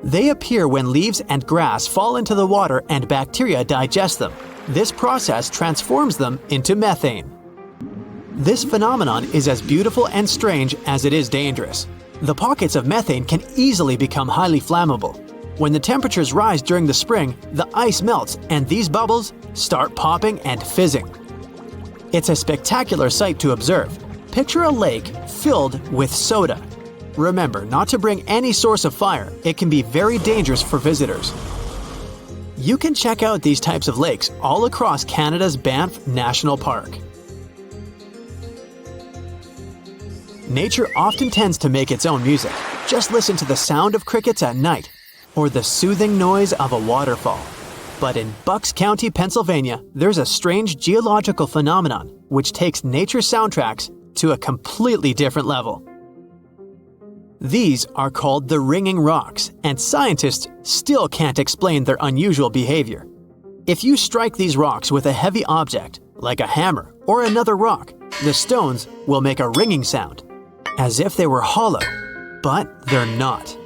They appear when leaves and grass fall into the water and bacteria digest them. This process transforms them into methane. This phenomenon is as beautiful and strange as it is dangerous. The pockets of methane can easily become highly flammable. When the temperatures rise during the spring, the ice melts and these bubbles start popping and fizzing. It's a spectacular sight to observe. Picture a lake filled with soda. Remember not to bring any source of fire. It can be very dangerous for visitors. You can check out these types of lakes all across Canada's Banff National Park. Nature often tends to make its own music. Just listen to the sound of crickets at night, or the soothing noise of a waterfall. But in Bucks County, Pennsylvania, there's a strange geological phenomenon which takes nature soundtracks to a completely different level. These are called the ringing rocks, and scientists still can't explain their unusual behavior. If you strike these rocks with a heavy object, like a hammer or another rock, the stones will make a ringing sound, as if they were hollow, but they're not.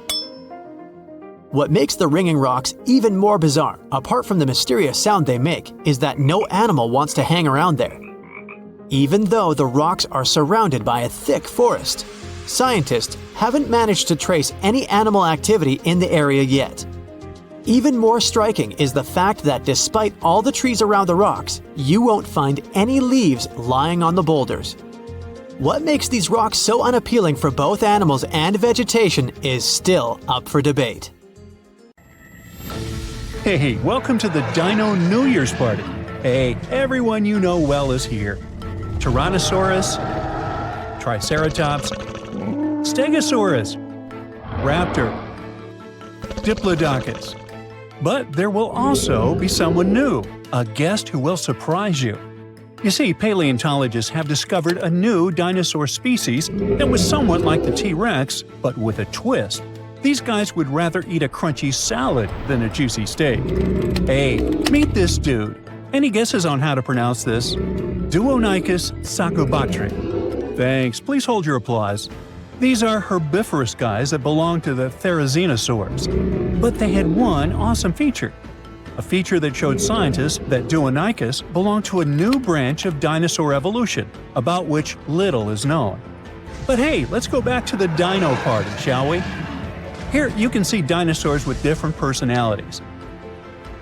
What makes the ringing rocks even more bizarre, apart from the mysterious sound they make, is that no animal wants to hang around there. Even though the rocks are surrounded by a thick forest, scientists haven't managed to trace any animal activity in the area yet. Even more striking is the fact that despite all the trees around the rocks, you won't find any leaves lying on the boulders. What makes these rocks so unappealing for both animals and vegetation is still up for debate. Hey, welcome to the Dino New Year's Party. Hey, everyone you know well is here. Tyrannosaurus, Triceratops, Stegosaurus, Raptor, Diplodocus. But there will also be someone new, a guest who will surprise you. You see, paleontologists have discovered a new dinosaur species that was somewhat like the T-Rex, but with a twist. These guys would rather eat a crunchy salad than a juicy steak. Hey, meet this dude. Any guesses on how to pronounce this? Duonicus saccobatre. Thanks, please hold your applause. These are herbivorous guys that belong to the therizinosaurs. But they had one awesome feature. A feature that showed scientists that Duonicus belonged to a new branch of dinosaur evolution, about which little is known. But hey, let's go back to the dino party, shall we? Here you can see dinosaurs with different personalities.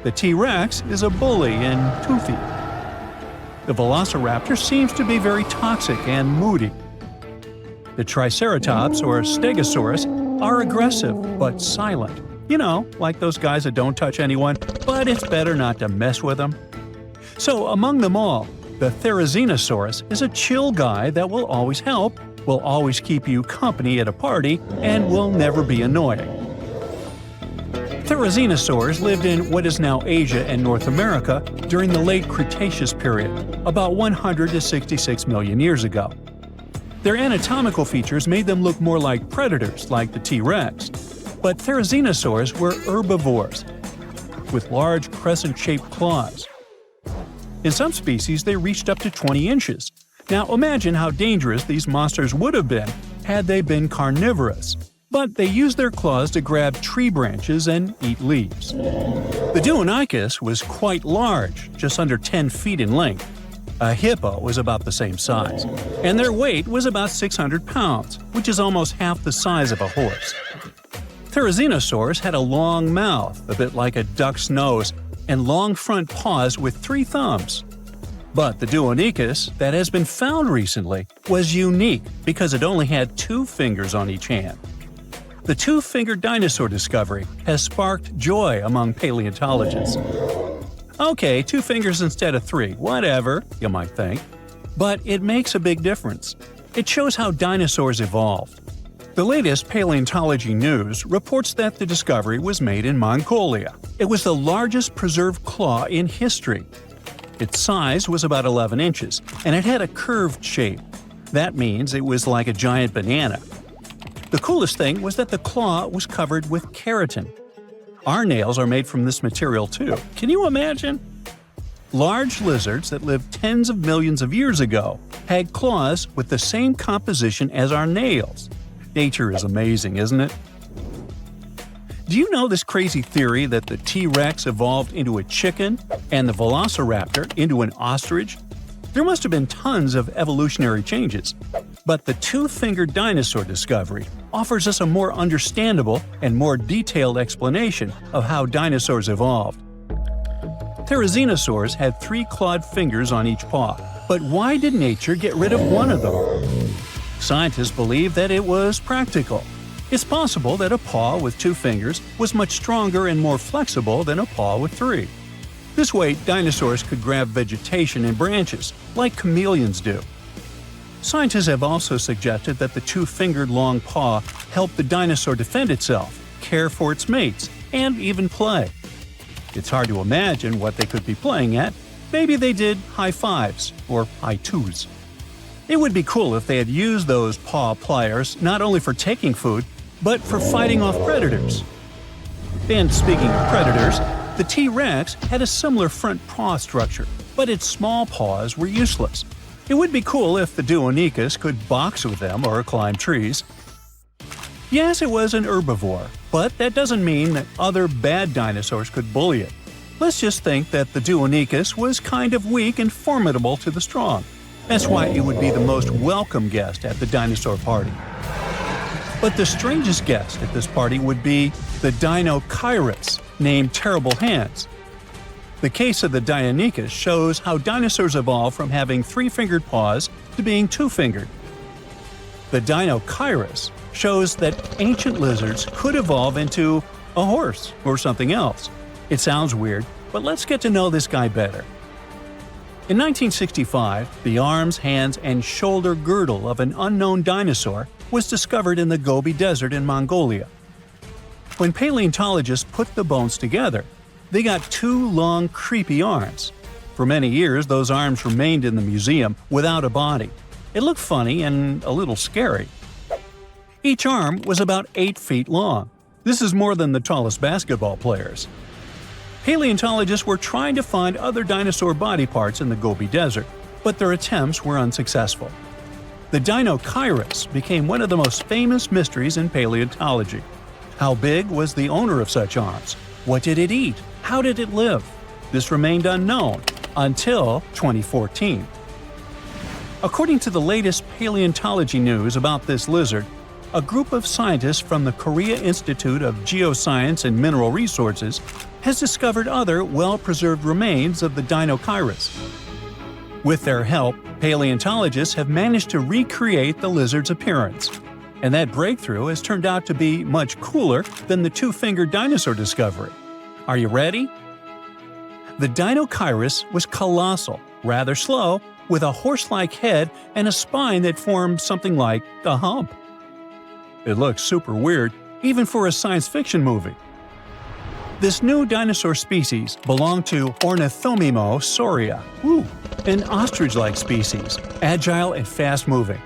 The T-Rex is a bully and toothy. The Velociraptor seems to be very toxic and moody. The Triceratops or Stegosaurus are aggressive but silent. You know, like those guys that don't touch anyone, but it's better not to mess with them. So among them all, the Therizinosaurus is a chill guy that will always help, will always keep you company at a party, and will never be annoying. Therizinosaurs lived in what is now Asia and North America during the late Cretaceous period, about 100 to 66 million years ago. Their anatomical features made them look more like predators, like the T-Rex. But Therizinosaurs were herbivores, with large crescent-shaped claws. In some species, they reached up to 20 inches. Now imagine how dangerous these monsters would have been had they been carnivorous. But they used their claws to grab tree branches and eat leaves. The Deinonychus was quite large, just under 10 feet in length. A hippo was about the same size, and their weight was about 600 pounds, which is almost half the size of a horse. Therizinosaurs had a long mouth, a bit like a duck's nose, and long front paws with 3 thumbs. But the Deinonychus, that has been found recently, was unique because it only had 2 fingers on each hand. The 2-fingered dinosaur discovery has sparked joy among paleontologists. Okay, 2 fingers instead of 3, whatever, you might think. But it makes a big difference. It shows how dinosaurs evolved. The latest paleontology news reports that the discovery was made in Mongolia. It was the largest preserved claw in history. Its size was about 11 inches, and it had a curved shape. That means it was like a giant banana. The coolest thing was that the claw was covered with keratin. Our nails are made from this material too. Can you imagine? Large lizards that lived tens of millions of years ago had claws with the same composition as our nails. Nature is amazing, isn't it? Do you know this crazy theory that the T-Rex evolved into a chicken and the Velociraptor into an ostrich? There must have been tons of evolutionary changes. But the 2-fingered dinosaur discovery offers us a more understandable and more detailed explanation of how dinosaurs evolved. Therizinosaurs had 3 clawed fingers on each paw, but why did nature get rid of one of them? Scientists believe that it was practical. It's possible that a paw with 2 fingers was much stronger and more flexible than a paw with 3. This way, dinosaurs could grab vegetation and branches, like chameleons do. Scientists have also suggested that the 2-fingered long paw helped the dinosaur defend itself, care for its mates, and even play. It's hard to imagine what they could be playing at. Maybe they did high fives or high twos. It would be cool if they had used those paw pliers not only for taking food, but for fighting off predators. And speaking of predators, the T-Rex had a similar front paw structure, but its small paws were useless. It would be cool if the Deinonychus could box with them or climb trees. Yes, it was an herbivore, but that doesn't mean that other bad dinosaurs could bully it. Let's just think that the Deinonychus was kind of weak and formidable to the strong. That's why it would be the most welcome guest at the dinosaur party. But the strangest guest at this party would be the Deinonychus, named Terrible Hands. The case of the Deinonychus shows how dinosaurs evolved from having 3-fingered paws to being 2-fingered. The Deinonychus shows that ancient lizards could evolve into a horse or something else. It sounds weird, but let's get to know this guy better. In 1965, the arms, hands, and shoulder girdle of an unknown dinosaur was discovered in the Gobi Desert in Mongolia. When paleontologists put the bones together, they got 2 long, creepy arms. For many years, those arms remained in the museum without a body. It looked funny and a little scary. Each arm was about 8 feet long. This is more than the tallest basketball players. Paleontologists were trying to find other dinosaur body parts in the Gobi Desert, but their attempts were unsuccessful. The Deinonychus became one of the most famous mysteries in paleontology. How big was the owner of such arms? What did it eat? How did it live? This remained unknown until 2014. According to the latest paleontology news about this lizard, a group of scientists from the Korea Institute of Geoscience and Mineral Resources has discovered other well-preserved remains of the Deinonychus. With their help, paleontologists have managed to recreate the lizard's appearance. And that breakthrough has turned out to be much cooler than the 2-fingered dinosaur discovery. Are you ready? The Deinonychus was colossal, rather slow, with a horse-like head and a spine that formed something like a hump. It looks super weird, even for a science fiction movie. This new dinosaur species belonged to Ornithomimosauria, an ostrich-like species, agile and fast-moving.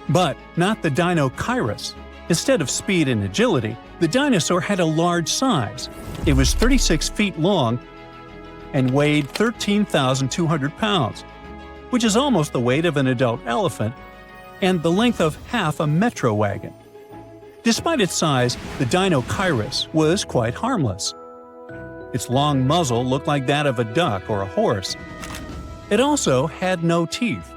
But not the Dinochirus. Instead of speed and agility, the dinosaur had a large size. It was 36 feet long and weighed 13,200 pounds, which is almost the weight of an adult elephant and the length of half a metro wagon. Despite its size, the Dinochirus was quite harmless. Its long muzzle looked like that of a duck or a horse. It also had no teeth.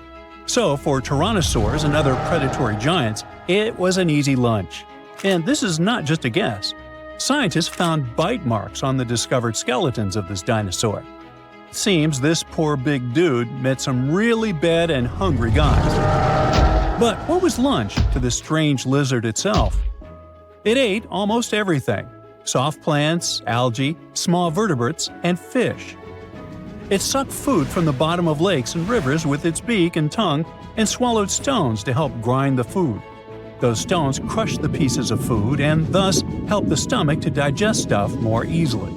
So for tyrannosaurs and other predatory giants, it was an easy lunch. And this is not just a guess. Scientists found bite marks on the discovered skeletons of this dinosaur. Seems this poor big dude met some really bad and hungry guys. But what was lunch to this strange lizard itself? It ate almost everything: soft plants, algae, small vertebrates, and fish. It sucked food from the bottom of lakes and rivers with its beak and tongue and swallowed stones to help grind the food. Those stones crushed the pieces of food and thus helped the stomach to digest stuff more easily.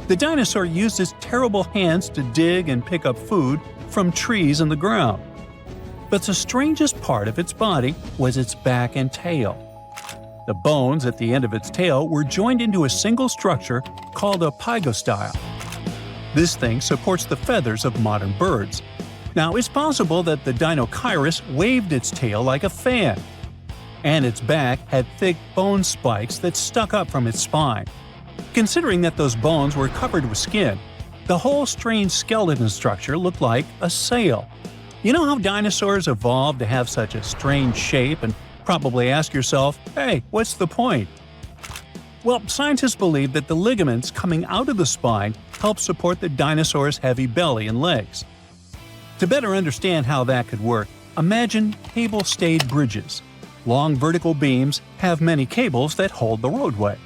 The dinosaur used its terrible hands to dig and pick up food from trees and the ground. But the strangest part of its body was its back and tail. The bones at the end of its tail were joined into a single structure called a pygostyle. This thing supports the feathers of modern birds. Now, it's possible that the Dinochirus waved its tail like a fan, and its back had thick bone spikes that stuck up from its spine. Considering that those bones were covered with skin, the whole strange skeleton structure looked like a sail. You know how dinosaurs evolved to have such a strange shape, and probably ask yourself, hey, what's the point? Well, scientists believe that the ligaments coming out of the spine help support the dinosaur's heavy belly and legs. To better understand how that could work, imagine cable-stayed bridges. Long vertical beams have many cables that hold the roadway.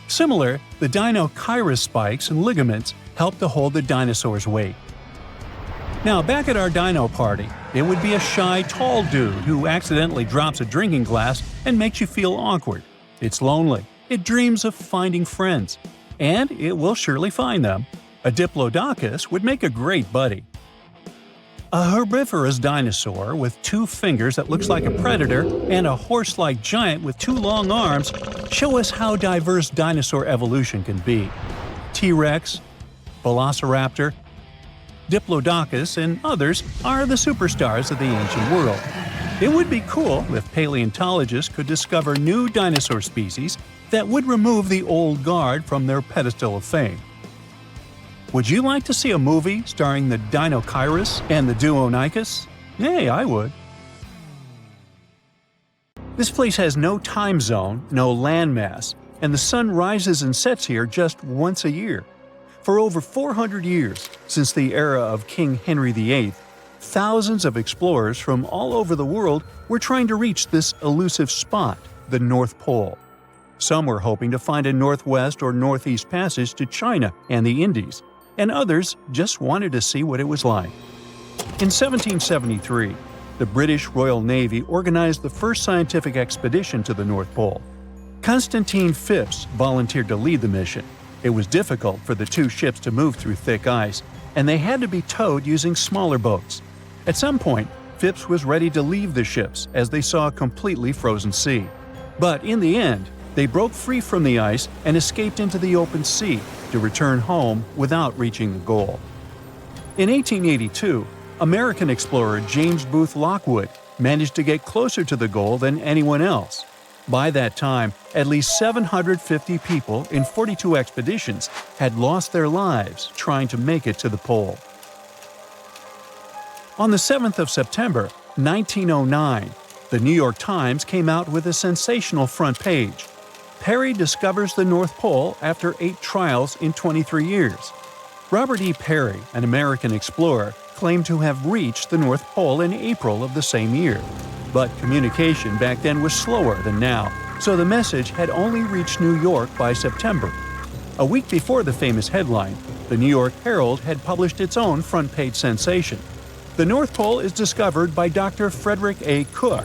Similar, the Dinochirus spikes and ligaments help to hold the dinosaur's weight. Now, back at our dino party, it would be a shy, tall dude who accidentally drops a drinking glass and makes you feel awkward. It's lonely. It dreams of finding friends. And it will surely find them. A Diplodocus would make a great buddy. A herbivorous dinosaur with 2 fingers that looks like a predator and a horse-like giant with 2 long arms show us how diverse dinosaur evolution can be. T-Rex, Velociraptor, Diplodocus, and others are the superstars of the ancient world. It would be cool if paleontologists could discover new dinosaur species that would remove the old guard from their pedestal of fame. Would you like to see a movie starring the Dinochirus and the Duonicus? Hey, I would. This place has no time zone, no landmass, and the sun rises and sets here just once a year. For over 400 years, since the era of King Henry VIII, thousands of explorers from all over the world were trying to reach this elusive spot, the North Pole. Some were hoping to find a northwest or northeast passage to China and the Indies, and others just wanted to see what it was like. In 1773, the British Royal Navy organized the first scientific expedition to the North Pole. Constantine Phipps volunteered to lead the mission. It was difficult for the 2 ships to move through thick ice, and they had to be towed using smaller boats. At some point, Phipps was ready to leave the ships as they saw a completely frozen sea. But in the end, they broke free from the ice and escaped into the open sea to return home without reaching the goal. In 1882, American explorer James Booth Lockwood managed to get closer to the goal than anyone else. By that time, at least 750 people in 42 expeditions had lost their lives trying to make it to the pole. On the 7th of September, 1909, the New York Times came out with a sensational front page. Perry discovers the North Pole after 8 trials in 23 years. Robert E. Peary, an American explorer, claimed to have reached the North Pole in April of the same year. But communication back then was slower than now, so the message had only reached New York by September. A week before the famous headline, the New York Herald had published its own front-page sensation. The North Pole is discovered by Dr. Frederick A. Cook.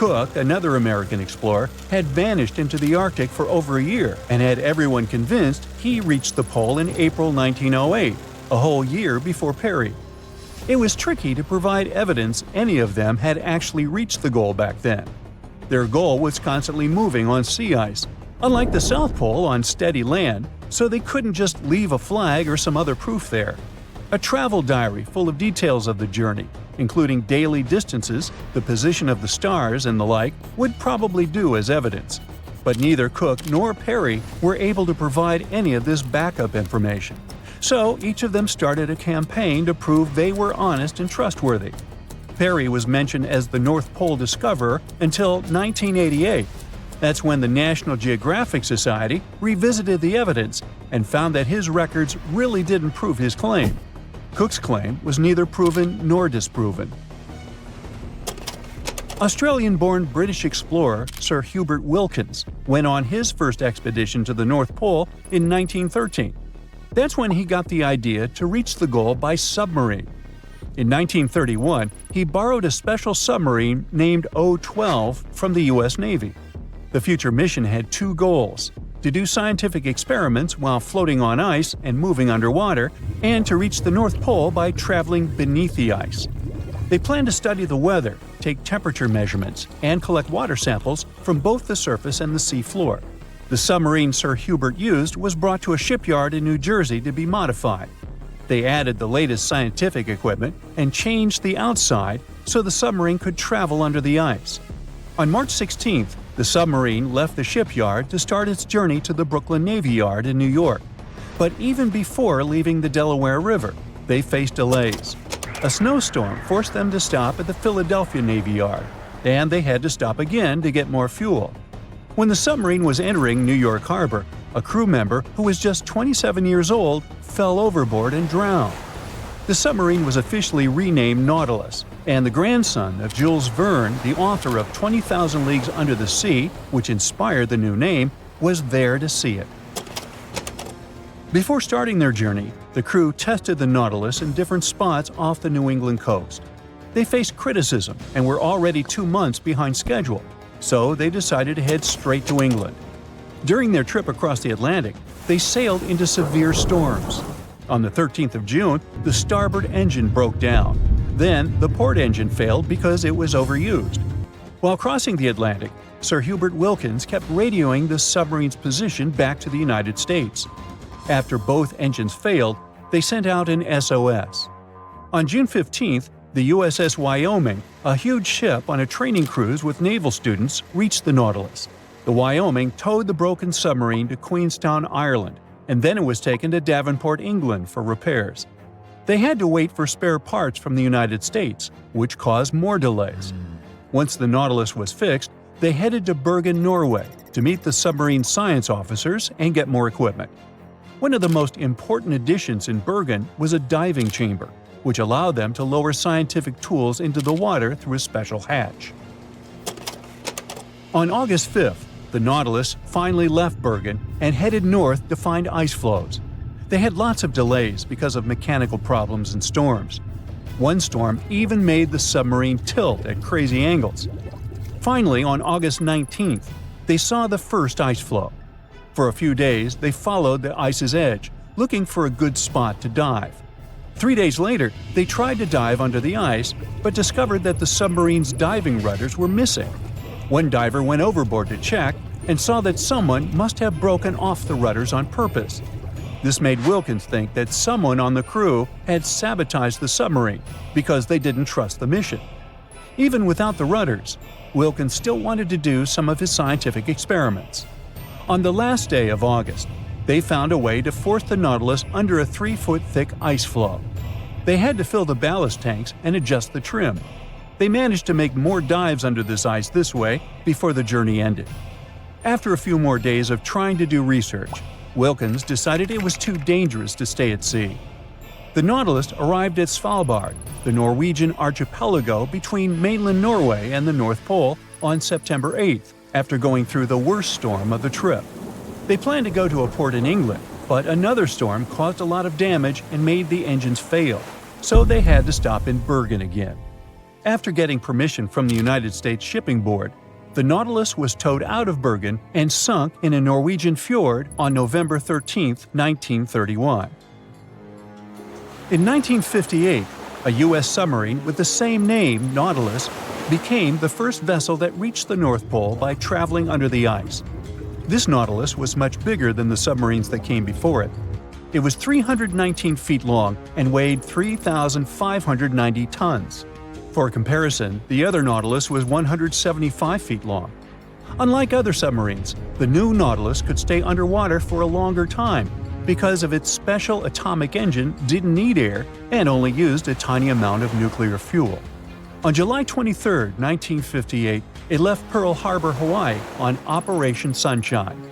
Cook, another American explorer, had vanished into the Arctic for over a year and had everyone convinced he reached the pole in April 1908, a whole year before Peary. It was tricky to provide evidence any of them had actually reached the goal back then. Their goal was constantly moving on sea ice, unlike the South Pole on steady land, so they couldn't just leave a flag or some other proof there. A travel diary full of details of the journey, including daily distances, the position of the stars, and the like, would probably do as evidence. But neither Cook nor Peary were able to provide any of this backup information. So each of them started a campaign to prove they were honest and trustworthy. Peary was mentioned as the North Pole discoverer until 1988. That's when the National Geographic Society revisited the evidence and found that his records really didn't prove his claim. Cook's claim was neither proven nor disproven. Australian-born British explorer Sir Hubert Wilkins went on his first expedition to the North Pole in 1913. That's when he got the idea to reach the goal by submarine. In 1931, he borrowed a special submarine named O-12 from the U.S. Navy. The future mission had two goals: to do scientific experiments while floating on ice and moving underwater, and to reach the North Pole by traveling beneath the ice. They planned to study the weather, take temperature measurements, and collect water samples from both the surface and the sea floor. The submarine Sir Hubert used was brought to a shipyard in New Jersey to be modified. They added the latest scientific equipment and changed the outside so the submarine could travel under the ice. On March 16th, the submarine left the shipyard to start its journey to the Brooklyn Navy Yard in New York. But even before leaving the Delaware River, they faced delays. A snowstorm forced them to stop at the Philadelphia Navy Yard, and they had to stop again to get more fuel. When the submarine was entering New York Harbor, a crew member who was just 27 years old fell overboard and drowned. The submarine was officially renamed Nautilus, and the grandson of Jules Verne, the author of 20,000 Leagues Under the Sea, which inspired the new name, was there to see it. Before starting their journey, the crew tested the Nautilus in different spots off the New England coast. They faced criticism and were already 2 months behind schedule, so they decided to head straight to England. During their trip across the Atlantic, they sailed into severe storms. On the 13th of June, the starboard engine broke down. Then, the port engine failed because it was overused. While crossing the Atlantic, Sir Hubert Wilkins kept radioing the submarine's position back to the United States. After both engines failed, they sent out an SOS. On June 15th, the USS Wyoming, a huge ship on a training cruise with naval students, reached the Nautilus. The Wyoming towed the broken submarine to Queenstown, Ireland, and then it was taken to Devonport, England for repairs. They had to wait for spare parts from the United States, which caused more delays. Once the Nautilus was fixed, they headed to Bergen, Norway, to meet the submarine science officers and get more equipment. One of the most important additions in Bergen was a diving chamber, which allowed them to lower scientific tools into the water through a special hatch. On August 5th, the Nautilus finally left Bergen and headed north to find ice floes. They had lots of delays because of mechanical problems and storms. One storm even made the submarine tilt at crazy angles. Finally, on August 19th, they saw the first ice floe. For a few days, they followed the ice's edge, looking for a good spot to dive. 3 days later, they tried to dive under the ice, but discovered that the submarine's diving rudders were missing. One diver went overboard to check and saw that someone must have broken off the rudders on purpose. This made Wilkins think that someone on the crew had sabotaged the submarine because they didn't trust the mission. Even without the rudders, Wilkins still wanted to do some of his scientific experiments. On the last day of August, they found a way to force the Nautilus under a 3-foot-thick ice floe. They had to fill the ballast tanks and adjust the trim. They managed to make more dives under this ice this way before the journey ended. After a few more days of trying to do research, Wilkins decided it was too dangerous to stay at sea. The Nautilus arrived at Svalbard, the Norwegian archipelago between mainland Norway and the North Pole, on September 8th, after going through the worst storm of the trip. They planned to go to a port in England, but another storm caused a lot of damage and made the engines fail, so they had to stop in Bergen again. After getting permission from the United States Shipping Board, the Nautilus was towed out of Bergen and sunk in a Norwegian fjord on November 13, 1931. In 1958, a U.S. submarine with the same name, Nautilus, became the first vessel that reached the North Pole by traveling under the ice. This Nautilus was much bigger than the submarines that came before it. It was 319 feet long and weighed 3,590 tons. For comparison, the other Nautilus was 175 feet long. Unlike other submarines, the new Nautilus could stay underwater for a longer time because of its special atomic engine didn't need air and only used a tiny amount of nuclear fuel. On July 23, 1958, it left Pearl Harbor, Hawaii on Operation Sunshine.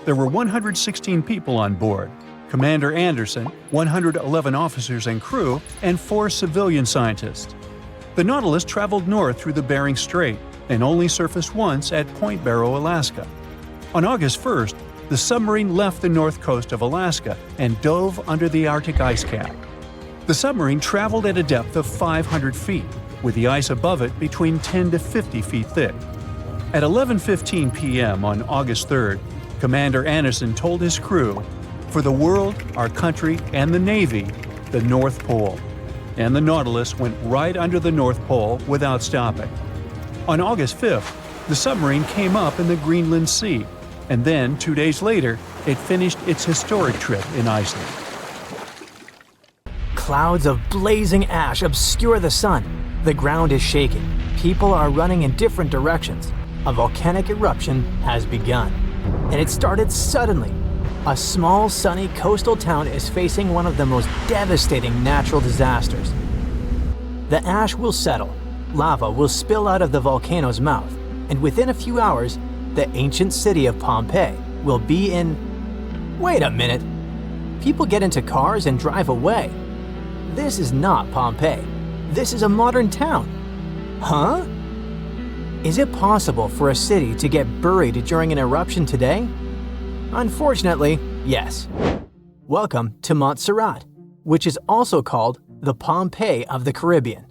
There were 116 people on board: Commander Anderson, 111 officers and crew, and 4 civilian scientists. The Nautilus traveled north through the Bering Strait and only surfaced once at Point Barrow, Alaska. On August 1st, the submarine left the north coast of Alaska and dove under the Arctic ice cap. The submarine traveled at a depth of 500 feet, with the ice above it between 10 to 50 feet thick. At 11:15 p.m. on August 3rd, Commander Anderson told his crew, "For the world, our country, and the Navy, the North Pole." And the Nautilus went right under the North Pole without stopping. On August 5th, the submarine came up in the Greenland Sea, and then 2 days later, it finished its historic trip in Iceland. Clouds of blazing ash obscure the sun. The ground is shaking. People are running in different directions. A volcanic eruption has begun. And it started suddenly. A small, sunny coastal town is facing one of the most devastating natural disasters. The ash will settle. Lava will spill out of the volcano's mouth. And within a few hours, the ancient city of Pompeii will be in... Wait a minute. People get into cars and drive away. This is not Pompeii. This is a modern town. Huh? Is it possible for a city to get buried during an eruption today? Unfortunately, yes. Welcome to Montserrat, which is also called the Pompeii of the Caribbean.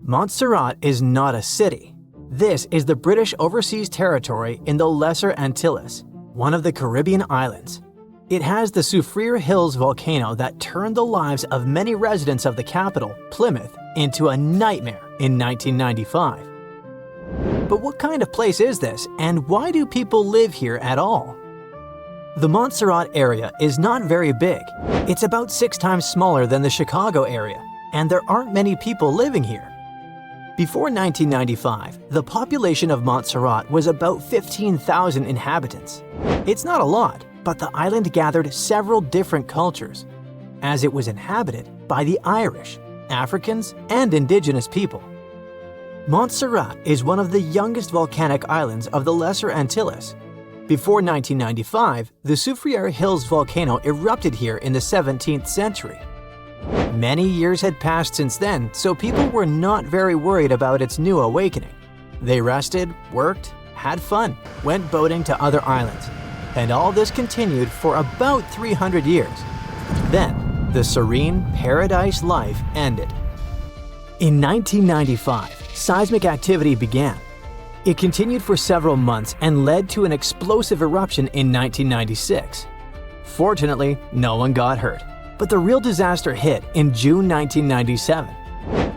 Montserrat is not a city. This is the British Overseas Territory in the Lesser Antilles, one of the Caribbean islands. It has the Soufriere Hills volcano that turned the lives of many residents of the capital, Plymouth, into a nightmare in 1995. But what kind of place is this, and why do people live here at all? The Montserrat area is not very big. It's about 6 times smaller than the Chicago area, and there aren't many people living here. Before 1995, the population of Montserrat was about 15,000 inhabitants. It's not a lot, but the island gathered several different cultures, as it was inhabited by the Irish, Africans, and indigenous people. Montserrat is one of the youngest volcanic islands of the Lesser Antilles. Before 1995, the Soufriere Hills volcano erupted here in the 17th century. Many years had passed since then, so people were not very worried about its new awakening. They rested, worked, had fun, went boating to other islands, and all this continued for about 300 years. Then, the serene paradise life ended. In 1995, seismic activity began. It continued for several months and led to an explosive eruption in 1996. Fortunately, no one got hurt, but the real disaster hit in June 1997.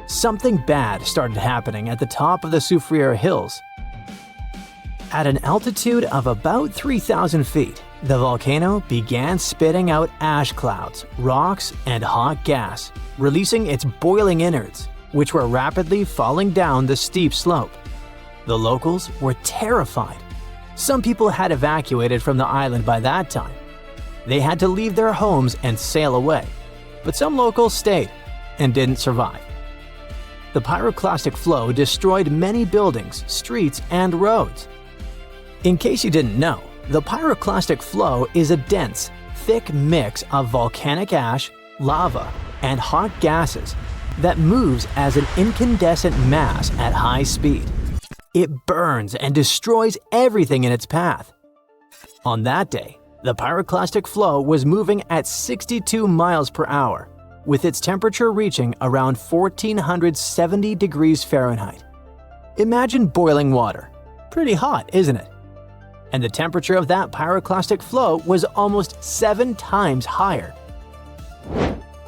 Something bad started happening at the top of the Soufriere Hills. At an altitude of about 3,000 feet, the volcano began spitting out ash clouds, rocks, and hot gas, releasing its boiling innards, which were rapidly falling down the steep slope. The locals were terrified. Some people had evacuated from the island by that time. They had to leave their homes and sail away, but some locals stayed and didn't survive. The pyroclastic flow destroyed many buildings, streets, and roads. In case you didn't know, the pyroclastic flow is a dense, thick mix of volcanic ash, lava, and hot gases that moves as an incandescent mass at high speed. It burns and destroys everything in its path. On that day, the pyroclastic flow was moving at 62 miles per hour. with its temperature reaching around 1470 degrees Fahrenheit. Imagine boiling water. Pretty hot, isn't it? And the temperature of that pyroclastic flow was almost 7 times higher.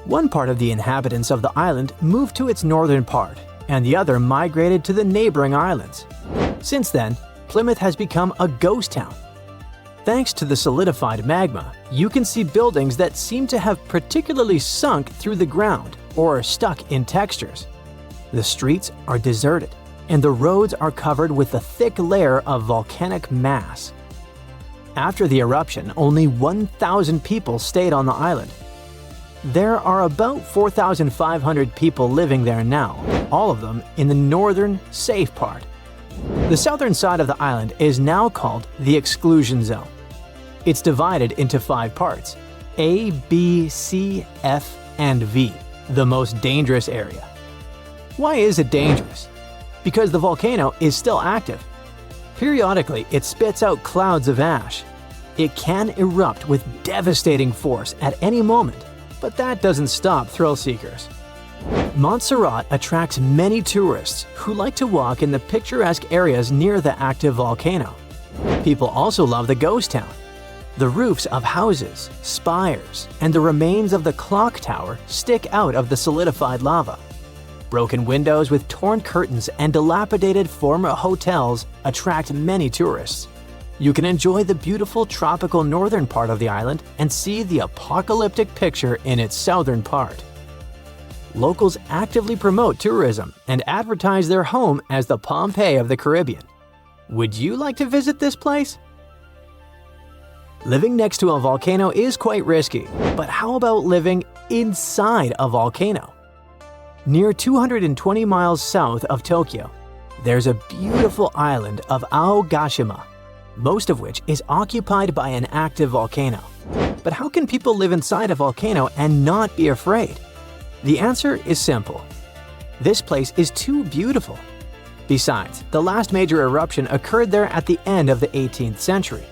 One part of the inhabitants of the island moved to its northern part, and the other migrated to the neighboring islands. Since then, Plymouth has become a ghost town. Thanks to the solidified magma, you can see buildings that seem to have particularly sunk through the ground or are stuck in textures. The streets are deserted, and the roads are covered with a thick layer of volcanic mass. After the eruption, only 1,000 people stayed on the island. There are about 4,500 people living there now, all of them in the northern, safe part. The southern side of the island is now called the exclusion zone. It's divided into 5 parts: A, B, C, F, and V, the most dangerous area. Why is it dangerous? Because the volcano is still active. Periodically, it spits out clouds of ash. It can erupt with devastating force at any moment, but that doesn't stop thrill seekers. Montserrat attracts many tourists who like to walk in the picturesque areas near the active volcano. People also love the ghost town. The roofs of houses, spires, and the remains of the clock tower stick out of the solidified lava. Broken windows with torn curtains and dilapidated former hotels attract many tourists. You can enjoy the beautiful tropical northern part of the island and see the apocalyptic picture in its southern part. Locals actively promote tourism and advertise their home as the Pompeii of the Caribbean. Would you like to visit this place? Living next to a volcano is quite risky, but how about living inside a volcano? Near 220 miles south of Tokyo, there's a beautiful island of Aogashima, most of which is occupied by an active volcano. But how can people live inside a volcano and not be afraid? The answer is simple. This place is too beautiful. Besides, the last major eruption occurred there at the end of the 18th century.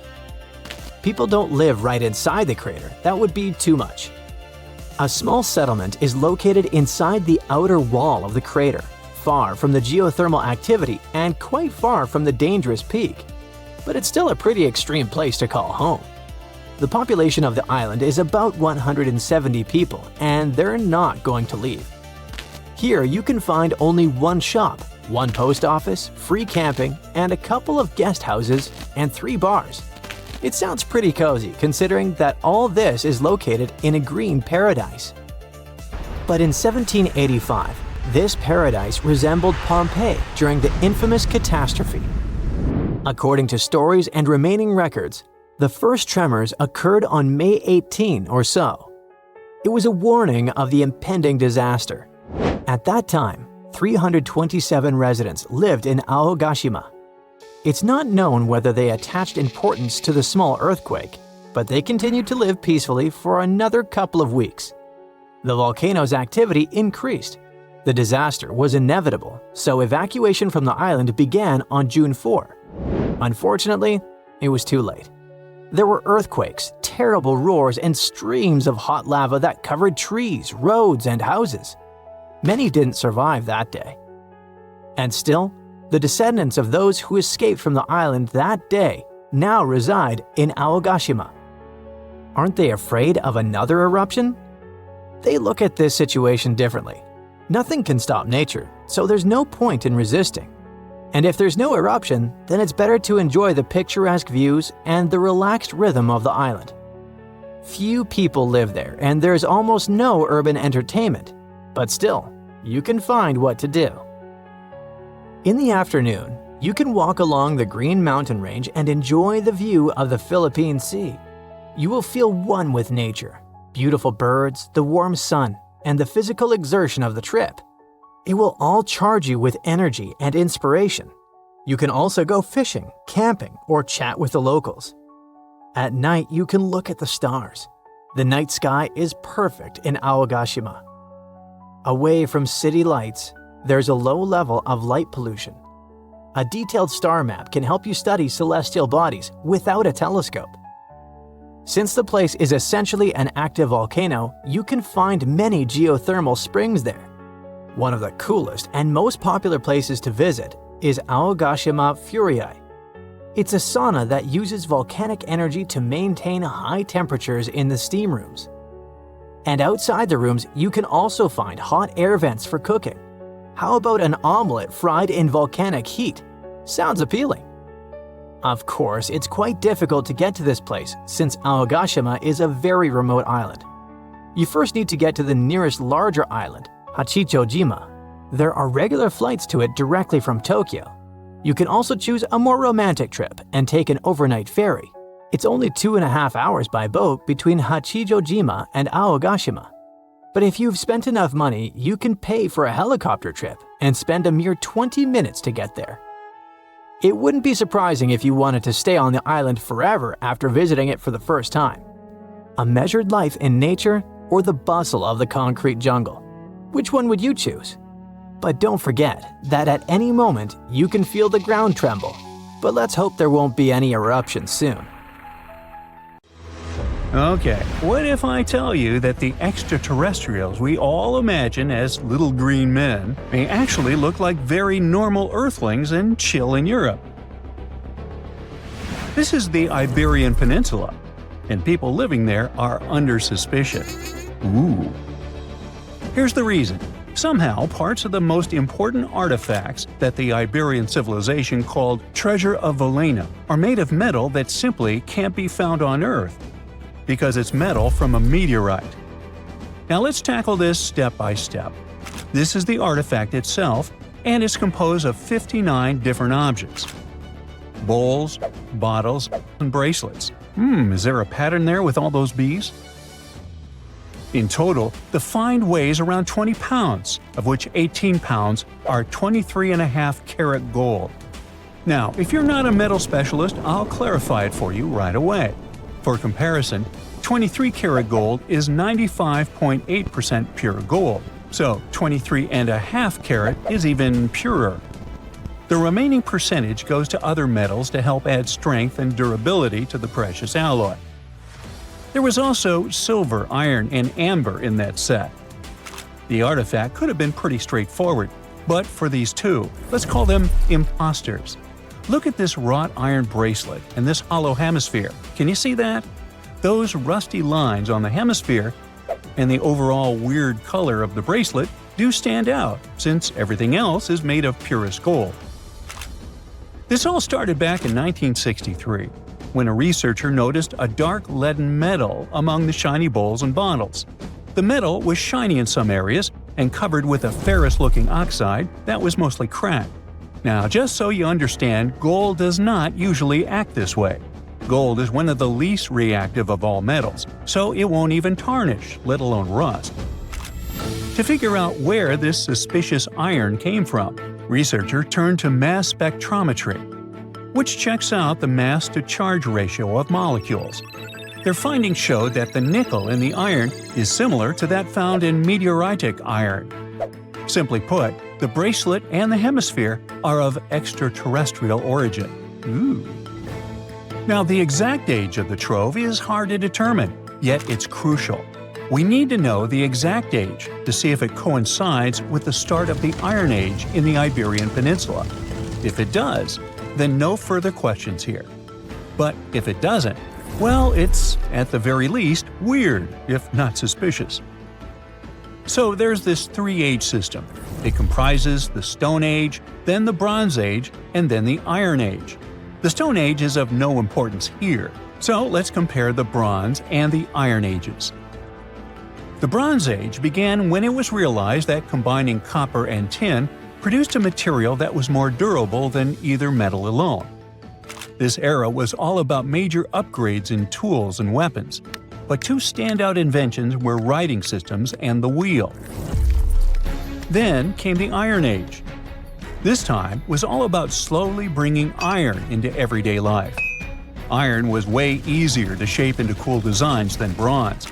People don't live right inside the crater, that would be too much. A small settlement is located inside the outer wall of the crater, far from the geothermal activity and quite far from the dangerous peak. But it's still a pretty extreme place to call home. The population of the island is about 170 people, and they're not going to leave. Here you can find only one shop, one post office, free camping, and a couple of guest houses and 3 bars. It sounds pretty cozy considering that all this is located in a green paradise. But in 1785, this paradise resembled Pompeii during the infamous catastrophe. According to stories and remaining records, the first tremors occurred on May 18 or so. It was a warning of the impending disaster. At that time, 327 residents lived in Aogashima. It's not known whether they attached importance to the small earthquake, but they continued to live peacefully for another couple of weeks. The volcano's activity increased. The disaster was inevitable, so evacuation from the island began on June 4. Unfortunately, it was too late. There were earthquakes, terrible roars, and streams of hot lava that covered trees, roads, and houses. Many didn't survive that day. And still, the descendants of those who escaped from the island that day now reside in Aogashima. Aren't they afraid of another eruption? They look at this situation differently. Nothing can stop nature, so there's no point in resisting. And if there's no eruption, then it's better to enjoy the picturesque views and the relaxed rhythm of the island. Few people live there, and there's almost no urban entertainment. But still, you can find what to do. In the afternoon, you can walk along the Green Mountain Range and enjoy the view of the Philippine Sea. You will feel one with nature, beautiful birds, the warm sun, and the physical exertion of the trip. It will all charge you with energy and inspiration. You can also go fishing, camping, or chat with the locals. At night, you can look at the stars. The night sky is perfect in Aogashima. Away from city lights, there's a low level of light pollution. A detailed star map can help you study celestial bodies without a telescope. Since the place is essentially an active volcano, you can find many geothermal springs there. One of the coolest and most popular places to visit is Aogashima Furiai. It's a sauna that uses volcanic energy to maintain high temperatures in the steam rooms. And outside the rooms, you can also find hot air vents for cooking. How about an omelet fried in volcanic heat? Sounds appealing. Of course, it's quite difficult to get to this place since Aogashima is a very remote island. You first need to get to the nearest larger island, Hachichojima. There are regular flights to it directly from Tokyo. You can also choose a more romantic trip and take an overnight ferry. It's only 2.5 hours by boat between Hachichojima and Aogashima. But if you've spent enough money, you can pay for a helicopter trip and spend a mere 20 minutes to get there. It wouldn't be surprising if you wanted to stay on the island forever after visiting it for the first time. A measured life in nature or the bustle of the concrete jungle? Which one would you choose? But don't forget that at any moment you can feel the ground tremble. But let's hope there won't be any eruptions soon. Okay, what if I tell you that the extraterrestrials we all imagine as little green men may actually look like very normal Earthlings and chill in Europe? This is the Iberian Peninsula, and people living there are under suspicion. Ooh. Here's the reason. Somehow, parts of the most important artifacts that the Iberian civilization called Treasure of Volcano are made of metal that simply can't be found on Earth, because it's metal from a meteorite. Now let's tackle this step by step. This is the artifact itself, and it's composed of 59 different objects. Bowls, bottles, and bracelets. Is there a pattern there with all those bees? In total, the find weighs around 20 pounds, of which 18 pounds are 23.5 karat gold. Now, if you're not a metal specialist, I'll clarify it for you right away. For comparison, 23 karat gold is 95.8% pure gold, so 23.5 karat is even purer. The remaining percentage goes to other metals to help add strength and durability to the precious alloy. There was also silver, iron, and amber in that set. The artifact could have been pretty straightforward, but for these two, let's call them imposters. Look at this wrought iron bracelet and this hollow hemisphere. Can you see that? Those rusty lines on the hemisphere and the overall weird color of the bracelet do stand out, since everything else is made of purest gold. This all started back in 1963, when a researcher noticed a dark leaden metal among the shiny bowls and bottles. The metal was shiny in some areas and covered with a ferrous-looking oxide that was mostly cracked. Now, just so you understand, gold does not usually act this way. Gold is one of the least reactive of all metals, so it won't even tarnish, let alone rust. To figure out where this suspicious iron came from, researchers turned to mass spectrometry, which checks out the mass-to-charge ratio of molecules. Their findings showed that the nickel in the iron is similar to that found in meteoritic iron. Simply put, the bracelet and the hemisphere are of extraterrestrial origin. Ooh. Now, the exact age of the trove is hard to determine, yet it's crucial. We need to know the exact age to see if it coincides with the start of the Iron Age in the Iberian Peninsula. If it does, then no further questions here. But if it doesn't, well, it's, at the very least, weird, if not suspicious. So there's this three-age system. It comprises the Stone Age, then the Bronze Age, and then the Iron Age. The Stone Age is of no importance here, so let's compare the Bronze and the Iron Ages. The Bronze Age began when it was realized that combining copper and tin produced a material that was more durable than either metal alone. This era was all about major upgrades in tools and weapons, but two standout inventions were writing systems and the wheel. Then came the Iron Age. This time was all about slowly bringing iron into everyday life. Iron was way easier to shape into cool designs than bronze.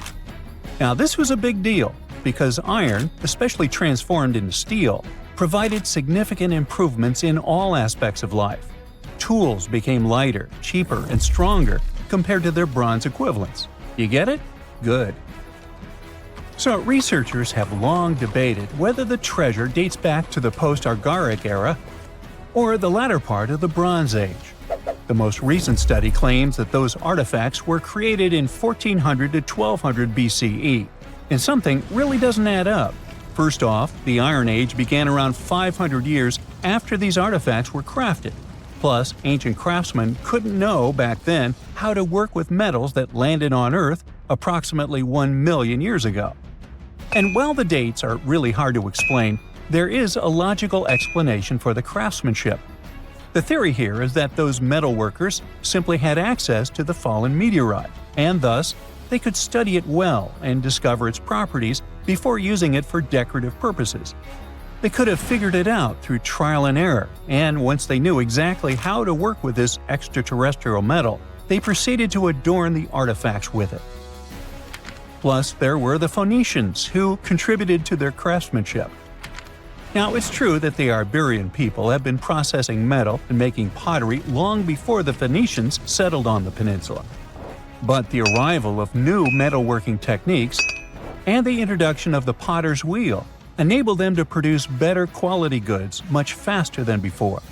Now, this was a big deal because iron, especially transformed into steel, provided significant improvements in all aspects of life. Tools became lighter, cheaper, and stronger, compared to their bronze equivalents. You get it? Good. So researchers have long debated whether the treasure dates back to the post-Argaric era or the latter part of the Bronze Age. The most recent study claims that those artifacts were created in 1400 to 1200 BCE, and something really doesn't add up. First off, the Iron Age began around 500 years after these artifacts were crafted. Plus, ancient craftsmen couldn't know back then how to work with metals that landed on Earth approximately 1 million years ago. And while the dates are really hard to explain, there is a logical explanation for the craftsmanship. The theory here is that those metal workers simply had access to the fallen meteorite, and thus, they could study it well and discover its properties before using it for decorative purposes. They could have figured it out through trial and error, and once they knew exactly how to work with this extraterrestrial metal, they proceeded to adorn the artifacts with it. Plus, there were the Phoenicians, who contributed to their craftsmanship. Now, it's true that the Iberian people have been processing metal and making pottery long before the Phoenicians settled on the peninsula. But the arrival of new metalworking techniques and the introduction of the potter's wheel enabled them to produce better quality goods much faster than before.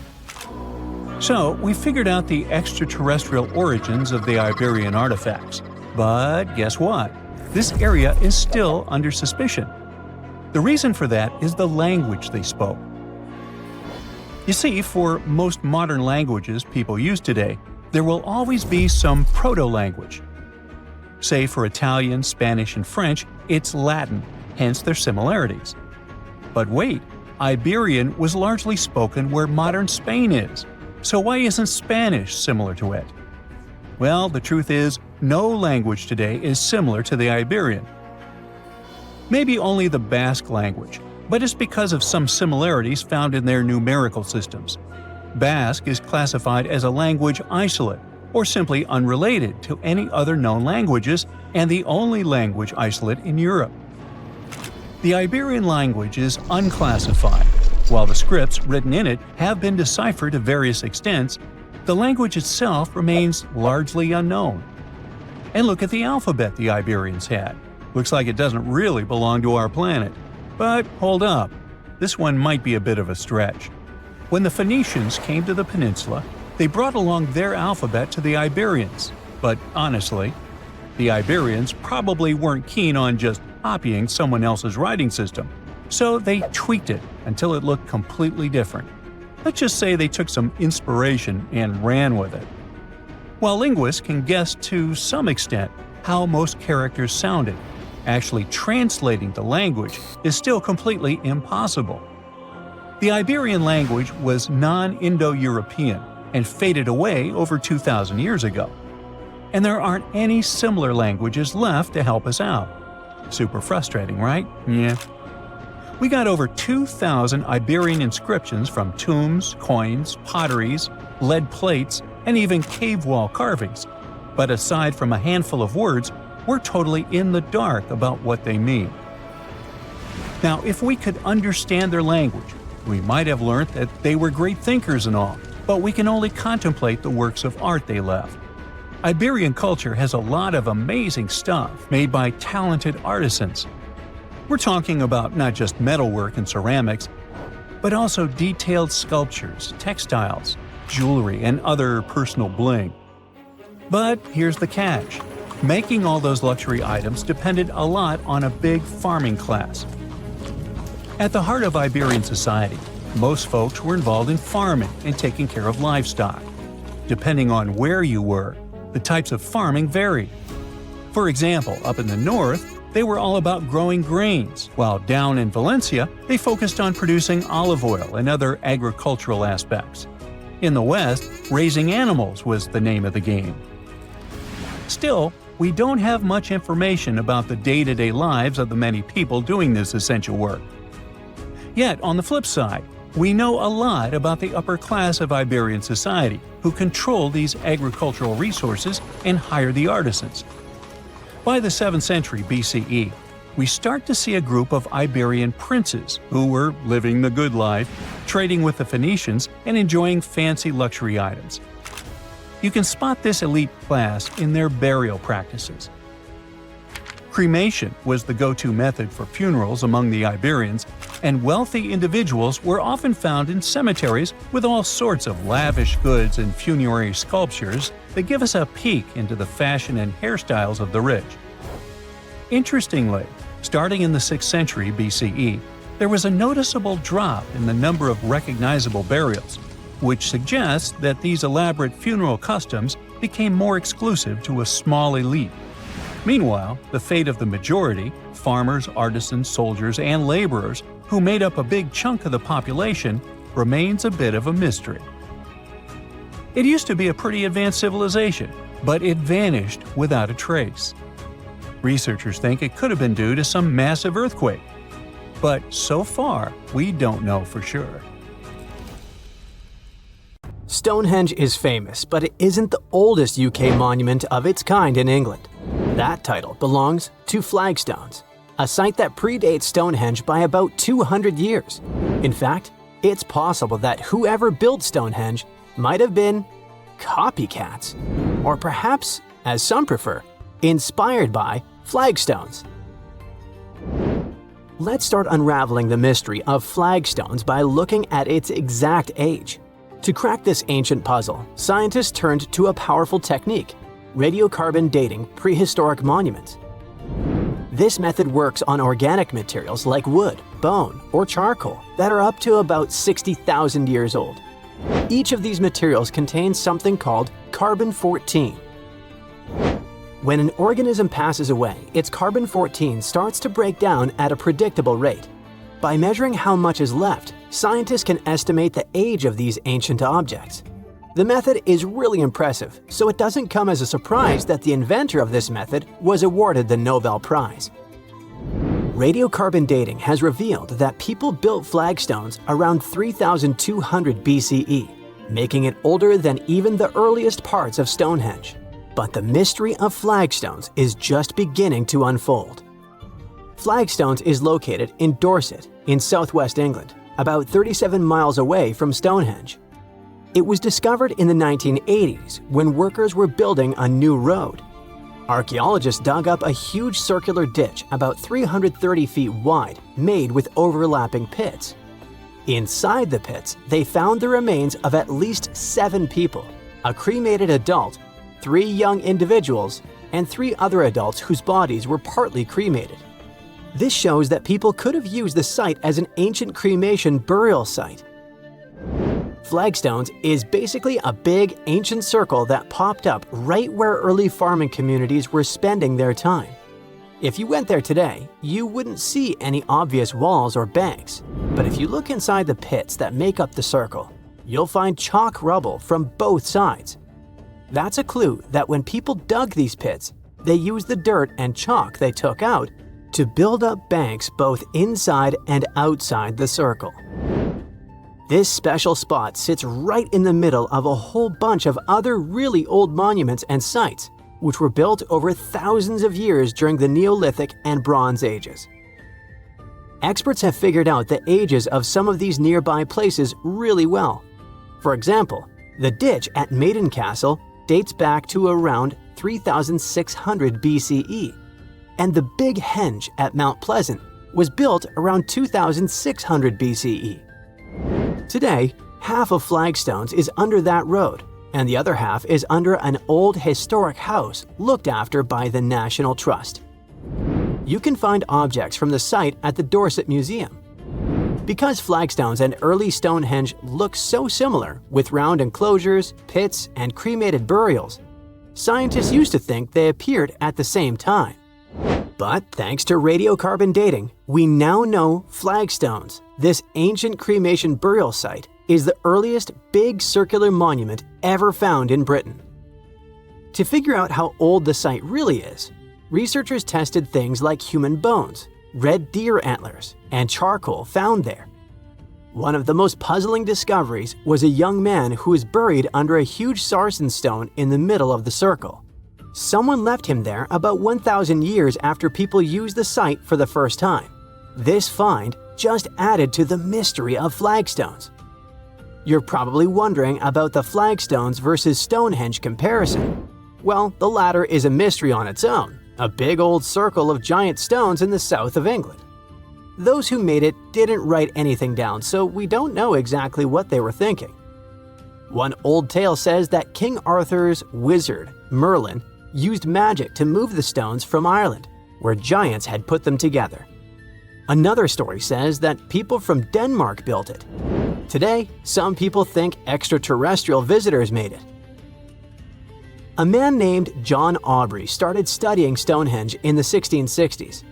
So, we figured out the extraterrestrial origins of the Iberian artifacts. But guess what? This area is still under suspicion. The reason for that is the language they spoke. You see, for most modern languages people use today, there will always be some proto-language. Say for Italian, Spanish, and French, it's Latin, hence their similarities. But wait, Iberian was largely spoken where modern Spain is, so why isn't Spanish similar to it? Well, the truth is, no language today is similar to the Iberian. Maybe only the Basque language, but it's because of some similarities found in their numerical systems. Basque is classified as a language isolate, or simply unrelated to any other known languages, and the only language isolate in Europe. The Iberian language is unclassified. While the scripts written in it have been deciphered to various extents, the language itself remains largely unknown. And look at the alphabet the Iberians had. Looks like it doesn't really belong to our planet. But hold up, this one might be a bit of a stretch. When the Phoenicians came to the peninsula, they brought along their alphabet to the Iberians. But honestly, the Iberians probably weren't keen on just copying someone else's writing system, so they tweaked it until it looked completely different. Let's just say they took some inspiration and ran with it. While linguists can guess to some extent how most characters sounded, actually translating the language is still completely impossible. The Iberian language was non-Indo-European and faded away over 2,000 years ago. And there aren't any similar languages left to help us out. Super frustrating, right? Yeah. We got over 2,000 Iberian inscriptions from tombs, coins, potteries, lead plates, and even cave wall carvings. But aside from a handful of words, we're totally in the dark about what they mean. Now, if we could understand their language, we might have learned that they were great thinkers and all, but we can only contemplate the works of art they left. Iberian culture has a lot of amazing stuff made by talented artisans. We're talking about not just metalwork and ceramics, but also detailed sculptures, textiles, jewelry, and other personal bling. But here's the catch. Making all those luxury items depended a lot on a big farming class. At the heart of Iberian society, most folks were involved in farming and taking care of livestock. Depending on where you were, the types of farming varied. For example, up in the north, they were all about growing grains, while down in Valencia, they focused on producing olive oil and other agricultural aspects. In the west, raising animals was the name of the game. Still, we don't have much information about the day-to-day lives of the many people doing this essential work. Yet, on the flip side, we know a lot about the upper class of Iberian society, who control these agricultural resources and hire the artisans. By the 7th century BCE, we start to see a group of Iberian princes who were living the good life, trading with the Phoenicians and enjoying fancy luxury items. You can spot this elite class in their burial practices. Cremation was the go-to method for funerals among the Iberians, and wealthy individuals were often found in cemeteries with all sorts of lavish goods and funerary sculptures that give us a peek into the fashion and hairstyles of the rich. Interestingly, starting in the 6th century BCE, there was a noticeable drop in the number of recognizable burials, which suggests that these elaborate funeral customs became more exclusive to a small elite. Meanwhile, the fate of the majority, farmers, artisans, soldiers, and laborers, who made up a big chunk of the population, remains a bit of a mystery. It used to be a pretty advanced civilization, but it vanished without a trace. Researchers think it could have been due to some massive earthquake, but so far, we don't know for sure. Stonehenge is famous, but it isn't the oldest UK monument of its kind in England. That title belongs to Flagstones, a site that predates Stonehenge by about 200 years. In fact, it's possible that whoever built Stonehenge might have been copycats, or perhaps, as some prefer, inspired by flagstones. Let's start unraveling the mystery of flagstones by looking at its exact age. To crack this ancient puzzle, scientists turned to a powerful technique: radiocarbon dating prehistoric monuments. This method works on organic materials like wood, bone, or charcoal that are up to about 60,000 years old. Each of these materials contains something called carbon-14. When an organism passes away, its carbon-14 starts to break down at a predictable rate. By measuring how much is left, scientists can estimate the age of these ancient objects. The method is really impressive, so it doesn't come as a surprise that the inventor of this method was awarded the Nobel Prize. Radiocarbon dating has revealed that people built flagstones around 3200 BCE, making it older than even the earliest parts of Stonehenge. But the mystery of flagstones is just beginning to unfold. Flagstones is located in Dorset, in southwest England, about 37 miles away from Stonehenge. It was discovered in the 1980s when workers were building a new road. Archaeologists dug up a huge circular ditch about 330 feet wide, made with overlapping pits. Inside the pits, they found the remains of at least 7 people, a cremated adult, 3 young individuals, and 3 other adults whose bodies were partly cremated. This shows that people could have used the site as an ancient cremation burial site. Flagstones is basically a big, ancient circle that popped up right where early farming communities were spending their time. If you went there today, you wouldn't see any obvious walls or banks, but if you look inside the pits that make up the circle, you'll find chalk rubble from both sides. That's a clue that when people dug these pits, they used the dirt and chalk they took out to build up banks both inside and outside the circle. This special spot sits right in the middle of a whole bunch of other really old monuments and sites, which were built over thousands of years during the Neolithic and Bronze Ages. Experts have figured out the ages of some of these nearby places really well. For example, the ditch at Maiden Castle dates back to around 3600 BCE, and the Big Henge at Mount Pleasant was built around 2600 BCE. Today, half of Flagstones is under that road, and the other half is under an old historic house looked after by the National Trust. You can find objects from the site at the Dorset Museum. Because flagstones and early Stonehenge look so similar, with round enclosures, pits, and cremated burials, scientists used to think they appeared at the same time. But thanks to radiocarbon dating, we now know Flagstones, this ancient cremation burial site, is the earliest big circular monument ever found in Britain. To figure out how old the site really is, researchers tested things like human bones, red deer antlers, and charcoal found there. One of the most puzzling discoveries was a young man who was buried under a huge sarsen stone in the middle of the circle. Someone left him there about 1,000 years after people used the site for the first time. This find just added to the mystery of flagstones. You're probably wondering about the Flagstones versus Stonehenge comparison. Well, the latter is a mystery on its own, a big old circle of giant stones in the south of England. Those who made it didn't write anything down, so we don't know exactly what they were thinking. One old tale says that King Arthur's wizard, Merlin, used magic to move the stones from Ireland, where giants had put them together. Another story says that people from Denmark built it. Today, some people think extraterrestrial visitors made it. A man named John Aubrey started studying Stonehenge in the 1660s.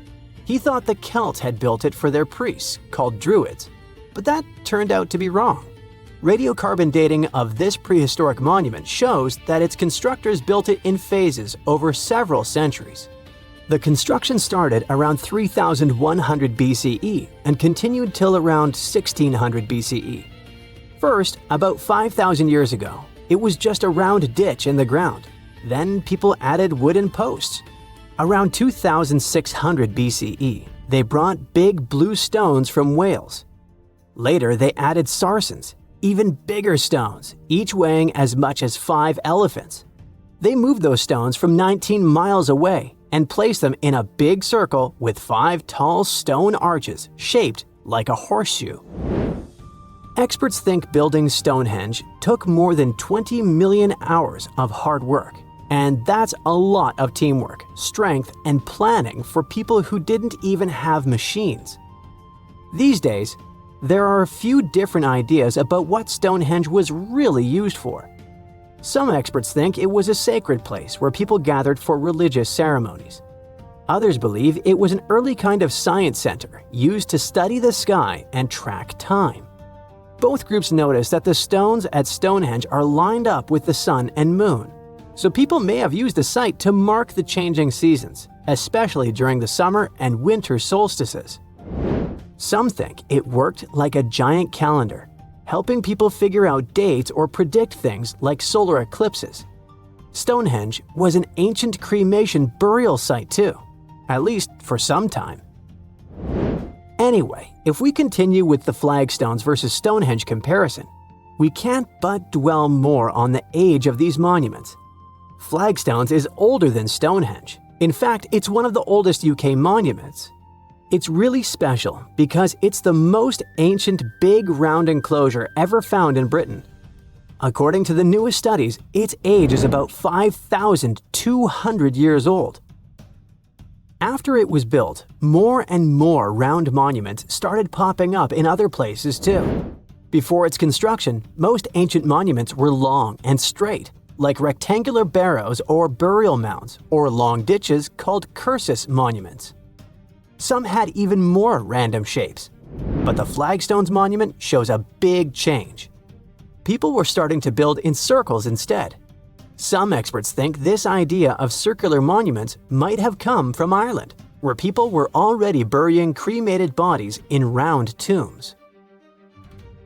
He thought the Celts had built it for their priests, called Druids, but that turned out to be wrong. Radiocarbon dating of this prehistoric monument shows that its constructors built it in phases over several centuries. The construction started around 3100 BCE and continued till around 1600 BCE. First, about 5,000 years ago, it was just a round ditch in the ground. Then people added wooden posts. Around 2600 BCE, they brought big blue stones from Wales. Later, they added sarsens, even bigger stones, each weighing as much as 5 elephants. They moved those stones from 19 miles away and placed them in a big circle with 5 tall stone arches shaped like a horseshoe. Experts think building Stonehenge took more than 20 million hours of hard work, and that's a lot of teamwork, strength, and planning for people who didn't even have machines. These days, there are a few different ideas about what Stonehenge was really used for. Some experts think it was a sacred place where people gathered for religious ceremonies. Others believe it was an early kind of science center used to study the sky and track time. Both groups notice that the stones at Stonehenge are lined up with the sun and moon, so people may have used the site to mark the changing seasons, especially during the summer and winter solstices. Some think it worked like a giant calendar, helping people figure out dates or predict things like solar eclipses. Stonehenge was an ancient cremation burial site too, at least for some time. Anyway, if we continue with the Flagstones versus Stonehenge comparison, we can't but dwell more on the age of these monuments. Flagstones is older than Stonehenge. In fact, it's one of the oldest UK monuments. It's really special because it's the most ancient big round enclosure ever found in Britain. According to the newest studies, its age is about 5,200 years old. After it was built, more and more round monuments started popping up in other places too. Before its construction, most ancient monuments were long and straight, like rectangular barrows or burial mounds, or long ditches called cursus monuments. Some had even more random shapes, but the Flagstones monument shows a big change. People were starting to build in circles instead. Some experts think this idea of circular monuments might have come from Ireland, where people were already burying cremated bodies in round tombs.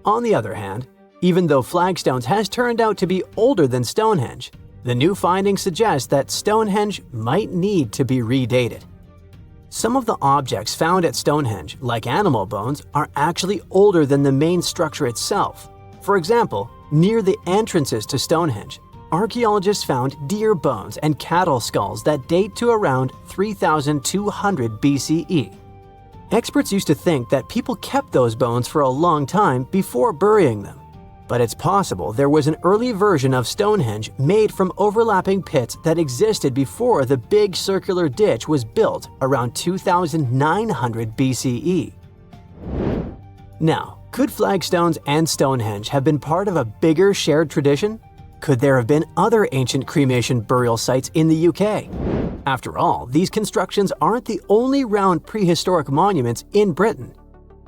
On the other hand, even though Flagstones has turned out to be older than Stonehenge, the new findings suggest that Stonehenge might need to be redated. Some of the objects found at Stonehenge, like animal bones, are actually older than the main structure itself. For example, near the entrances to Stonehenge, archaeologists found deer bones and cattle skulls that date to around 3,200 BCE. Experts used to think that people kept those bones for a long time before burying them. But it's possible there was an early version of Stonehenge made from overlapping pits that existed before the big circular ditch was built around 2,900 BCE. Now, could Flagstones and Stonehenge have been part of a bigger shared tradition? Could there have been other ancient cremation burial sites in the UK? After all, these constructions aren't the only round prehistoric monuments in Britain.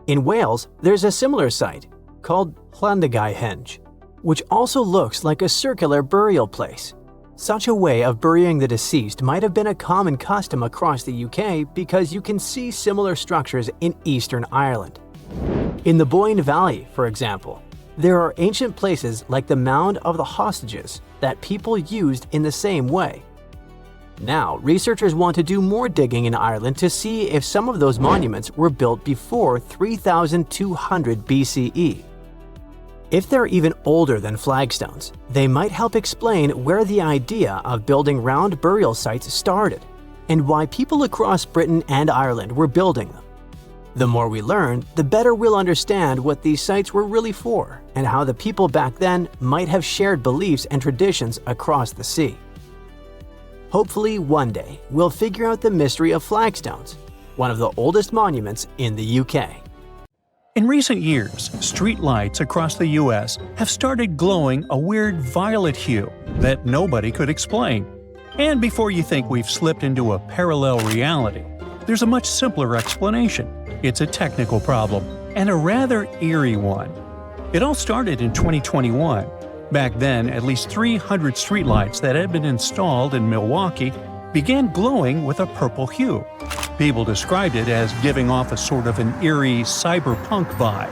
In Wales, there's a similar site called Llandegehenge, which also looks like a circular burial place. Such a way of burying the deceased might have been a common custom across the UK because you can see similar structures in Eastern Ireland. In the Boyne Valley, for example, there are ancient places like the Mound of the Hostages that people used in the same way. Now, researchers want to do more digging in Ireland to see if some of those monuments were built before 3,200 BCE. If they're even older than flagstones, they might help explain where the idea of building round burial sites started and why people across Britain and Ireland were building them. The more we learn, the better we'll understand what these sites were really for and how the people back then might have shared beliefs and traditions across the sea. Hopefully, one day, we'll figure out the mystery of flagstones, one of the oldest monuments in the UK. In recent years, street lights across the US have started glowing a weird violet hue that nobody could explain. And before you think we've slipped into a parallel reality, there's a much simpler explanation. It's a technical problem, and a rather eerie one. It all started in 2021. Back then, at least 300 streetlights that had been installed in Milwaukee began glowing with a purple hue. People described it as giving off a sort of an eerie cyberpunk vibe.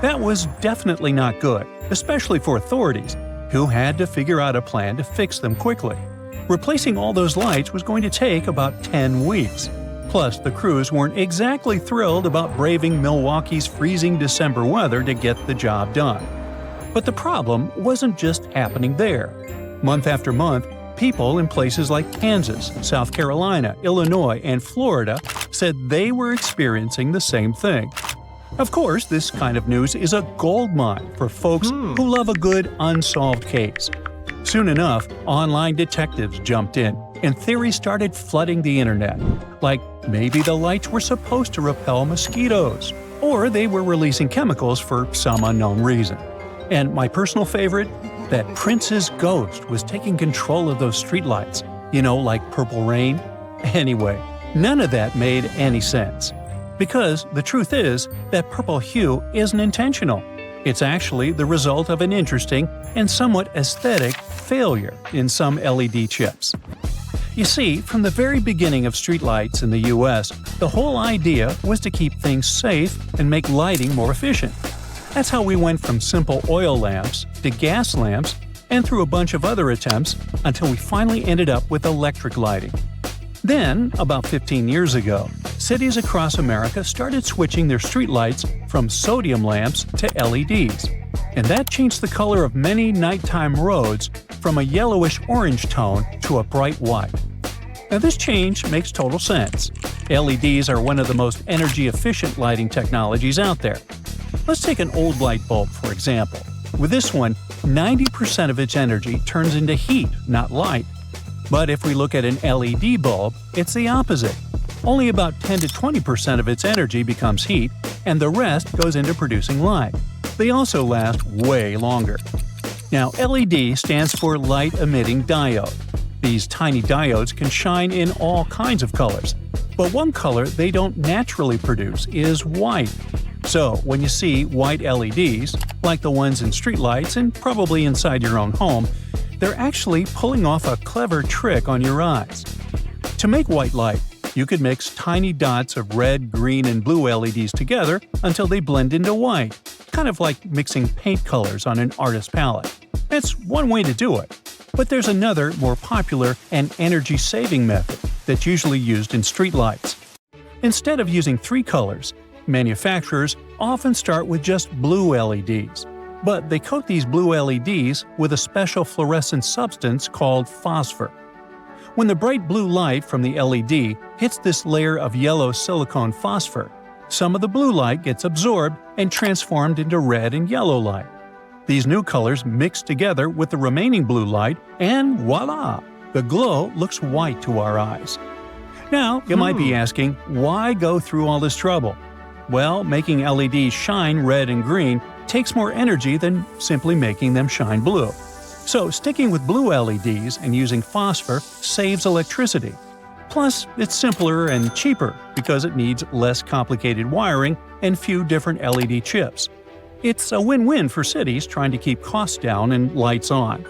That was definitely not good, especially for authorities, who had to figure out a plan to fix them quickly. Replacing all those lights was going to take about 10 weeks. Plus, the crews weren't exactly thrilled about braving Milwaukee's freezing December weather to get the job done. But the problem wasn't just happening there. Month after month, people in places like Kansas, South Carolina, Illinois, and Florida said they were experiencing the same thing. Of course, this kind of news is a goldmine for folks who love a good unsolved case. Soon enough, online detectives jumped in, and theories started flooding the internet. Like, maybe the lights were supposed to repel mosquitoes, or they were releasing chemicals for some unknown reason. And my personal favorite? That Prince's ghost was taking control of those streetlights. You know, like Purple Rain? Anyway, none of that made any sense. Because the truth is that purple hue isn't intentional. It's actually the result of an interesting and somewhat aesthetic failure in some LED chips. You see, from the very beginning of streetlights in the US, the whole idea was to keep things safe and make lighting more efficient. That's how we went from simple oil lamps to gas lamps and through a bunch of other attempts until we finally ended up with electric lighting. Then, about 15 years ago, cities across America started switching their streetlights from sodium lamps to LEDs. And that changed the color of many nighttime roads from a yellowish-orange tone to a bright white. Now this change makes total sense. LEDs are one of the most energy-efficient lighting technologies out there. Let's take an old light bulb, for example. With this one, 90% of its energy turns into heat, not light. But if we look at an LED bulb, it's the opposite. Only about 10 to 20% of its energy becomes heat, and the rest goes into producing light. They also last way longer. Now, LED stands for light-emitting diode. These tiny diodes can shine in all kinds of colors, but one color they don't naturally produce is white. So, when you see white LEDs, like the ones in streetlights and probably inside your own home, they're actually pulling off a clever trick on your eyes. To make white light, you could mix tiny dots of red, green, and blue LEDs together until they blend into white, kind of like mixing paint colors on an artist's palette. That's one way to do it. But there's another, more popular and energy-saving method that's usually used in streetlights. Instead of using 3 colors, manufacturers often start with just blue LEDs. But they coat these blue LEDs with a special fluorescent substance called phosphor. When the bright blue light from the LED hits this layer of yellow silicone phosphor, some of the blue light gets absorbed and transformed into red and yellow light. These new colors mix together with the remaining blue light, and voila! The glow looks white to our eyes. Now, you might be asking, why go through all this trouble? Well, making LEDs shine red and green takes more energy than simply making them shine blue. So sticking with blue LEDs and using phosphor saves electricity. Plus, it's simpler and cheaper because it needs less complicated wiring and few different LED chips. It's a win-win for cities trying to keep costs down and lights on.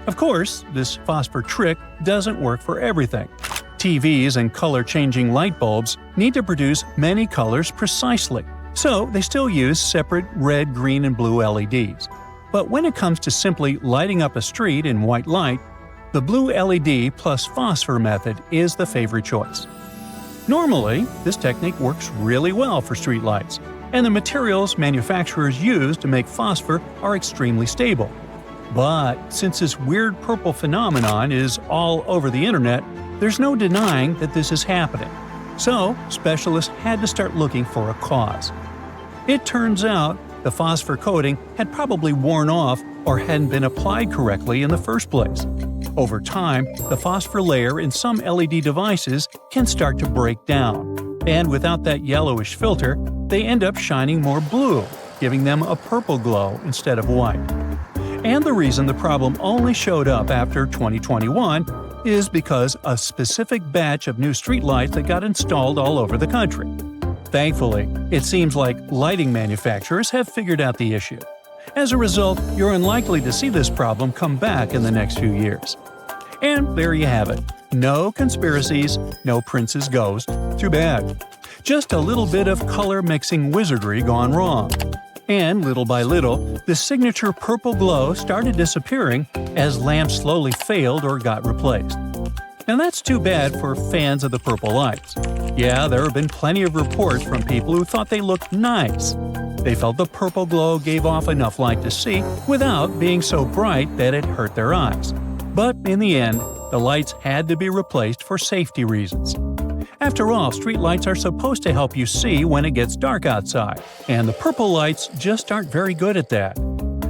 Of course, this phosphor trick doesn't work for everything. TVs and color-changing light bulbs need to produce many colors precisely, so they still use separate red, green, and blue LEDs. But when it comes to simply lighting up a street in white light, the blue LED plus phosphor method is the favorite choice. Normally, this technique works really well for streetlights, and the materials manufacturers use to make phosphor are extremely stable. But since this weird purple phenomenon is all over the internet, there's no denying that this is happening. So, specialists had to start looking for a cause. It turns out the phosphor coating had probably worn off or hadn't been applied correctly in the first place. Over time, the phosphor layer in some LED devices can start to break down, and without that yellowish filter, they end up shining more blue, giving them a purple glow instead of white. And the reason the problem only showed up after 2021 is because a specific batch of new streetlights that got installed all over the country. Thankfully, it seems like lighting manufacturers have figured out the issue. As a result, you're unlikely to see this problem come back in the next few years. And there you have it. No conspiracies, no Prince's ghost. Too bad. Just a little bit of color-mixing wizardry gone wrong. And little by little, the signature purple glow started disappearing as lamps slowly failed or got replaced. Now that's too bad for fans of the purple lights. Yeah, there have been plenty of reports from people who thought they looked nice. They felt the purple glow gave off enough light to see without being so bright that it hurt their eyes. But in the end, the lights had to be replaced for safety reasons. After all, streetlights are supposed to help you see when it gets dark outside, and the purple lights just aren't very good at that.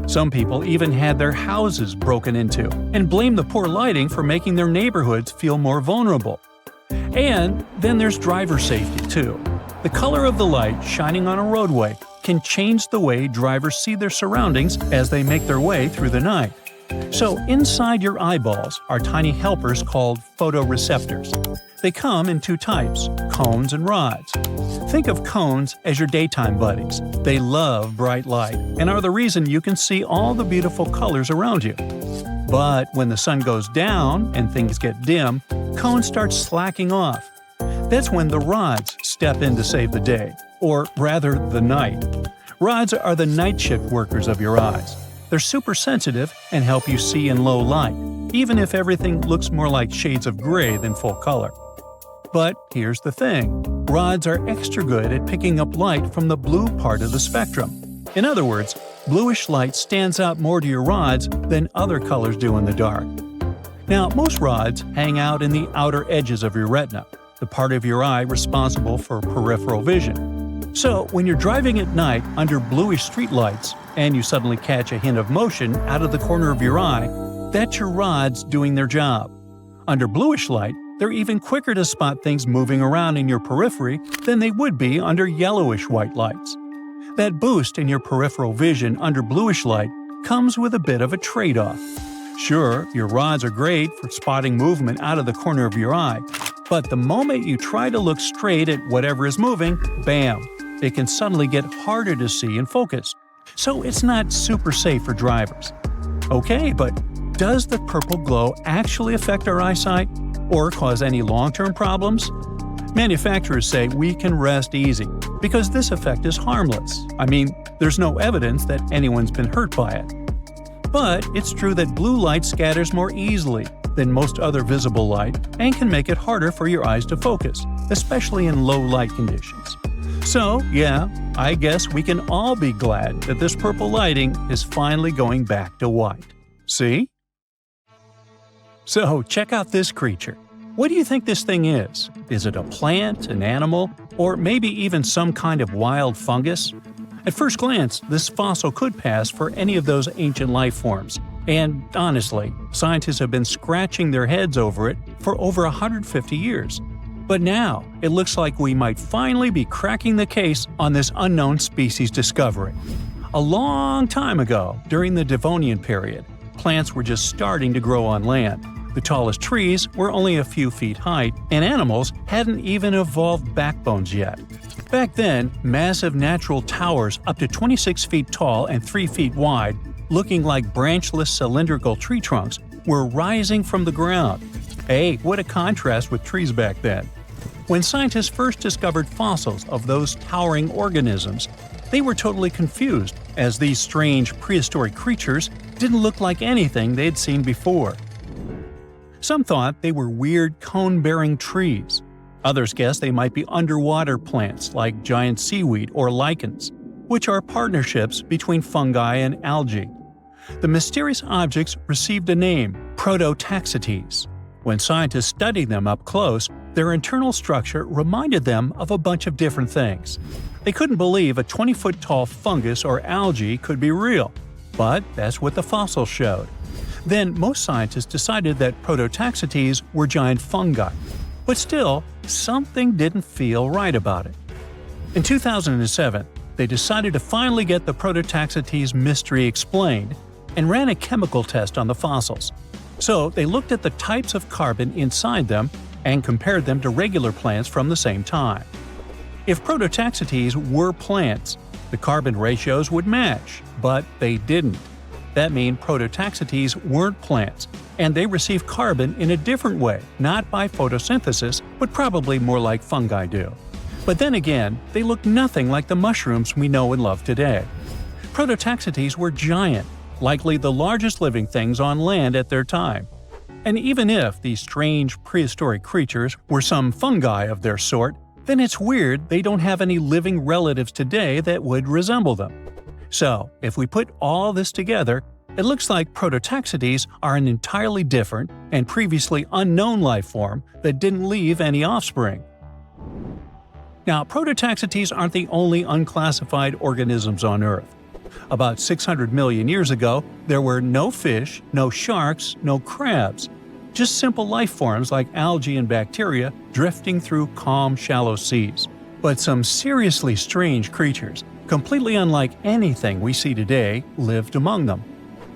Some people even had their houses broken into and blamed the poor lighting for making their neighborhoods feel more vulnerable. And then there's driver safety too. The color of the light shining on a roadway can change the way drivers see their surroundings as they make their way through the night. So inside your eyeballs are tiny helpers called photoreceptors. They come in two types, cones and rods. Think of cones as your daytime buddies. They love bright light and are the reason you can see all the beautiful colors around you. But when the sun goes down and things get dim, cones start slacking off. That's when the rods step in to save the day, or rather the night. Rods are the night shift workers of your eyes. They're super sensitive and help you see in low light, even if everything looks more like shades of gray than full color. But here's the thing, rods are extra good at picking up light from the blue part of the spectrum. In other words, bluish light stands out more to your rods than other colors do in the dark. Now, most rods hang out in the outer edges of your retina, the part of your eye responsible for peripheral vision. So, when you're driving at night under bluish streetlights and you suddenly catch a hint of motion out of the corner of your eye, that's your rods doing their job. Under bluish light, they're even quicker to spot things moving around in your periphery than they would be under yellowish white lights. That boost in your peripheral vision under bluish light comes with a bit of a trade-off. Sure, your rods are great for spotting movement out of the corner of your eye, but the moment you try to look straight at whatever is moving, bam, it can suddenly get harder to see and focus. So it's not super safe for drivers. Okay, but does the purple glow actually affect our eyesight or cause any long-term problems? Manufacturers say we can rest easy because this effect is harmless. I mean, there's no evidence that anyone's been hurt by it. But it's true that blue light scatters more easily than most other visible light and can make it harder for your eyes to focus, especially in low light conditions. So, yeah, I guess we can all be glad that this purple lighting is finally going back to white. See? So, check out this creature. What do you think this thing is? Is it a plant, an animal, or maybe even some kind of wild fungus? At first glance, this fossil could pass for any of those ancient life forms. And honestly, scientists have been scratching their heads over it for over 150 years. But now, it looks like we might finally be cracking the case on this unknown species discovery. A long time ago, during the Devonian period, plants were just starting to grow on land. The tallest trees were only a few feet high, and animals hadn't even evolved backbones yet. Back then, massive natural towers up to 26 feet tall and 3 feet wide, looking like branchless cylindrical tree trunks, were rising from the ground. Hey, what a contrast with trees back then. When scientists first discovered fossils of those towering organisms, they were totally confused, as these strange prehistoric creatures didn't look like anything they'd seen before. Some thought they were weird cone-bearing trees. Others guess they might be underwater plants like giant seaweed or lichens, which are partnerships between fungi and algae. The mysterious objects received a name, Prototaxites. When scientists studied them up close, their internal structure reminded them of a bunch of different things. They couldn't believe a 20-foot-tall fungus or algae could be real, but that's what the fossils showed. Then most scientists decided that Prototaxites were giant fungi. But still, something didn't feel right about it. In 2007, they decided to finally get the Prototaxites mystery explained and ran a chemical test on the fossils. So they looked at the types of carbon inside them and compared them to regular plants from the same time. If Prototaxites were plants, the carbon ratios would match, but they didn't. That means Prototaxites weren't plants, and they receive carbon in a different way, not by photosynthesis, but probably more like fungi do. But then again, they look nothing like the mushrooms we know and love today. Prototaxites were giant, likely the largest living things on land at their time. And even if these strange prehistoric creatures were some fungi of their sort, then it's weird they don't have any living relatives today that would resemble them. So, if we put all this together, it looks like Prototaxites are an entirely different and previously unknown life form that didn't leave any offspring. Now, Prototaxites aren't the only unclassified organisms on Earth. About 600 million years ago, there were no fish, no sharks, no crabs. Just simple life forms like algae and bacteria drifting through calm, shallow seas. But some seriously strange creatures, completely unlike anything we see today, lived among them.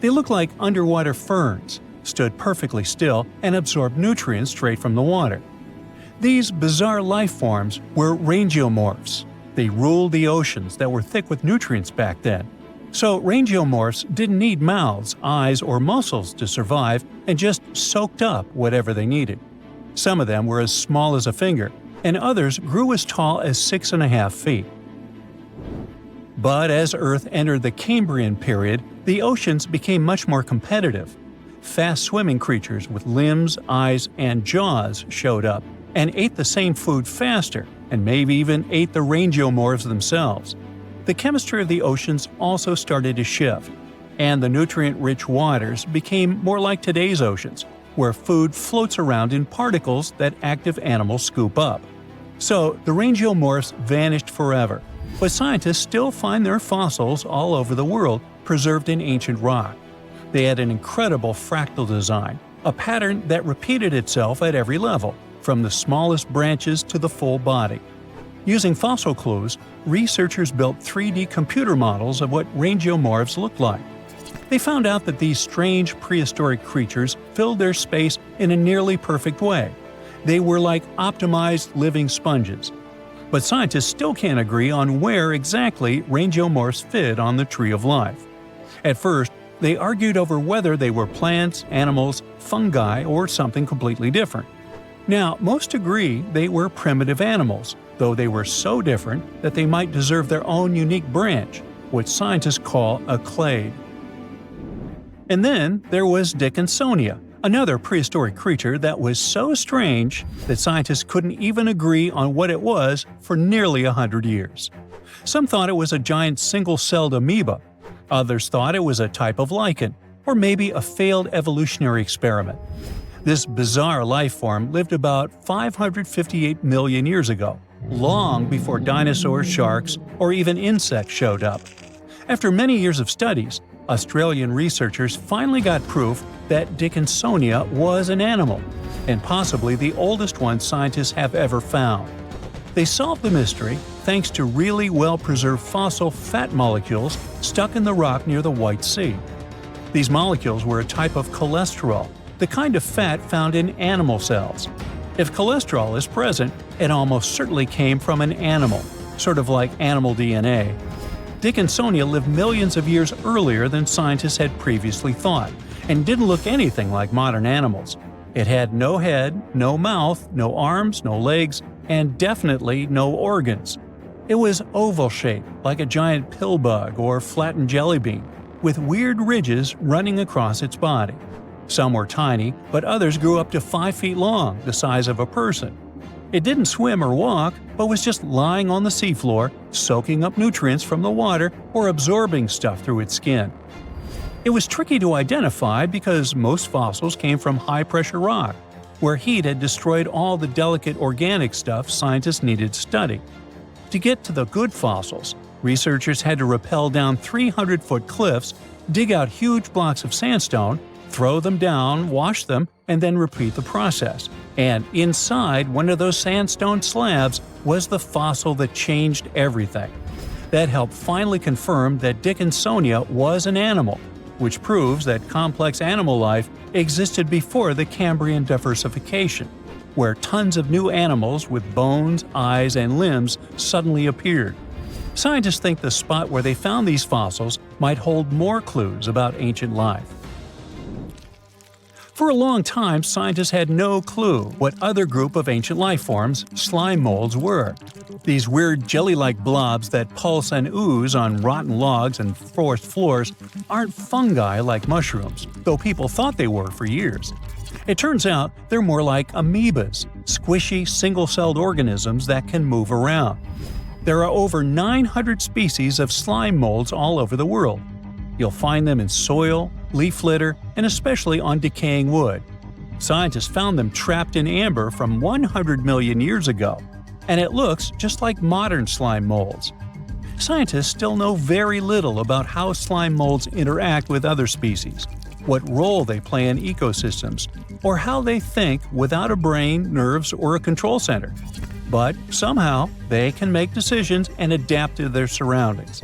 They looked like underwater ferns, stood perfectly still, and absorbed nutrients straight from the water. These bizarre life forms were rangeomorphs. They ruled the oceans that were thick with nutrients back then. So rangeomorphs didn't need mouths, eyes, or muscles to survive and just soaked up whatever they needed. Some of them were as small as a finger, and others grew as tall as 6.5 feet. But as Earth entered the Cambrian period, the oceans became much more competitive. Fast-swimming creatures with limbs, eyes, and jaws showed up and ate the same food faster, and maybe even ate the rangeomorphs themselves. The chemistry of the oceans also started to shift, and the nutrient-rich waters became more like today's oceans, where food floats around in particles that active animals scoop up. So the rangeomorphs vanished forever, but scientists still find their fossils all over the world, preserved in ancient rock. They had an incredible fractal design, a pattern that repeated itself at every level, from the smallest branches to the full body. Using fossil clues, researchers built 3D computer models of what rangeomorphs looked like. They found out that these strange prehistoric creatures filled their space in a nearly perfect way. They were like optimized living sponges. But scientists still can't agree on where exactly rangeomorphs fit on the tree of life. At first, they argued over whether they were plants, animals, fungi, or something completely different. Now, most agree they were primitive animals, though they were so different that they might deserve their own unique branch, what scientists call a clade. And then there was Dickinsonia, another prehistoric creature that was so strange that scientists couldn't even agree on what it was for nearly 100 years. Some thought it was a giant single-celled amoeba. Others thought it was a type of lichen, or maybe a failed evolutionary experiment. This bizarre life form lived about 558 million years ago, long before dinosaurs, sharks, or even insects showed up. After many years of studies, Australian researchers finally got proof that Dickinsonia was an animal, and possibly the oldest one scientists have ever found. They solved the mystery thanks to really well-preserved fossil fat molecules stuck in the rock near the White Sea. These molecules were a type of cholesterol, the kind of fat found in animal cells. If cholesterol is present, it almost certainly came from an animal, sort of like animal DNA. Dickinsonia lived millions of years earlier than scientists had previously thought, and didn't look anything like modern animals. It had no head, no mouth, no arms, no legs, and definitely no organs. It was oval-shaped, like a giant pill bug or flattened jelly bean, with weird ridges running across its body. Some were tiny, but others grew up to 5 feet long, the size of a person. It didn't swim or walk, but was just lying on the seafloor, soaking up nutrients from the water or absorbing stuff through its skin. It was tricky to identify because most fossils came from high-pressure rock, where heat had destroyed all the delicate organic stuff scientists needed to study. To get to the good fossils, researchers had to rappel down 300-foot cliffs, dig out huge blocks of sandstone, throw them down, wash them, and then repeat the process. And inside one of those sandstone slabs was the fossil that changed everything. That helped finally confirm that Dickinsonia was an animal, which proves that complex animal life existed before the Cambrian diversification, where tons of new animals with bones, eyes, and limbs suddenly appeared. Scientists think the spot where they found these fossils might hold more clues about ancient life. For a long time, scientists had no clue what other group of ancient life forms, slime molds, were. These weird jelly-like blobs that pulse and ooze on rotten logs and forest floors aren't fungi like mushrooms, though people thought they were for years. It turns out they're more like amoebas, squishy, single-celled organisms that can move around. There are over 900 species of slime molds all over the world. You'll find them in soil, leaf litter, and especially on decaying wood. Scientists found them trapped in amber from 100 million years ago, and it looks just like modern slime molds. Scientists still know very little about how slime molds interact with other species, what role they play in ecosystems, or how they think without a brain, nerves, or a control center. But somehow, they can make decisions and adapt to their surroundings.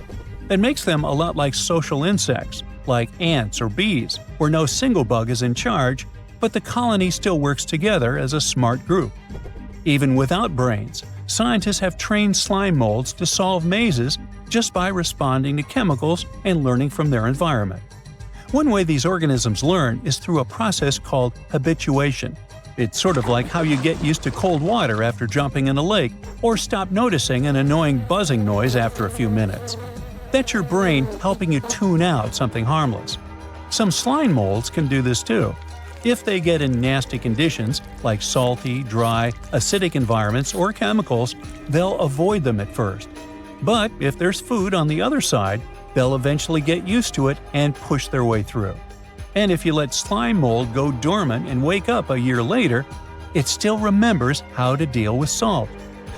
It makes them a lot like social insects, like ants or bees, where no single bug is in charge, but the colony still works together as a smart group. Even without brains, scientists have trained slime molds to solve mazes just by responding to chemicals and learning from their environment. One way these organisms learn is through a process called habituation. It's sort of like how you get used to cold water after jumping in a lake, or stop noticing an annoying buzzing noise after a few minutes. That's your brain helping you tune out something harmless. Some slime molds can do this too. If they get in nasty conditions, like salty, dry, acidic environments or chemicals, they'll avoid them at first. But if there's food on the other side, they'll eventually get used to it and push their way through. And if you let slime mold go dormant and wake up a year later, it still remembers how to deal with salt.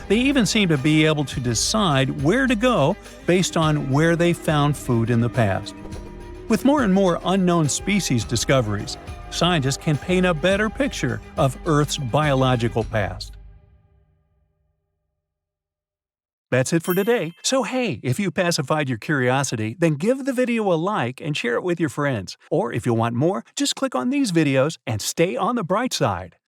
They even seem to be able to decide where to go based on where they found food in the past. With more and more unknown species discoveries, scientists can paint a better picture of Earth's biological past. That's it for today. So hey, if you pacified your curiosity, then give the video a like and share it with your friends. Or if you want more, just click on these videos and stay on the bright side.